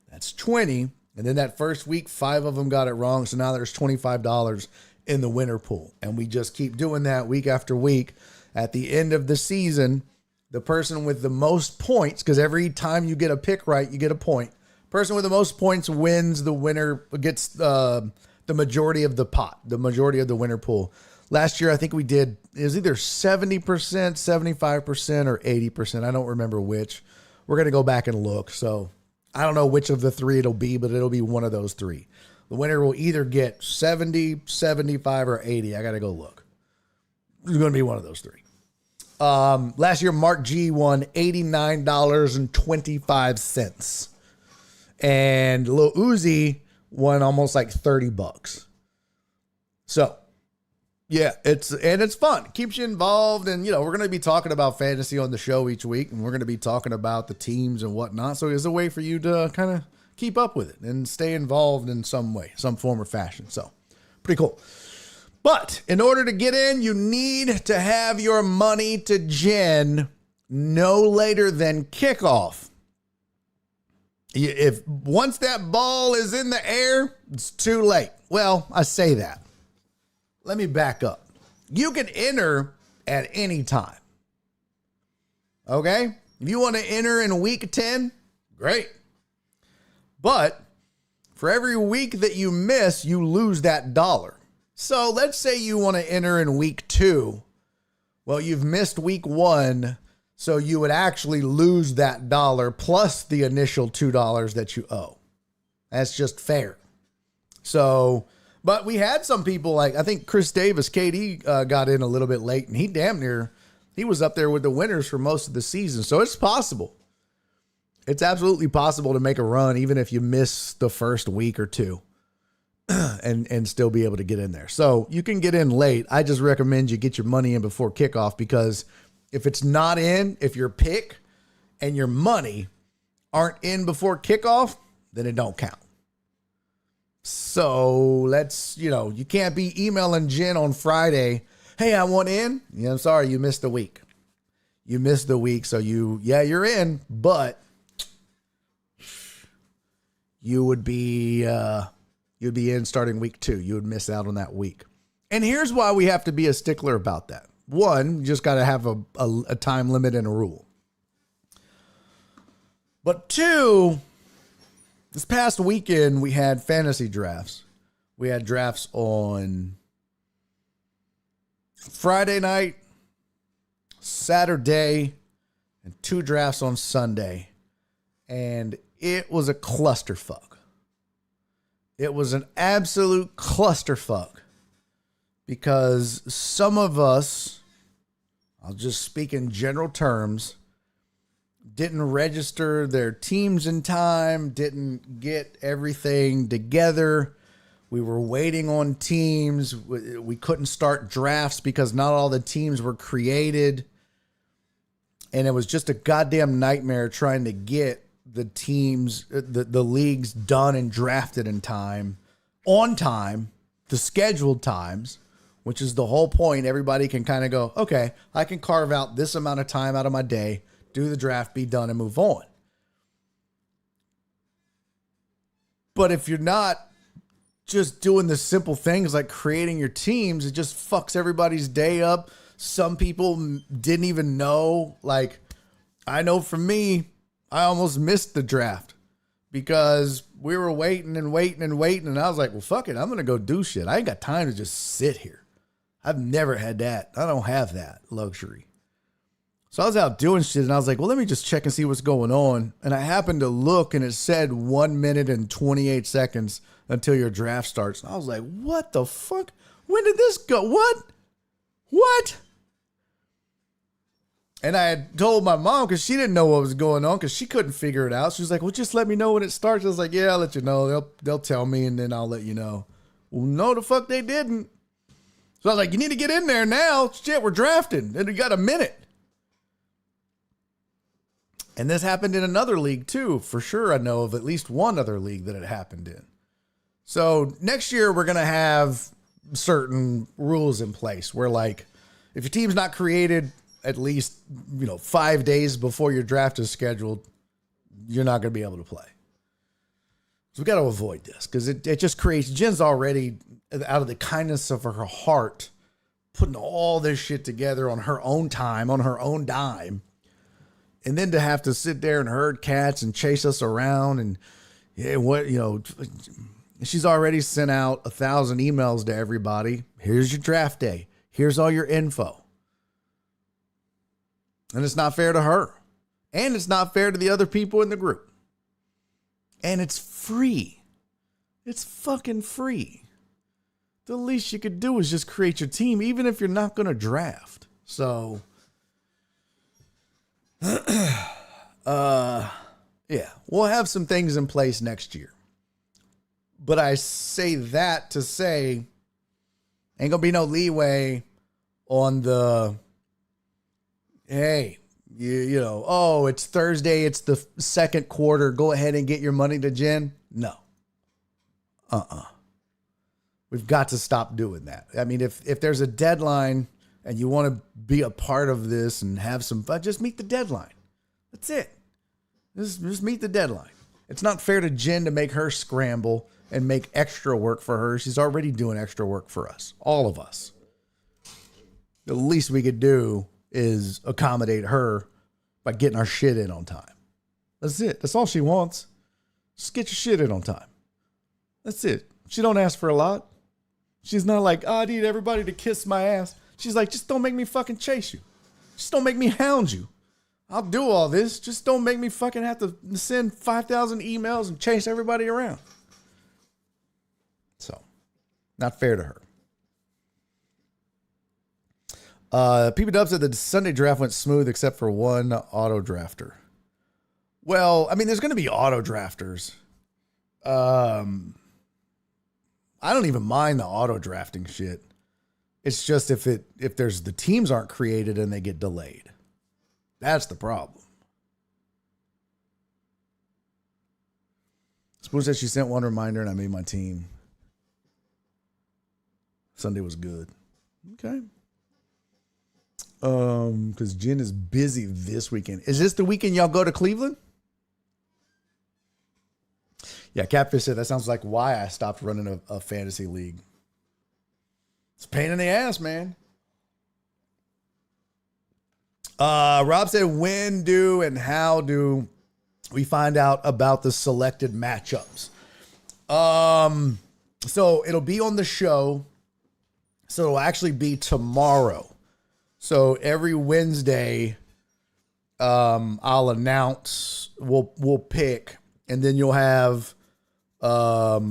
That's 20, and then that first week, 5 of them got it wrong. So now there's $25 in the winner pool, and we just keep doing that week after week. At the end of the season, the person with the most points, because every time you get a pick right, you get a point. Person with the most points wins. The winner gets the majority of the pot, the majority of the winner pool. Last year, I think we did, it was either 70%, 75%, or 80%. I don't remember which. We're going to go back and look. So I don't know which of the 3 it'll be, but it'll be one of those 3. The winner will either get 70, 75, or 80. I got to go look. It's going to be one of those 3. Last year, Mark G won $89.25. And Lil Uzi won almost like $30. So, yeah, it's fun. It keeps you involved. And, you know, we're going to be talking about fantasy on the show each week. And we're going to be talking about the teams and whatnot. So it's a way for you to kind of keep up with it and stay involved in some way, some form or fashion. So pretty cool. But in order to get in, you need to have your money to Jen no later than kickoff. If once that ball is in the air, it's too late. Well, I say that. Let me back up. You can enter at any time. Okay? If you want to enter in week 10, great. But for every week that you miss, you lose that dollar. So let's say you want to enter in week 2. Well, you've missed week 1, so you would actually lose that dollar plus the initial $2 that you owe. That's just fair. So, but we had some people like, I think Chris Davis, KD, got in a little bit late, and he was up there with the winners for most of the season. So it's possible. It's absolutely possible to make a run even if you miss the first week or 2 and still be able to get in there. So you can get in late. I just recommend you get your money in before kickoff, because if it's not in, if your pick and your money aren't in before kickoff, then it don't count. So you can't be emailing Jen on Friday, hey, I want in. Yeah, I'm sorry, you missed the week. You missed the week. So you're in, but you'd be in starting week 2. You would miss out on that week. And here's why we have to be a stickler about that. 1, you just got to have a time limit and a rule. But 2, This past weekend, we had fantasy drafts. We had drafts on Friday night, Saturday, and 2 drafts on Sunday. And it was a clusterfuck. It was an absolute clusterfuck. Because some of us, I'll just speak in general terms, didn't register their teams in time, didn't get everything together. We were waiting on teams. We couldn't start drafts because not all the teams were created. And it was just a goddamn nightmare trying to get the teams, the leagues done and drafted in time, on time, the scheduled times, which is the whole point. Everybody can kind of go, okay, I can carve out this amount of time out of my day, do the draft, be done, and move on. But if you're not just doing the simple things like creating your teams, it just fucks everybody's day up. Some people didn't even know. Like, I know for me, I almost missed the draft because we were waiting and waiting and waiting. And I was like, well, fuck it. I'm going to go do shit. I ain't got time to just sit here. I've never had that. I don't have that luxury. So I was out doing shit and I was like, well, let me just check and see what's going on. And I happened to look and it said 1 minute and 28 seconds until your draft starts. And I was like, what the fuck? When did this go? What? And I had told my mom because she didn't know what was going on because she couldn't figure it out. She was like, well, just let me know when it starts. I was like, yeah, I'll let you know. They'll tell me and then I'll let you know. Well, no, the fuck they didn't. So I was like, you need to get in there now. Shit, we're drafting. And we got a minute. And this happened in another league too. For sure, I know of at least one other league that it happened in. So next year, we're going to have certain rules in place where, like, if your team's not created at least, 5 days before your draft is scheduled, you're not going to be able to play. So we got to avoid this because it just creates, Jen's already, out of the kindness of her heart, putting all this shit together on her own time, on her own dime. And then to have to sit there and herd cats and chase us around and, she's already sent out 1,000 emails to everybody. Here's your draft day. Here's all your info. And it's not fair to her. And it's not fair to the other people in the group. And it's free. It's fucking free. The least you could do is just create your team, even if you're not going to draft. So, yeah, we'll have some things in place next year. But I say that to say, ain't gonna be no leeway on the, hey, it's Thursday, it's the second quarter, go ahead and get your money to Jen. No. We've got to stop doing that. I mean, if there's a deadline and you want to be a part of this and have some fun, just meet the deadline. That's it. Just meet the deadline. It's not fair to Jen to make her scramble and make extra work for her. She's already doing extra work for us, all of us. The least we could do is accommodate her by getting our shit in on time. That's it. That's all she wants. Just get your shit in on time. That's it. She don't ask for a lot. She's not like, I need everybody to kiss my ass. She's like, just don't make me fucking chase you. Just don't make me hound you. I'll do all this. Just don't make me fucking have to send 5,000 emails and chase everybody around. So, not fair to her. PB said the Sunday draft went smooth except for one auto drafter. Well, I mean, there's going to be auto drafters. I don't even mind the auto drafting shit. It's just if there's the teams aren't created and they get delayed. That's the problem. Spoon said she sent one reminder and I made my team. Sunday was good. Okay. Because Jen is busy this weekend. Is this the weekend y'all go to Cleveland? Yeah, Catfish said that sounds like why I stopped running a fantasy league. It's a pain in the ass, man. Rob said when do and how do we find out about the selected matchups. So it'll be on the show. So it'll actually be tomorrow. So every Wednesday, I'll announce, we'll pick, and then you'll have, so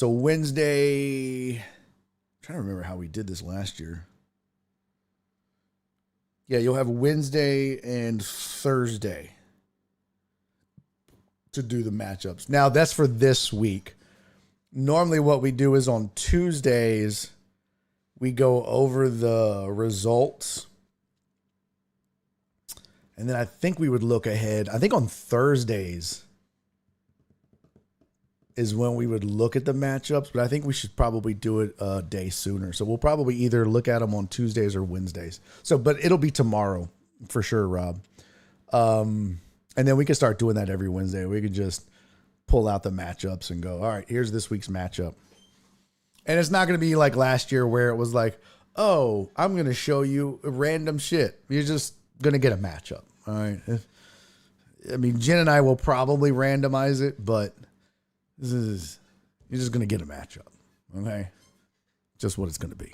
Wednesday, I'm trying to remember how we did this last year. Yeah, you'll have Wednesday and Thursday to do the matchups. Now, that's for this week. Normally what we do is on Tuesdays, we go over the results. And then I think we would look ahead. I think on Thursdays is when we would look at the matchups, but I think we should probably do it a day sooner. So we'll probably either look at them on Tuesdays or Wednesdays. So, but it'll be tomorrow for sure, Rob. And then we can start doing that every Wednesday. We could just pull out the matchups and go, all right, here's this week's matchup. And it's not going to be like last year where it was like, oh, I'm going to show you random shit. You're just going to get a matchup. All right. I mean, Jen and I will probably randomize it, but you're just going to get a matchup. Okay. Just what it's going to be.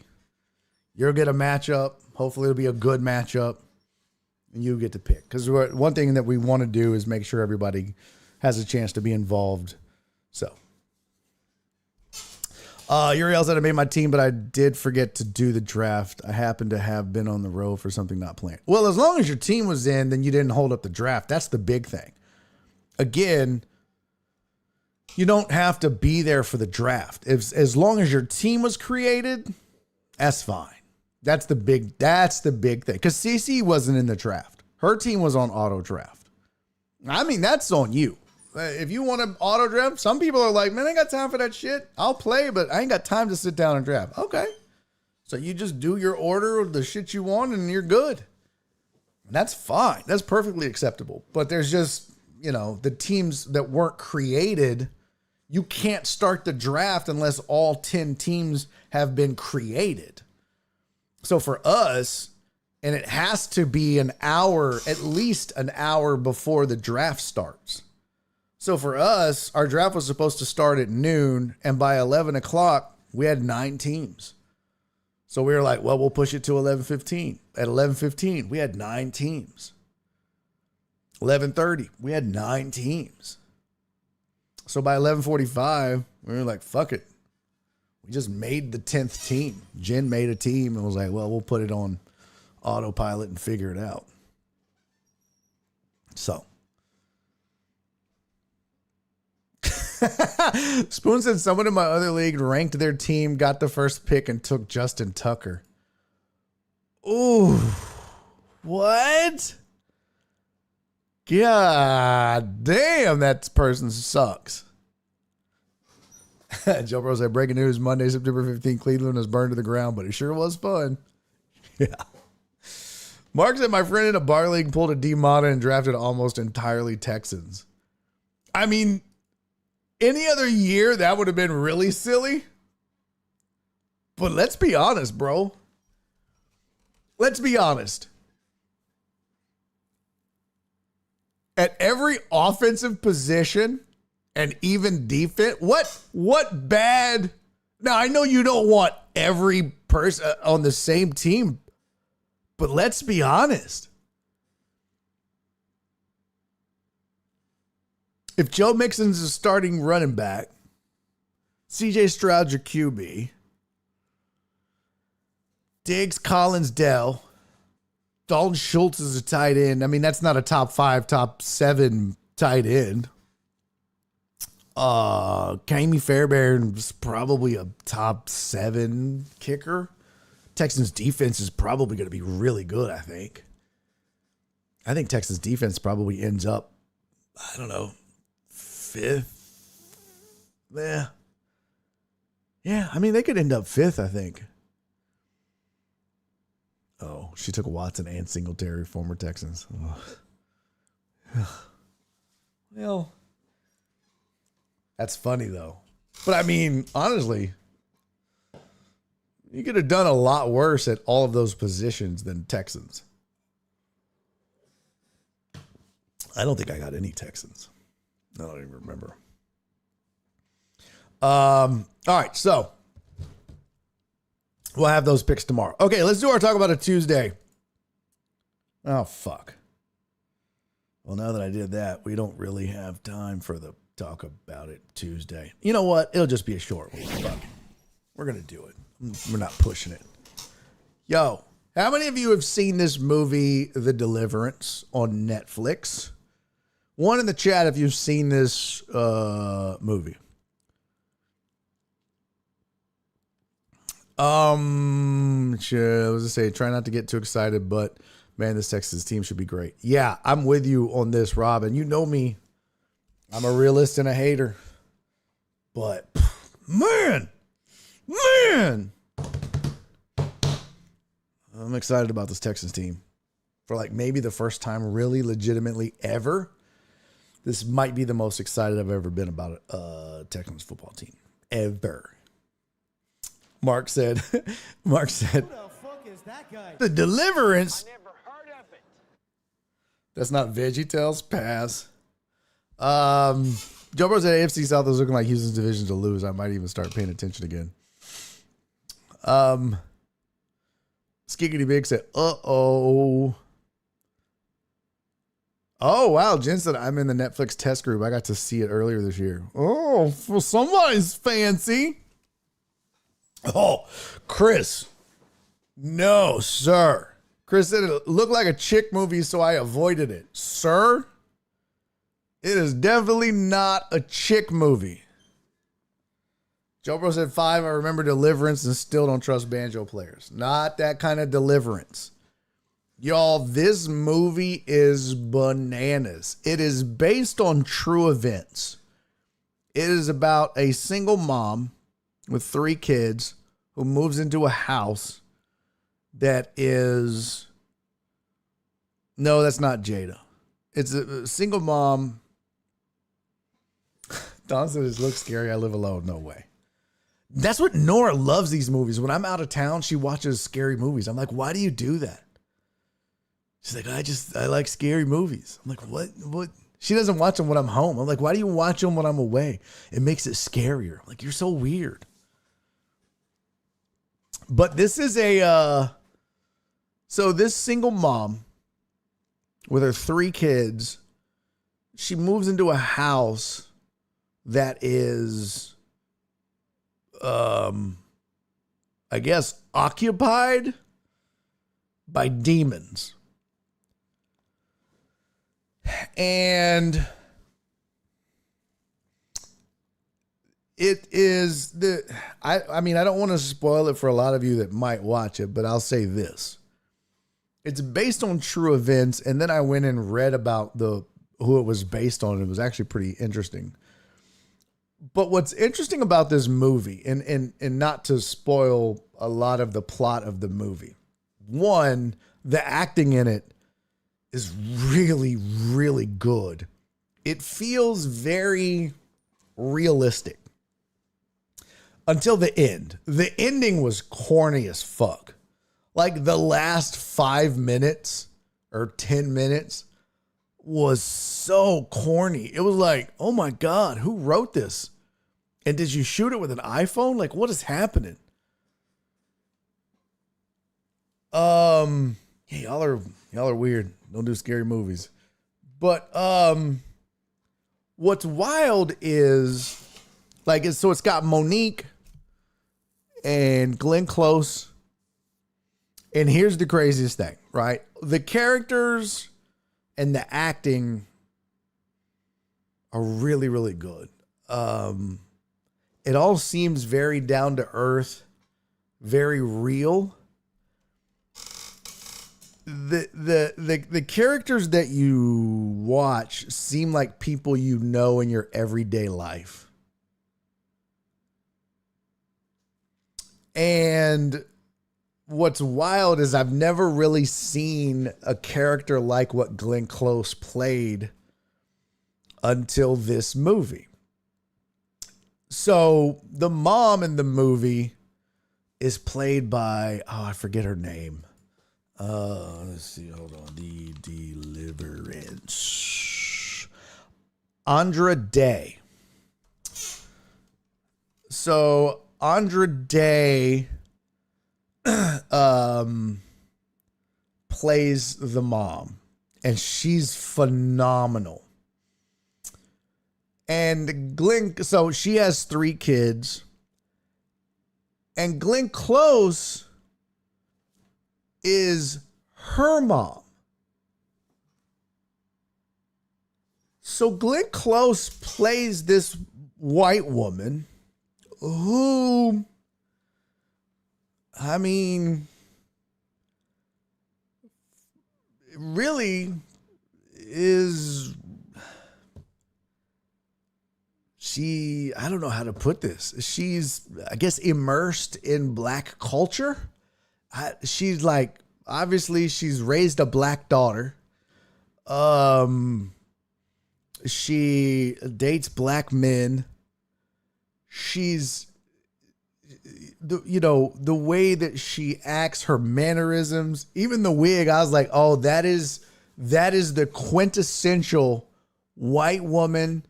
You'll get a matchup. Hopefully it'll be a good matchup and you get to pick. Because one thing that we want to do is make sure everybody has a chance to be involved. So, Uriel said I made my team, but I did forget to do the draft. I happen to have been on the road for something not planned. Well, as long as your team was in, then you didn't hold up the draft. That's the big thing. Again, you don't have to be there for the draft. As long as your team was created, that's fine. That's the big thing. Because CC wasn't in the draft. Her team was on auto draft. I mean, that's on you. If you want to auto draft, some people are like, man, I ain't got time for that shit. I'll play, but I ain't got time to sit down and draft. Okay. So you just do your order of the shit you want and you're good. That's fine. That's perfectly acceptable. But there's just, the teams that weren't created, you can't start the draft unless all 10 teams have been created. So for us, and it has to be at least an hour before the draft starts. So for us, our draft was supposed to start at noon, and by 11 o'clock, we had 9 teams. So we were like, well, we'll push it to 11:15. At 11:15, we had 9 teams. 11:30, we had 9 teams. So by 11:45, we were like, fuck it. We just made the 10th team. Jen made a team and was like, well, we'll put it on autopilot and figure it out. So. Spoon said someone in my other league ranked their team, got the first pick, and took Justin Tucker. Ooh. What? God damn, that person sucks. Joe Bro said, breaking news, Monday, September 15th, Cleveland was burned to the ground, but it sure was fun. Yeah. Mark said, my friend in a bar league pulled a D-Mata and drafted almost entirely Texans. I mean, any other year, that would have been really silly. But let's be honest, bro. Let's be honest. At every offensive position and even defense, what bad? Now, I know you don't want every person on the same team, but let's be honest. If Joe Mixon's a starting running back, CJ Stroud's your QB, Diggs, Collins, Dell, Dalton Schultz is a tight end. I mean, that's not a top 5, top 7 tight end. Kamie Fairbairn's probably a top 7 kicker. Texans defense is probably going to be really good, I think. I think Texans defense probably ends up, I don't know, 5th. Yeah, I mean, they could end up 5th, I think. Oh, she took Watson and Singletary, former Texans. Oh. Well, that's funny, though. But, I mean, honestly, you could have done a lot worse at all of those positions than Texans. I don't think I got any Texans. I don't even remember. All right, so we'll have those picks tomorrow. Okay, let's do our talk about a Tuesday. Oh, fuck. Well, now that I did that, we don't really have time for the talk about it Tuesday. You know what? It'll just be a short one. Fuck it. We're going to do it. We're not pushing it. Yo, how many of you have seen this movie, The Deliverance, on Netflix? One in the chat if you've seen this movie. I was gonna say, try not to get too excited, but man, this Texas team should be great. Yeah, I'm with you on this, Rob, and you know me. I'm a realist and a hater. But man, I'm excited about this Texans team. For like maybe the first time really legitimately ever. This might be the most excited I've ever been about a Texans football team. Ever. Mark said, who the fuck is that guy? The Deliverance. I never heard of it. That's not VeggieTales. Pass. Joe Bro said AFC South is looking like Houston's division to lose. I might even start paying attention again. Skiggity Big said, uh-oh. Oh, wow. Jen said, I'm in the Netflix test group. I got to see it earlier this year. Oh, well, somebody's fancy. Oh, Chris. No, sir. Chris said it looked like a chick movie, so I avoided it. Sir, it is definitely not a chick movie. Joe Bro said 5. I remember Deliverance and still don't trust banjo players. Not that kind of Deliverance. Y'all, this movie is bananas. It is based on true events. It is about a single mom with 3 kids who moves into a house that is... No, that's not Jada. It's a single mom. Don said, "It looks scary. I live alone." No way. That's what Nora loves these movies. When I'm out of town, she watches scary movies. I'm like, why do you do that? She's like, I like scary movies. I'm like, what? She doesn't watch them when I'm home. I'm like, why do you watch them when I'm away? It makes it scarier. I'm like, you're so weird. But this is so this single mom with her 3 kids, she moves into a house that is, I guess, occupied by demons. And it is I mean, I don't want to spoil it for a lot of you that might watch it, but I'll say this. It's based on true events, and then I went and read about who it was based on. It was actually pretty interesting. But what's interesting about this movie, and not to spoil a lot of the plot of the movie, one, the acting in it is really, really good. It feels very realistic until the end. The ending was corny as fuck. Like the last 5 minutes or 10 minutes was so corny. It was like, oh my God, who wrote this? And did you shoot it with an iPhone? Like, what is happening? Yeah, y'all are weird. Don't do scary movies. But what's wild is so it's got Monique and Glenn Close. And here's the craziest thing, right? The characters and the acting are really, really good. It all seems very down to earth, very real. The characters that you watch seem like people you know in your everyday life. And what's wild is I've never really seen a character like what Glenn Close played until this movie. So the mom in the movie is played by, I forget her name. Let's see, hold on. The Deliverance. Andra Day. So Andra Day plays the mom, and she's phenomenal. And so she has 3 kids, and Glenn Close is her mom. So Glenn Close plays this white woman who, I mean, really is, I don't know how to put this. She's, I guess, immersed in black culture. She's like, obviously she's raised a black daughter. She dates black men. She's, the way that she acts, her mannerisms, even the wig, I was like, oh, that is the quintessential white woman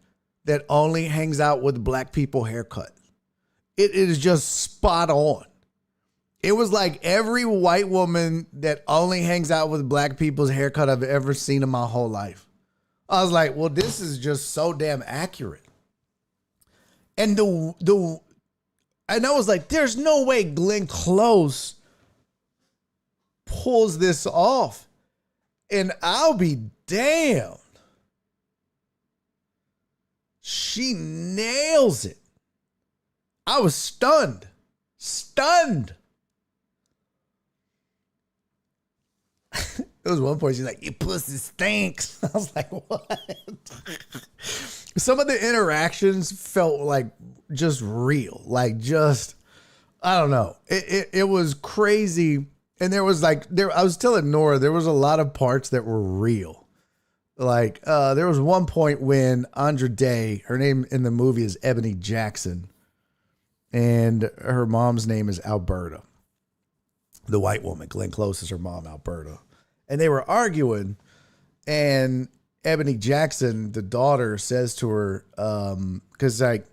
that only hangs out with black people haircut. It is just spot on. It was like every white woman that only hangs out with black people's haircut I've ever seen in my whole life. I was like, well, this is just so damn accurate. And and I was like, there's no way Glenn Close pulls this off. And I'll be damned. She nails it. I was stunned. There was one point she's like, "Your pussy stinks." I was like, what? Some of the interactions felt like just real. Like just, I don't know. It was crazy. And there was I was telling Nora, there was a lot of parts that were real. Like there was one point when Andra Day, her name in the movie is Ebony Jackson, and her mom's name is Alberta. The white woman, Glenn Close, is her mom, Alberta. And they were arguing, and Ebony Jackson, the daughter, says to her, because like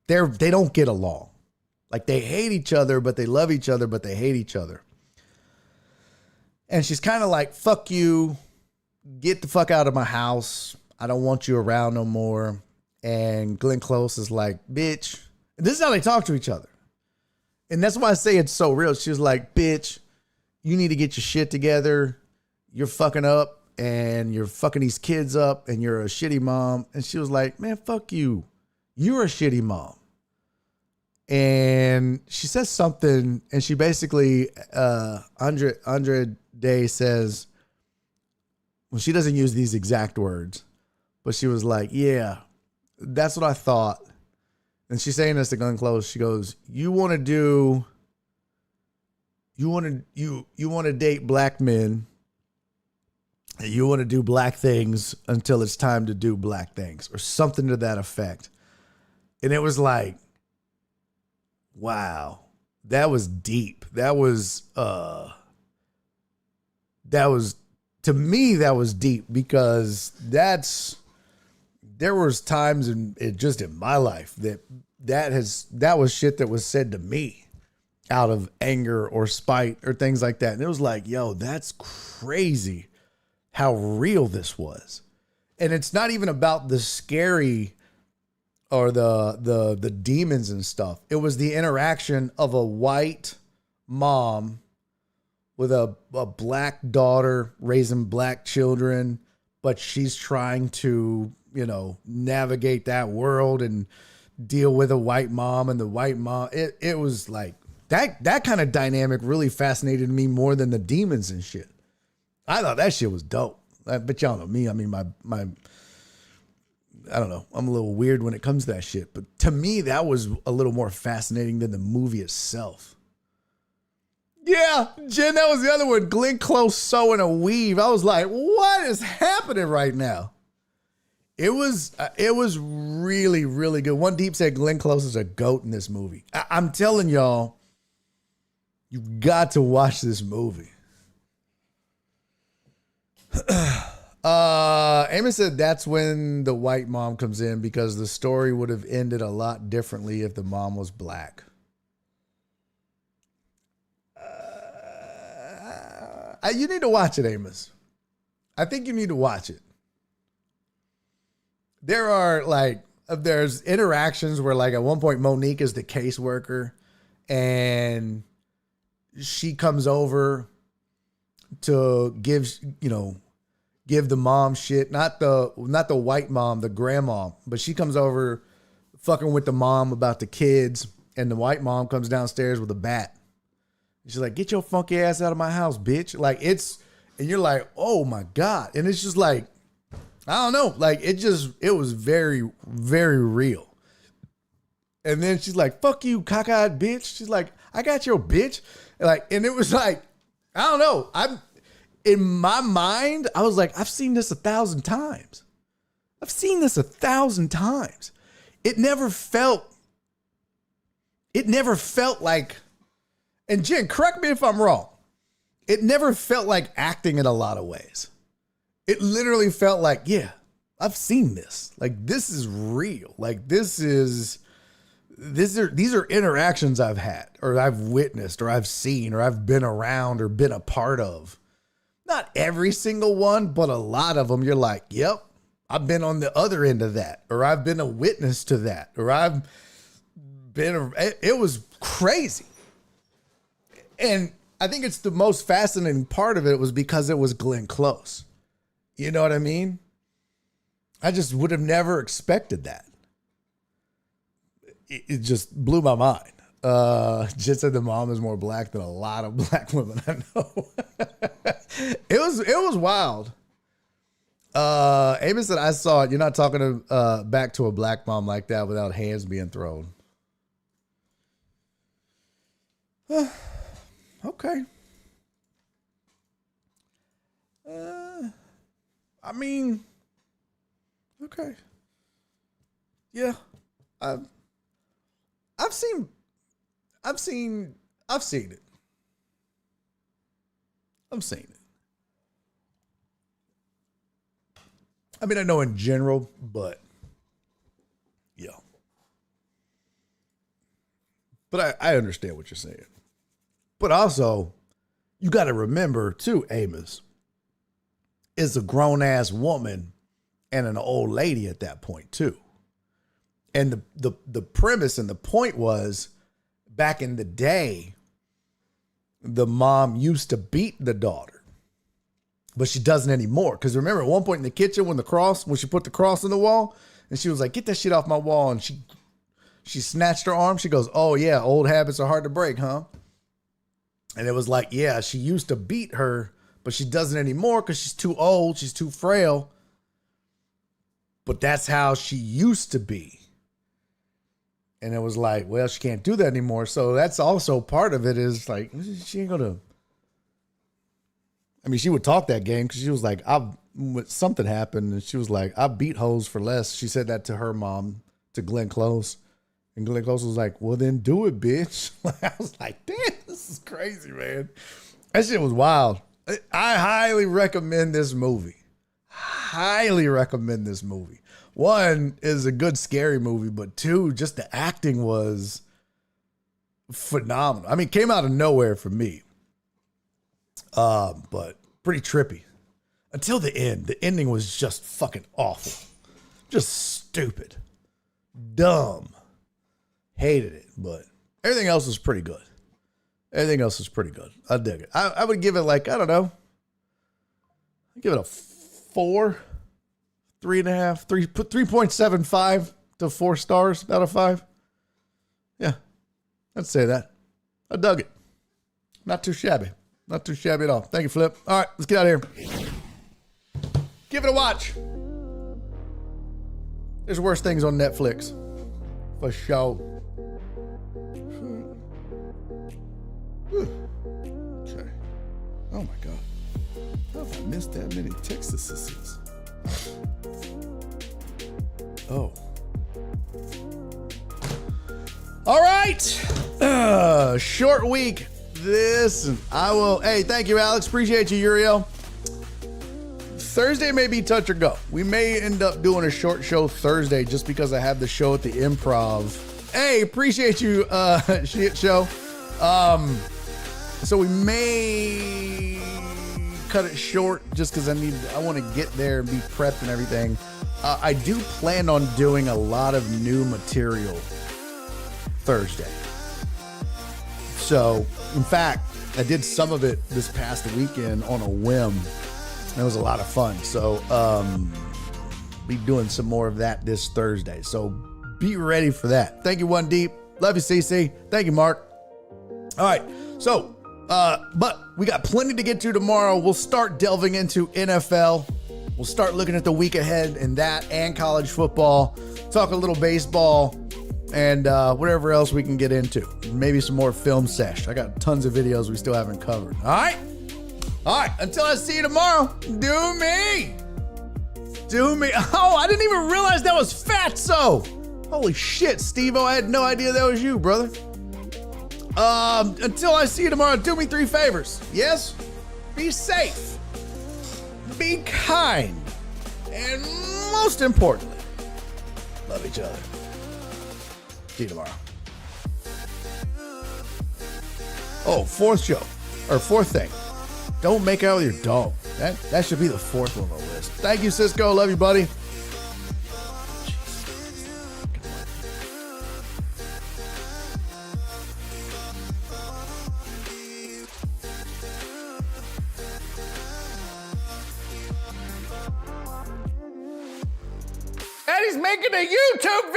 they don't get along. Like they hate each other, but they love each other, but they hate each other. And she's kind of like, fuck you, get the fuck out of my house. I don't want you around no more. And Glenn Close is like, bitch. And this is how they talk to each other. And that's why I say it's so real. She was like, bitch, you need to get your shit together. You're fucking up and you're fucking these kids up and you're a shitty mom. And she was like, man, fuck you. You're a shitty mom. And she says something, and she basically, Andra Day says, well, she doesn't use these exact words, but she was like, yeah, that's what I thought. And she's saying this to Glenn Close. She goes, you want to date black men. You want to do black things until it's time to do black things, or something to that effect. And it was like, wow, that was deep. That was, to me, that was deep, because there was times in my life that was shit that was said to me out of anger or spite or things like that. And it was like, yo, that's crazy how real this was. And it's not even about the scary or the demons and stuff. It was the interaction of a white mom with a black daughter raising black children, but she's trying to, navigate that world and deal with a white mom, and the white mom, it was like that kind of dynamic really fascinated me more than the demons and shit. I thought that shit was dope. But y'all know me. I mean, my I don't know. I'm a little weird when it comes to that shit. But to me, that was a little more fascinating than the movie itself. Yeah, Jen, that was the other one. Glenn Close sewing a weave. I was like, what is happening right now? It was really, really good. One Deep said Glenn Close is a goat in this movie. I'm telling y'all, you've got to watch this movie. Amos said that's when the white mom comes in because the story would have ended a lot differently if the mom was black. You need to watch it, Amos. I think you need to watch it. There's interactions where like at one point Monique is the caseworker and she comes over to give the mom shit, not the white mom, the grandma, but she comes over fucking with the mom about the kids, and the white mom comes downstairs with a bat. She's like, "Get your funky ass out of my house, bitch." And you're like, "Oh my God." And it's just like, I don't know, like it was very, very real. And then she's like, "Fuck you, cockeyed bitch." She's like, "I got your bitch." And it was like, I don't know. In my mind, I was like, I've seen this 1,000 times. I've seen this 1,000 times. It never felt like, and Jen, correct me if I'm wrong. It never felt like acting in a lot of ways. It literally felt like, yeah, I've seen this. Like, this is real. Like, these are interactions I've had or I've witnessed or I've seen or I've been around or been a part of. Not every single one, but a lot of them. You're like, yep, I've been on the other end of that, or I've been a witness to that, or it was crazy. And I think it's the most fascinating part of it was because it was Glenn Close. You know what I mean? I just would have never expected that. It just blew my mind. Just said the mom is more black than a lot of black women I know. It was wild. Amos said, "I saw it. You're not talking back to a black mom like that without hands being thrown." Okay. I mean, okay. Yeah. I've seen it. I've seen it. I mean, I know in general, but yeah. But I understand what you're saying. But also, you got to remember too, Amos is a grown ass woman and an old lady at that point too. And the premise and the point was, back in the day, the mom used to beat the daughter, but she doesn't anymore. Because remember, at one point in the kitchen, when she put the cross on the wall, and she was like, "Get that shit off my wall," and she snatched her arm. She goes, "Oh yeah, old habits are hard to break, huh?" And it was like, yeah, she used to beat her, but she doesn't anymore because she's too old, she's too frail. But that's how she used to be. And it was like, well, she can't do that anymore. So that's also part of it is like, she ain't gonna. I mean, she would talk that game because she was like, something happened. And she was like, "I beat hoes for less." She said that to her mom, to Glenn Close. And Glenn Close was like, "Well, then do it, bitch." I was like, damn, this is crazy, man. That shit was wild. I highly recommend this movie. Highly recommend this movie. One, is a good scary movie, but two, just the acting was phenomenal. I mean, it came out of nowhere for me. But pretty trippy. Until the end. The ending was just fucking awful. Just stupid. Dumb. Hated it, but everything else was pretty good. Everything else was pretty good. I dig it. I would give it like, I don't know. I'd give it a 4, 3.5, put 3.75 to 4 stars out of 5. Yeah, I'd say that. I dug it. Not too shabby. Not too shabby at all. Thank you, Flip. All right, let's get out of here. Give it a watch. There's worse things on Netflix. For sure. Okay. Oh my God. How have I missed that many Texases? Oh. All right. Short week. Hey, thank you, Alex. Appreciate you, Uriel. Thursday may be touch or go. We may end up doing a short show Thursday just because I have the show at the Improv. Hey, appreciate you, shit show. So we may cut it short just because I want to get there and be prepped and everything. I do plan on doing a lot of new material Thursday. So, in fact, I did some of it this past weekend on a whim. It was a lot of fun. So, be doing some more of that this Thursday. So, be ready for that. Thank you, One Deep. Love you, CC. Thank you, Mark. All right. So, but we got plenty to get to tomorrow. We'll start delving into NFL. We'll start looking at the week ahead and that and college football. Talk a little baseball and whatever else we can get into. Maybe some more film sesh. I got tons of videos we still haven't covered. All right? All right. Until I see you tomorrow, do me. Do me. Oh, I didn't even realize that was Fatso. Holy shit, Steve-O. I had no idea that was you, brother. Until I see you tomorrow, do me 3 favors. Yes? Be safe. Be kind. And most importantly, love each other. See you tomorrow. Oh, fourth thing. Don't make out with your dog. That should be the 4th one on the list. Thank you, Cisco. Love you, buddy. And he's making a YouTube video.